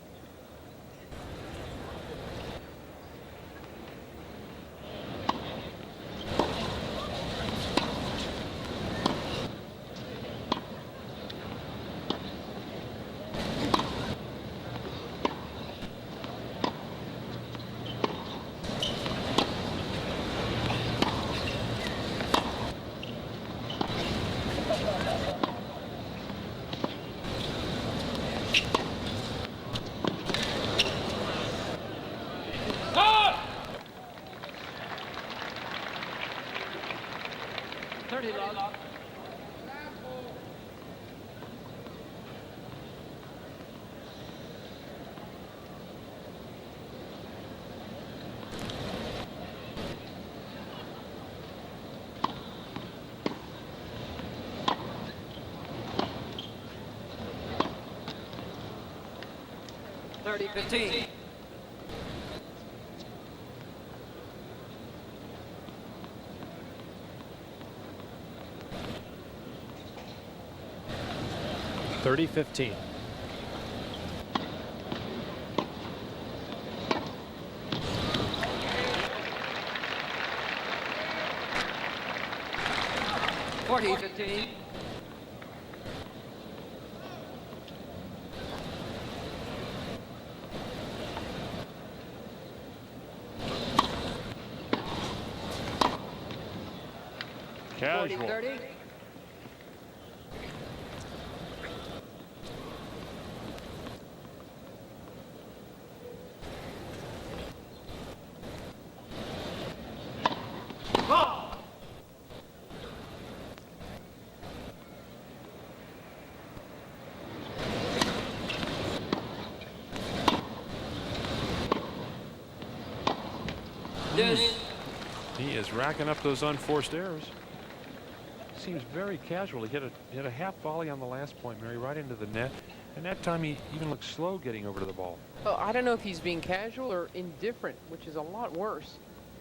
Speaker 6: Thirty, 15.
Speaker 1: (30-15).
Speaker 6: Forty, 15.
Speaker 5: Casual.
Speaker 6: 30.
Speaker 5: He is racking up those unforced errors. Seems very casual. He hit a half volley on the last point, Mary, right into the net. And that time he even looked slow getting over to the ball.
Speaker 2: Well, I don't know if he's being casual or indifferent, which is a lot worse,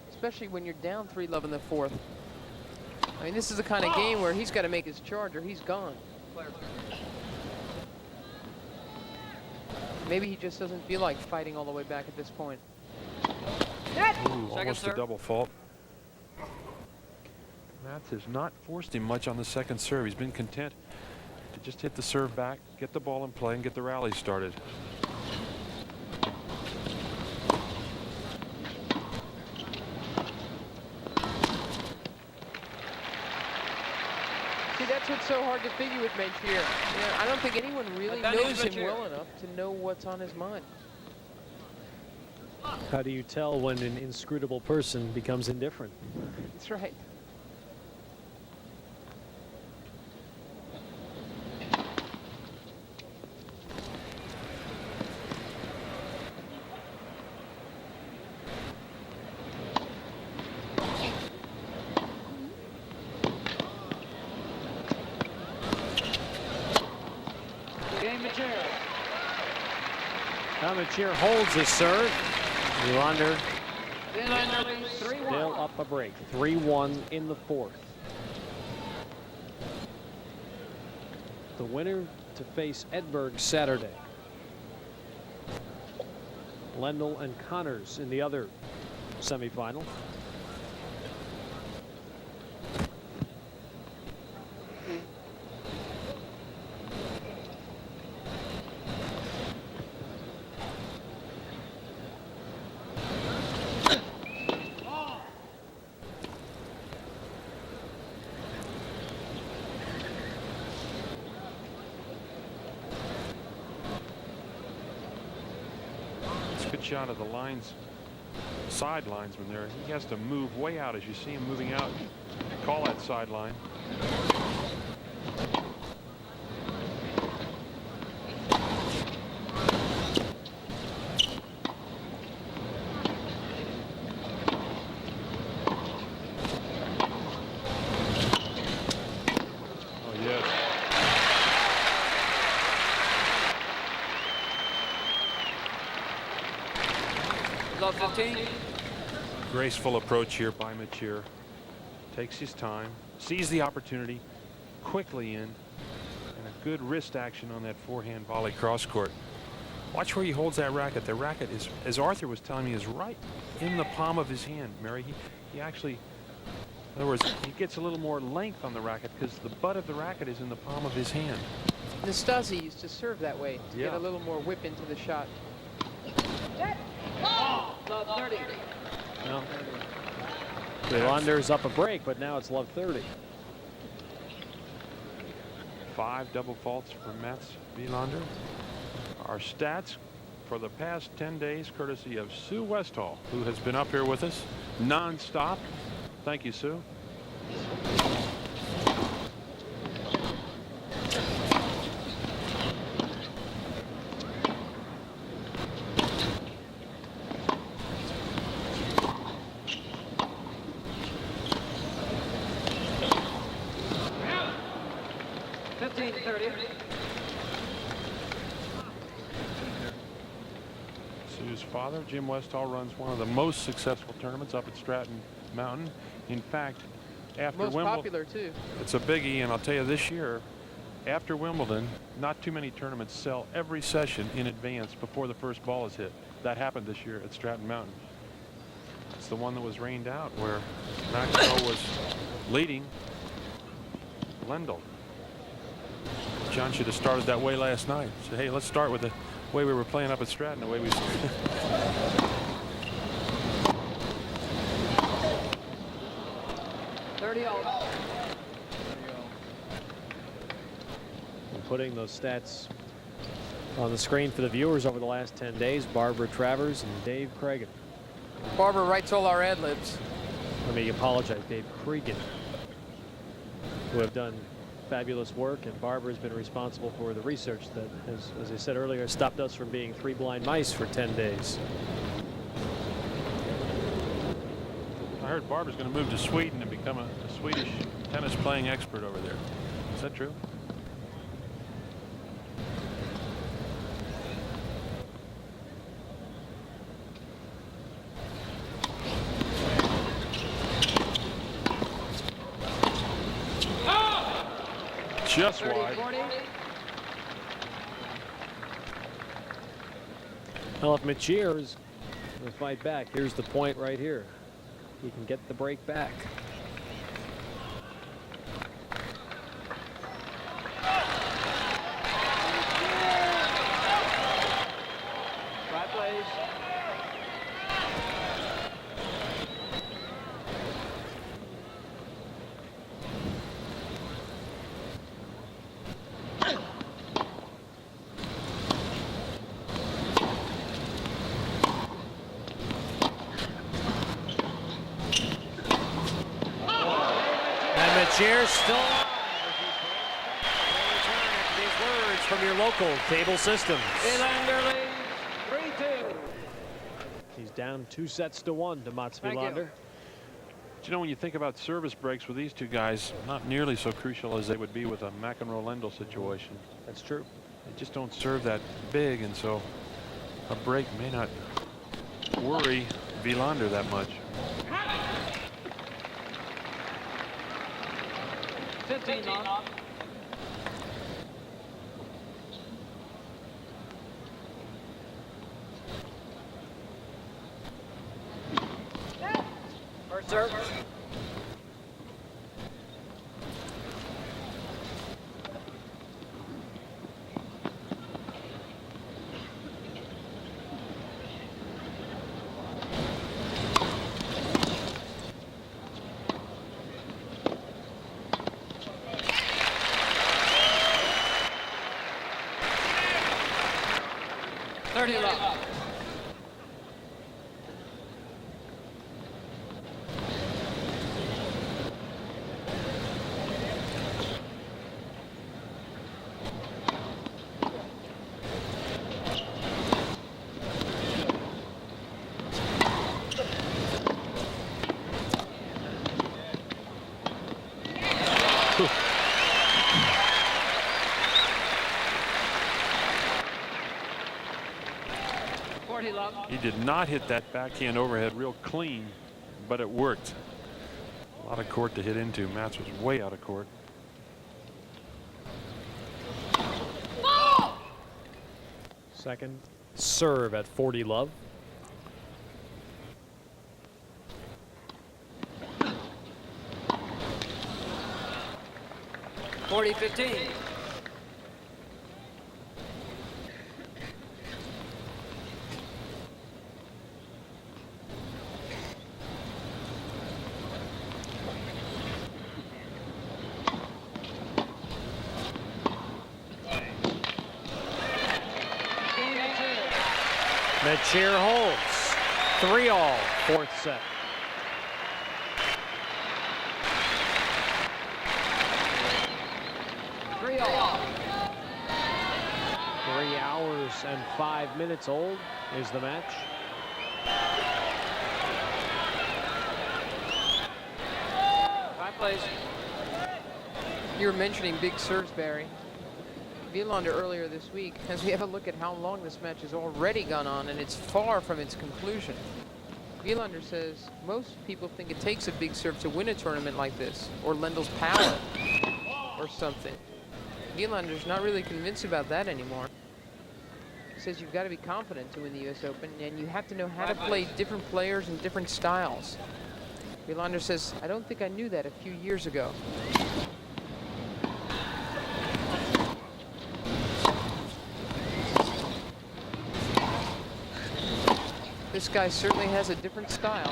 Speaker 2: especially when you're down 3-love in the fourth. I mean, this is the kind of game where he's got to make his charge or he's gone. Maybe he just doesn't feel like fighting all the way back at this point.
Speaker 5: Ooh, almost a double fault. Mats has not forced him much on the second serve. He's been content to just hit the serve back, get the ball in play, and get the rally started.
Speaker 2: See, that's what's so hard to figure with Mecir. You know, I don't think anyone really knows him well enough to know what's on his mind.
Speaker 8: How do you tell when an inscrutable person becomes indifferent?
Speaker 2: That's right.
Speaker 8: Now Mecir holds his serve. Wilander still up a break. 3-1 in the fourth. The winner to face Edberg Saturday. Lendl and Connors in the other semifinal.
Speaker 5: Good shot of the lines, side linesman there. He has to move way out as you see him moving out. Call that sideline. Oh, yes.
Speaker 6: Love 15.
Speaker 5: Graceful approach here by Mecir. Takes his time, sees the opportunity, quickly in, and a good wrist action on that forehand volley cross court. Watch where he holds that racket. The racket is, as Arthur was telling me, is right in the palm of his hand, Mary. He actually, in other words, he gets a little more length on the racket because the butt of the racket is in the palm of his hand.
Speaker 2: Nastasi used to serve that way to get a little more whip into the shot.
Speaker 6: Love 30.
Speaker 8: Well, Wilander's up a break, but now it's love 30.
Speaker 5: 5 double faults for Mats Wilander. Our stats for the past 10 days, courtesy of Sue Westall, who has been up here with us non-stop. Thank you, Sue. Sue's father, Jim Westall, runs one of the most successful tournaments up at Stratton Mountain. In fact, after
Speaker 2: Most
Speaker 5: Wimbledon,
Speaker 2: popular too.
Speaker 5: it's a biggie, and I'll tell you this year, after Wimbledon, not too many tournaments sell every session in advance before the first ball is hit. That happened this year at Stratton Mountain. It's the one that was rained out where Maxwell was leading Lendl. John should have started that way last night. Said, hey, let's start with the way we were playing up at Stratton, the way we
Speaker 6: 30 all.
Speaker 8: Putting those stats on the screen for the viewers over the last 10 days, Barbara Travers and Dave Cregan.
Speaker 2: Barbara writes all our ad libs.
Speaker 8: Let me apologize, Dave Cregan, who have done fabulous work, and Barbara has been responsible for the research that, as I said earlier, stopped us from being 3 blind mice for 10 days.
Speaker 5: heard Barber's going to move to Sweden and become a Swedish tennis playing expert over there. Is that true? Just wide.
Speaker 8: Well, if Mecir is going to fight back, here's the point right here. He can get the break back.
Speaker 6: Right plays.
Speaker 1: Mecir still alive. These words from your local cable systems.
Speaker 6: Wilander leads 3-2.
Speaker 8: He's down 2-1 to Mats Wilander.
Speaker 5: You know, when you think about service breaks with these two guys, not nearly so crucial as they would be with a McEnroe-Lendl situation.
Speaker 8: That's true.
Speaker 5: They just don't serve that big, and so a break may not worry Wilander that much.
Speaker 6: 15 on. First serve. Love.
Speaker 5: He did not hit that backhand overhead real clean, but it worked. A lot of court to hit into. Mats was way out of court.
Speaker 8: Second serve at 40 love.
Speaker 6: (40-15).
Speaker 1: Mecir holds. 3-all.
Speaker 8: Fourth set.
Speaker 6: Three all.
Speaker 8: 3 hours and 5 minutes old is the match.
Speaker 6: Right plays.
Speaker 2: You were mentioning big serves, Barry. Wilander earlier this week, as we have a look at how long this match has already gone on, and it's far from its conclusion. Wilander says most people think it takes a big serve to win a tournament like this, or Lendl's power, or something. Wielander's not really convinced about that anymore. He says you've got to be confident to win the US Open, and you have to know how to play different players and different styles. Wilander says, I don't think I knew that a few years ago. This guy certainly has a different style.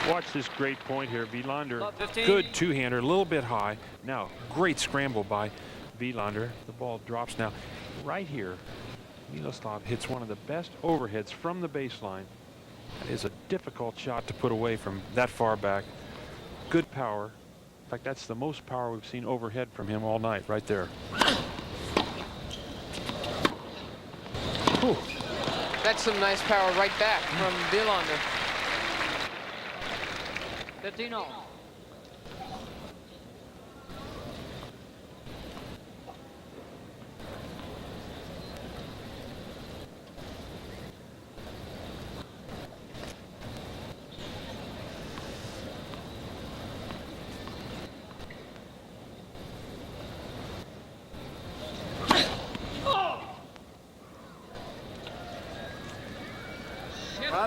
Speaker 5: Watch this great point here. Wilander, good two-hander, a little bit high. Now, great scramble by Wilander. The ball drops now right here. Miloslav hits one of the best overheads from the baseline. That is a difficult shot to put away from that far back. Good power. In fact, that's the most power we've seen overhead from him all night, right there.
Speaker 2: Whew. That's some nice power right back from Wilander.
Speaker 6: 15-all.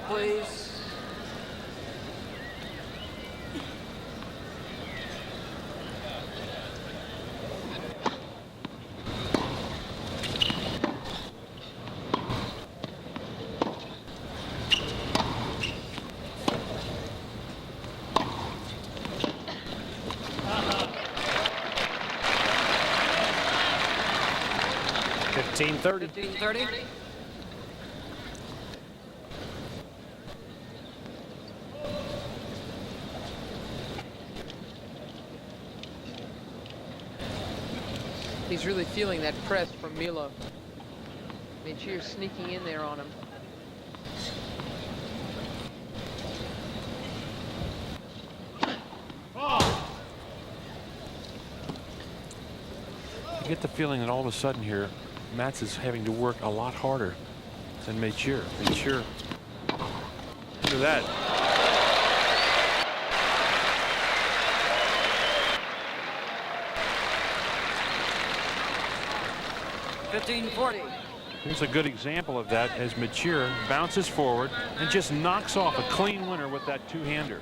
Speaker 6: Please.
Speaker 1: $15-30.
Speaker 6: 15-30.
Speaker 2: He's really feeling that press from Milo. Mecir sneaking in there on him.
Speaker 5: You get the feeling that all of a sudden here, Mats is having to work a lot harder than Mecir. Mecir, look at that. Here's a good example of that as Mecir bounces forward and just knocks off a clean winner with that two-hander.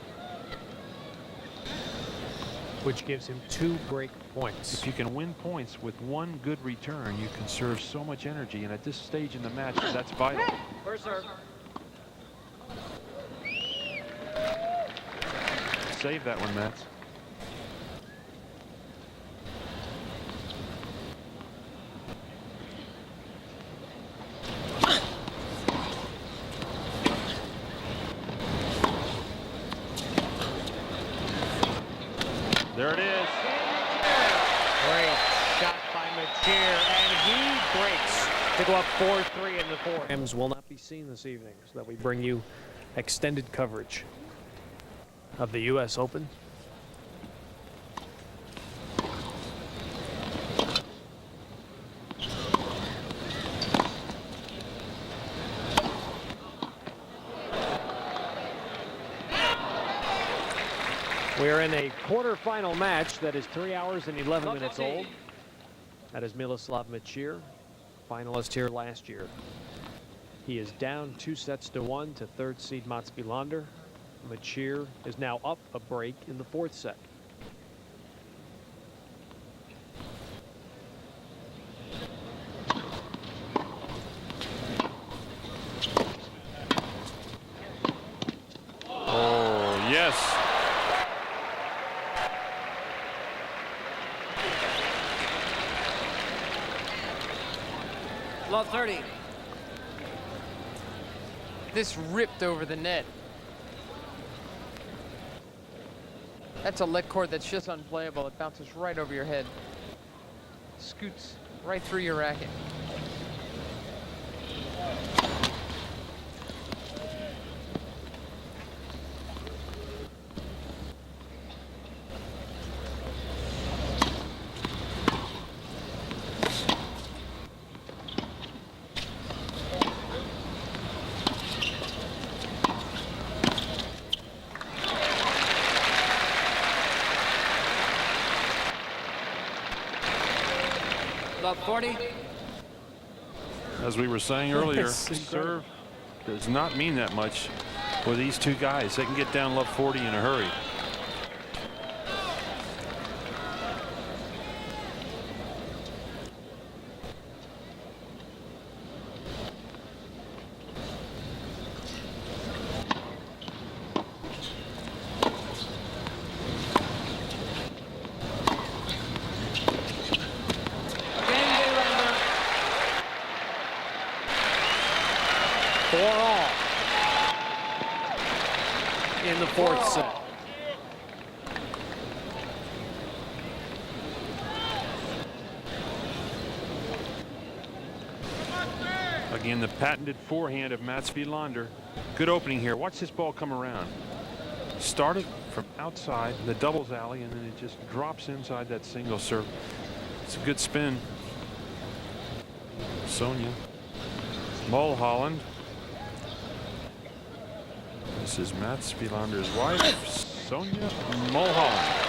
Speaker 1: Which gives him 2 break points.
Speaker 5: If you can win points with one good return, you conserve so much energy, and at this stage in the match, that's vital.
Speaker 6: First serve.
Speaker 5: Save that one, Mats. There it is.
Speaker 1: Great shot by Mecir, and he breaks to go up 4-3 in the fourth. Games will not be seen this evening, so that we bring you extended coverage of the U.S. Open. We're in a quarterfinal match that is 3 hours and 11 minutes old. That is Miloslav Mecir, finalist here last year. He is down 2-1 to third seed Mats Wilander. Mecir is now up a break in the fourth set.
Speaker 5: Oh, yes.
Speaker 6: Love 30.
Speaker 2: This ripped over the net. That's a leg cord that's just unplayable. It bounces right over your head. Scoots right through your racket.
Speaker 6: Love 40.
Speaker 5: As we were saying earlier, serve does not mean that much for these two guys. They can get down love 40 in a hurry.
Speaker 1: in the fourth set.
Speaker 5: Again, the patented forehand of Mats Wilander. Good opening here. Watch this ball come around. Started from outside the doubles alley, and then it just drops inside that single serve. It's a good spin. Sonia Mulholland. This is Mats Wilander's wife, Sonia Mulholland.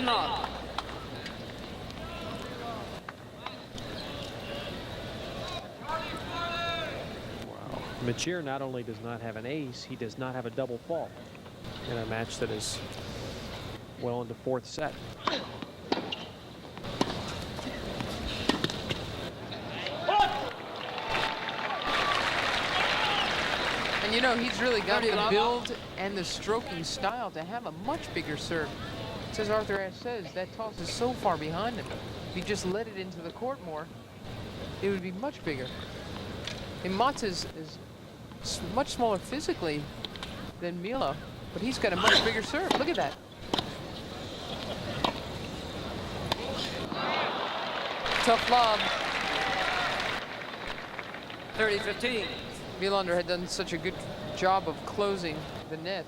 Speaker 6: Wow.
Speaker 8: Mecir not only does not have an ace, he does not have a double fault in a match that is well into fourth set.
Speaker 2: And you know, he's really got the build and the stroking style to have a much bigger serve. As Arthur Ashe says, that toss is so far behind him. If he just let it into the court more, it would be much bigger. And Mats is much smaller physically than Milo, but he's got a much bigger serve. Look at that. Tough lob.
Speaker 6: 30-15.
Speaker 2: Wilander had done such a good job of closing the net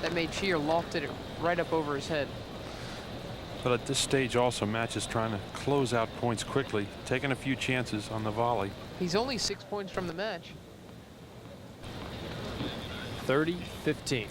Speaker 2: that Mecir lofted it right up over his head.
Speaker 5: But at this stage also, Mats is trying to close out points quickly, taking a few chances on the volley.
Speaker 2: He's only 6 points from the match.
Speaker 8: 30-15.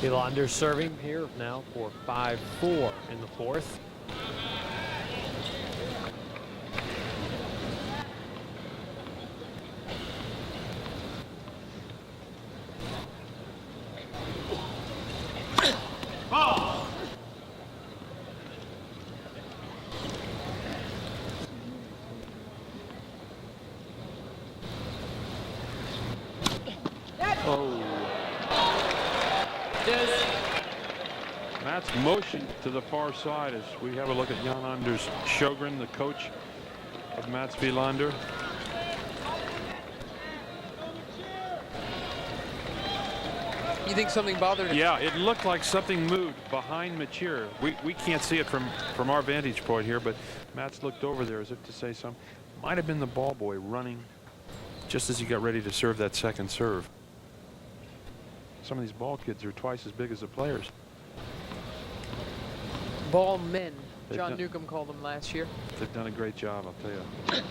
Speaker 8: Wilander serving here now for 5-4 in the fourth.
Speaker 5: Mats motion to the far side as we have a look at Jan Anders Sjogren, the coach of Mats Wilander.
Speaker 2: You think something bothered him?
Speaker 5: Yeah, it looked like something moved behind Mecir. We can't see it from our vantage point here, but Mats looked over there as if to say something. Might have been the ball boy running just as he got ready to serve that second serve. Some of these ball kids are twice as big as the players.
Speaker 2: Ball men,
Speaker 5: They've
Speaker 2: John
Speaker 5: done-
Speaker 2: Newcomb called them last year.
Speaker 5: They've done a great job, I'll tell you.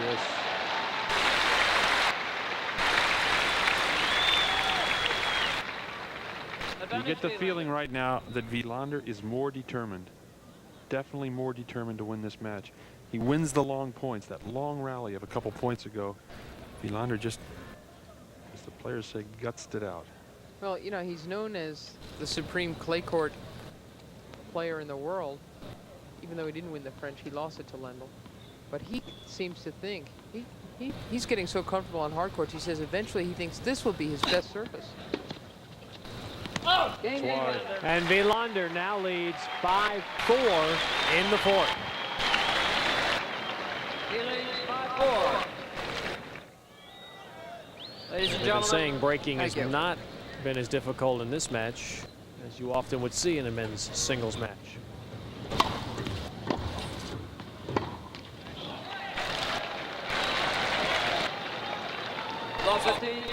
Speaker 8: Yes.
Speaker 5: You get the feeling right now that Wilander is more determined, definitely more determined to win this match. He wins the long points, that long rally of a couple points ago. Wilander just, as the players say, gutsed it out.
Speaker 2: Well, you know, he's known as the supreme clay court player in the world. Even though he didn't win the French, he lost it to Lendl. But he seems to think, he's getting so comfortable on hard courts, he says eventually he thinks this will be his best surface.
Speaker 1: And Wilander now leads 5-4 in the fourth.
Speaker 6: He leads 5-4. Ladies and
Speaker 1: They've been
Speaker 6: gentlemen,
Speaker 1: saying breaking has
Speaker 2: Thank you.
Speaker 1: not been as difficult in this match as you often would see in a men's singles match.
Speaker 6: lost 15.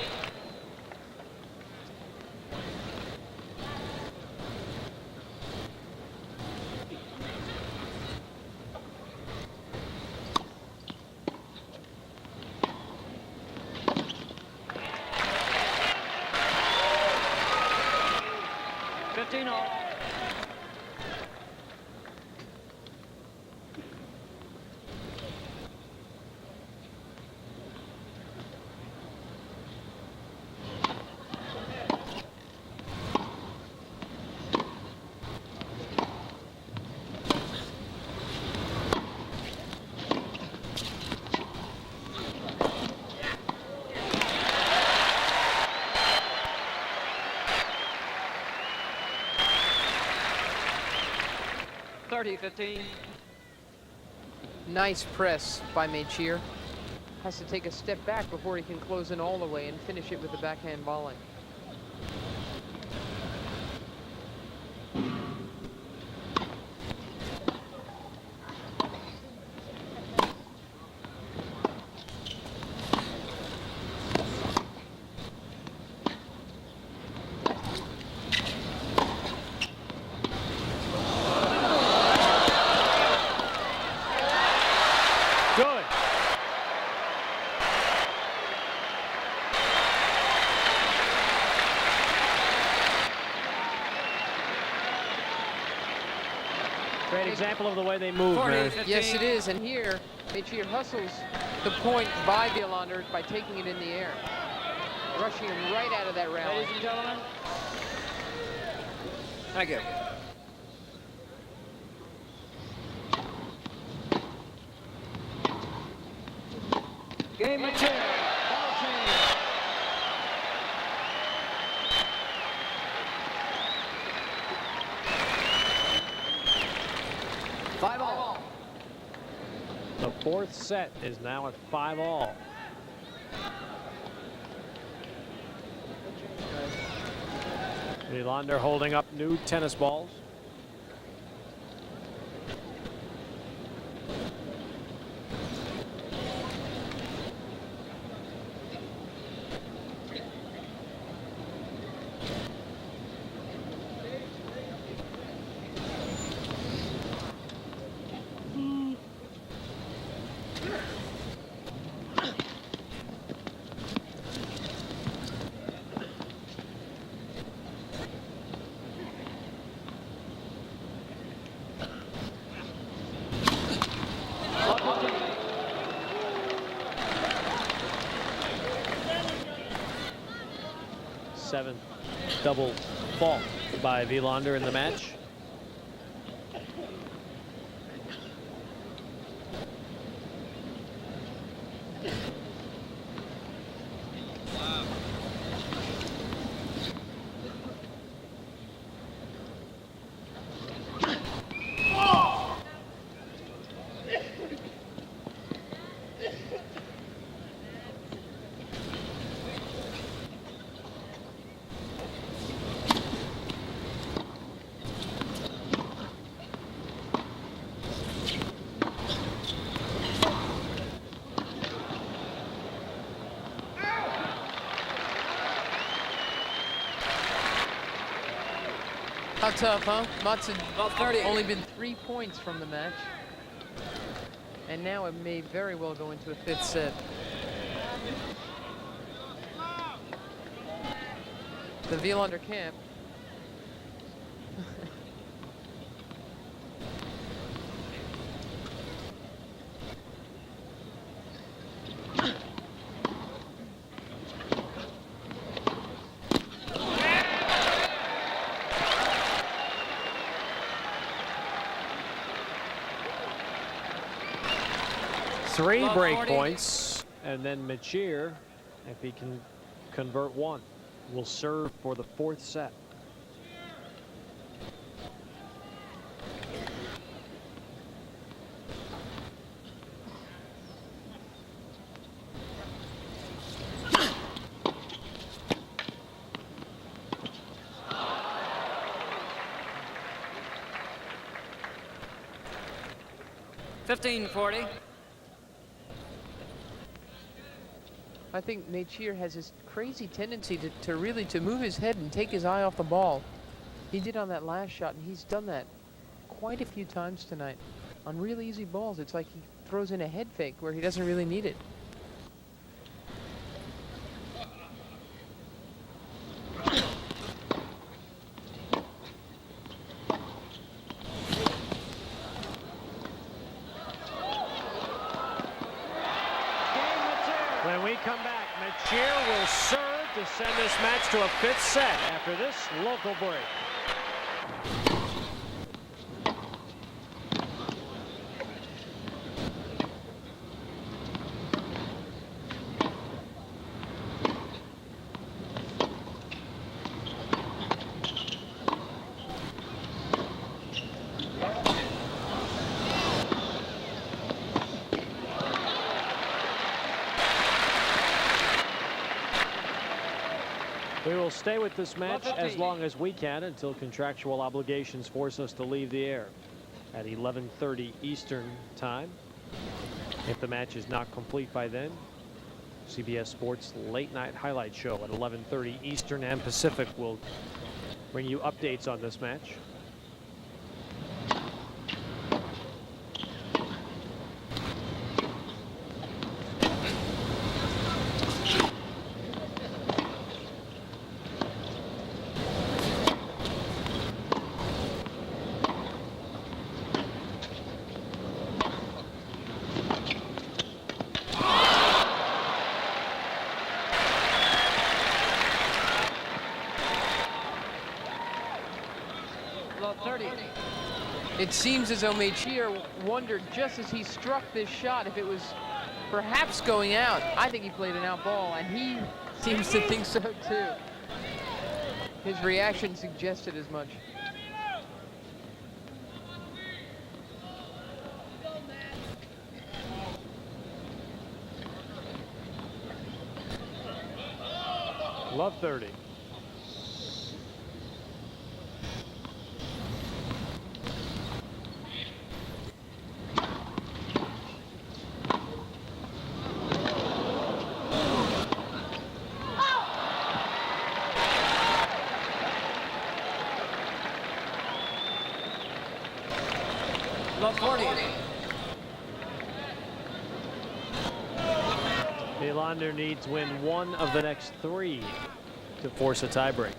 Speaker 6: All. $30-15.
Speaker 2: Nice press by Mecir. Has to take a step back before he can close in all the way and finish it with the backhand volley.
Speaker 1: Good. Great example of the way they move, man.
Speaker 2: Yes, it is. And here, Mecir hustles the point by Wilander by taking it in the air, rushing him right out of that rally.
Speaker 6: Ladies and gentlemen. Thank you. Game of 10. Ball change. Five all.
Speaker 1: The fourth set is now at 5-all. Wilander holding up new tennis balls. Seventh double fault by Wilander in the match.
Speaker 2: How tough, huh? Mats had only been 3 points from the match. And now it may very well go into a 5th set. The Wilander camp.
Speaker 8: Three break points, and then Mecir, if he can convert one, will serve for the 4th set.
Speaker 2: I think Mecir has this crazy tendency to really move his head and take his eye off the ball. He did on that last shot, and he's done that quite a few times tonight. On real easy balls, it's like he throws in a head fake where he doesn't really need it.
Speaker 1: When we come back, Mecir will serve to send this match to a 5th set after this local break.
Speaker 8: We will stay with this match as long as we can until contractual obligations force us to leave the air at 11:30 Eastern time. If the match is not complete by then, CBS Sports Late Night Highlight Show at 11:30 Eastern and Pacific will bring you updates on this match.
Speaker 2: It seems as though Mecir wondered just as he struck this shot if it was perhaps going out. I think he played an out ball, and he seems to think so too. His reaction suggested as much.
Speaker 8: Love 30. Wilander needs to win one of the next 3 to force a tiebreak.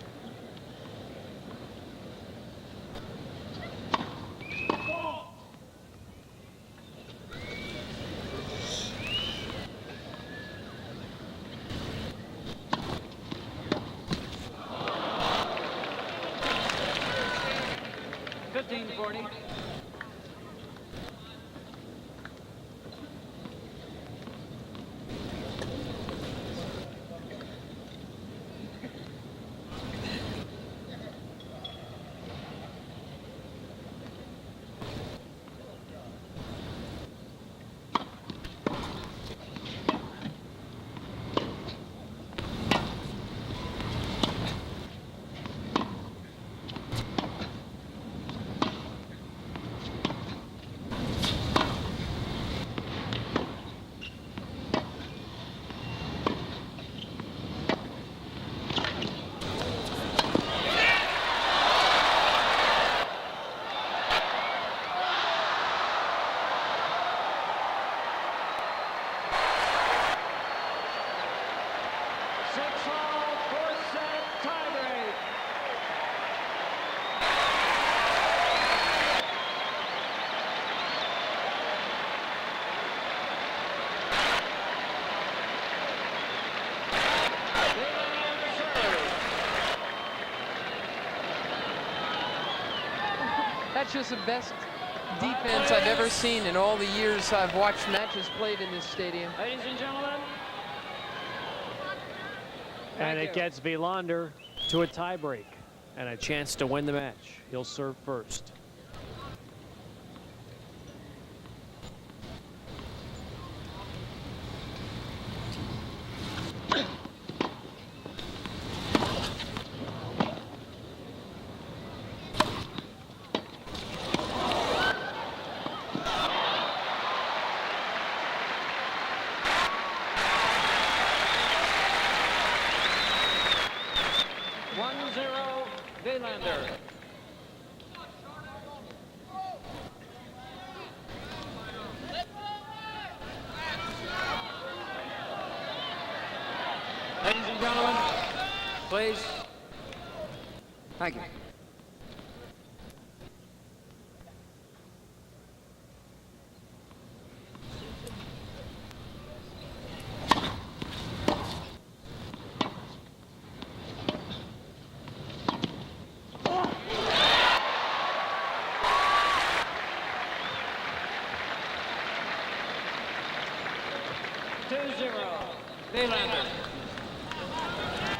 Speaker 2: That's just the best defense I've ever seen in all the years I've watched matches played in this stadium.
Speaker 6: Ladies and gentlemen.
Speaker 8: And it gets Wilander to a tiebreak and a chance to win the match. He'll serve first.
Speaker 6: Wilander. Ladies and gentlemen, please. Thank you. Wilander.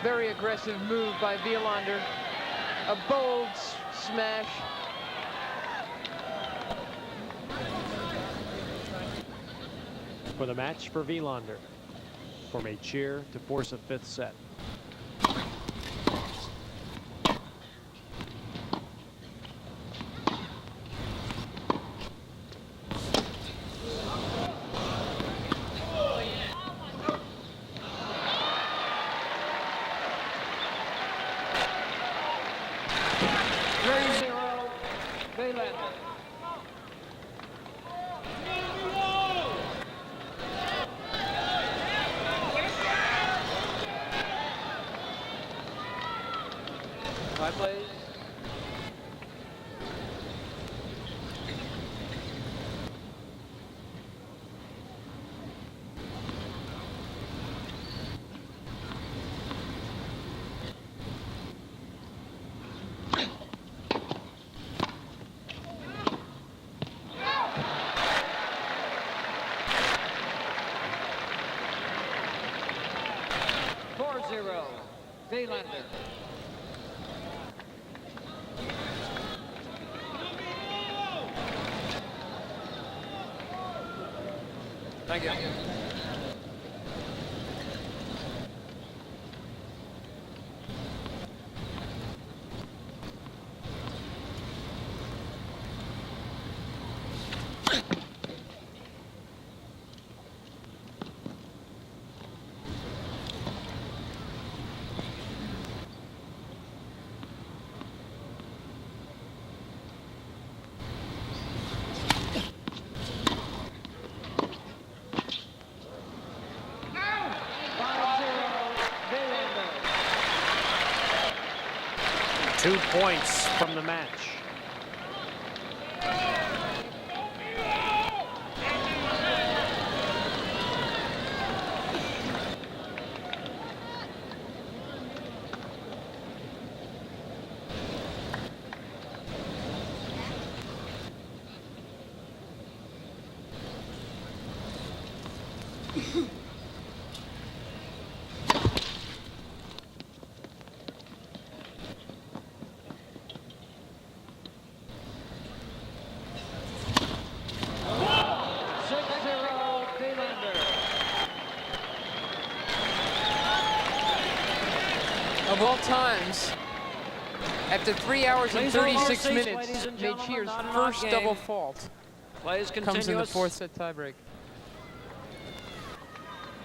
Speaker 2: Very aggressive move by Wilander. A bold smash.
Speaker 8: For the match for Wilander. For Mecir to force a fifth set.
Speaker 6: Wilander. Five plays. Wilander. Thank you.
Speaker 8: Two points from the match.
Speaker 2: Of all times, after 3 hours and 36 minutes, Mecir's first double fault comes in the fourth set tiebreak.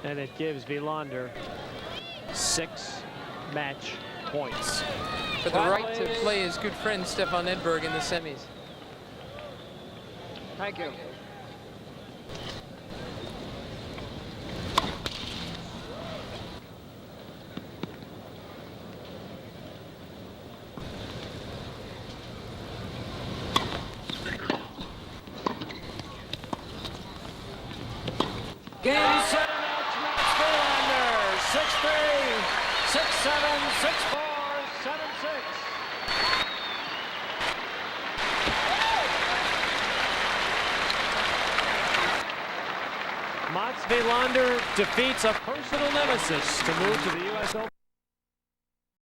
Speaker 8: And it gives Wilander 6 match points.
Speaker 2: For the right to play his good friend Stefan Edberg in the semis.
Speaker 6: Thank you. Game, set, match, Wilander, 6-3, 6-7, 6-4, 7-6.
Speaker 8: Mats
Speaker 1: Wilander defeats a personal nemesis to move to the U.S. Open.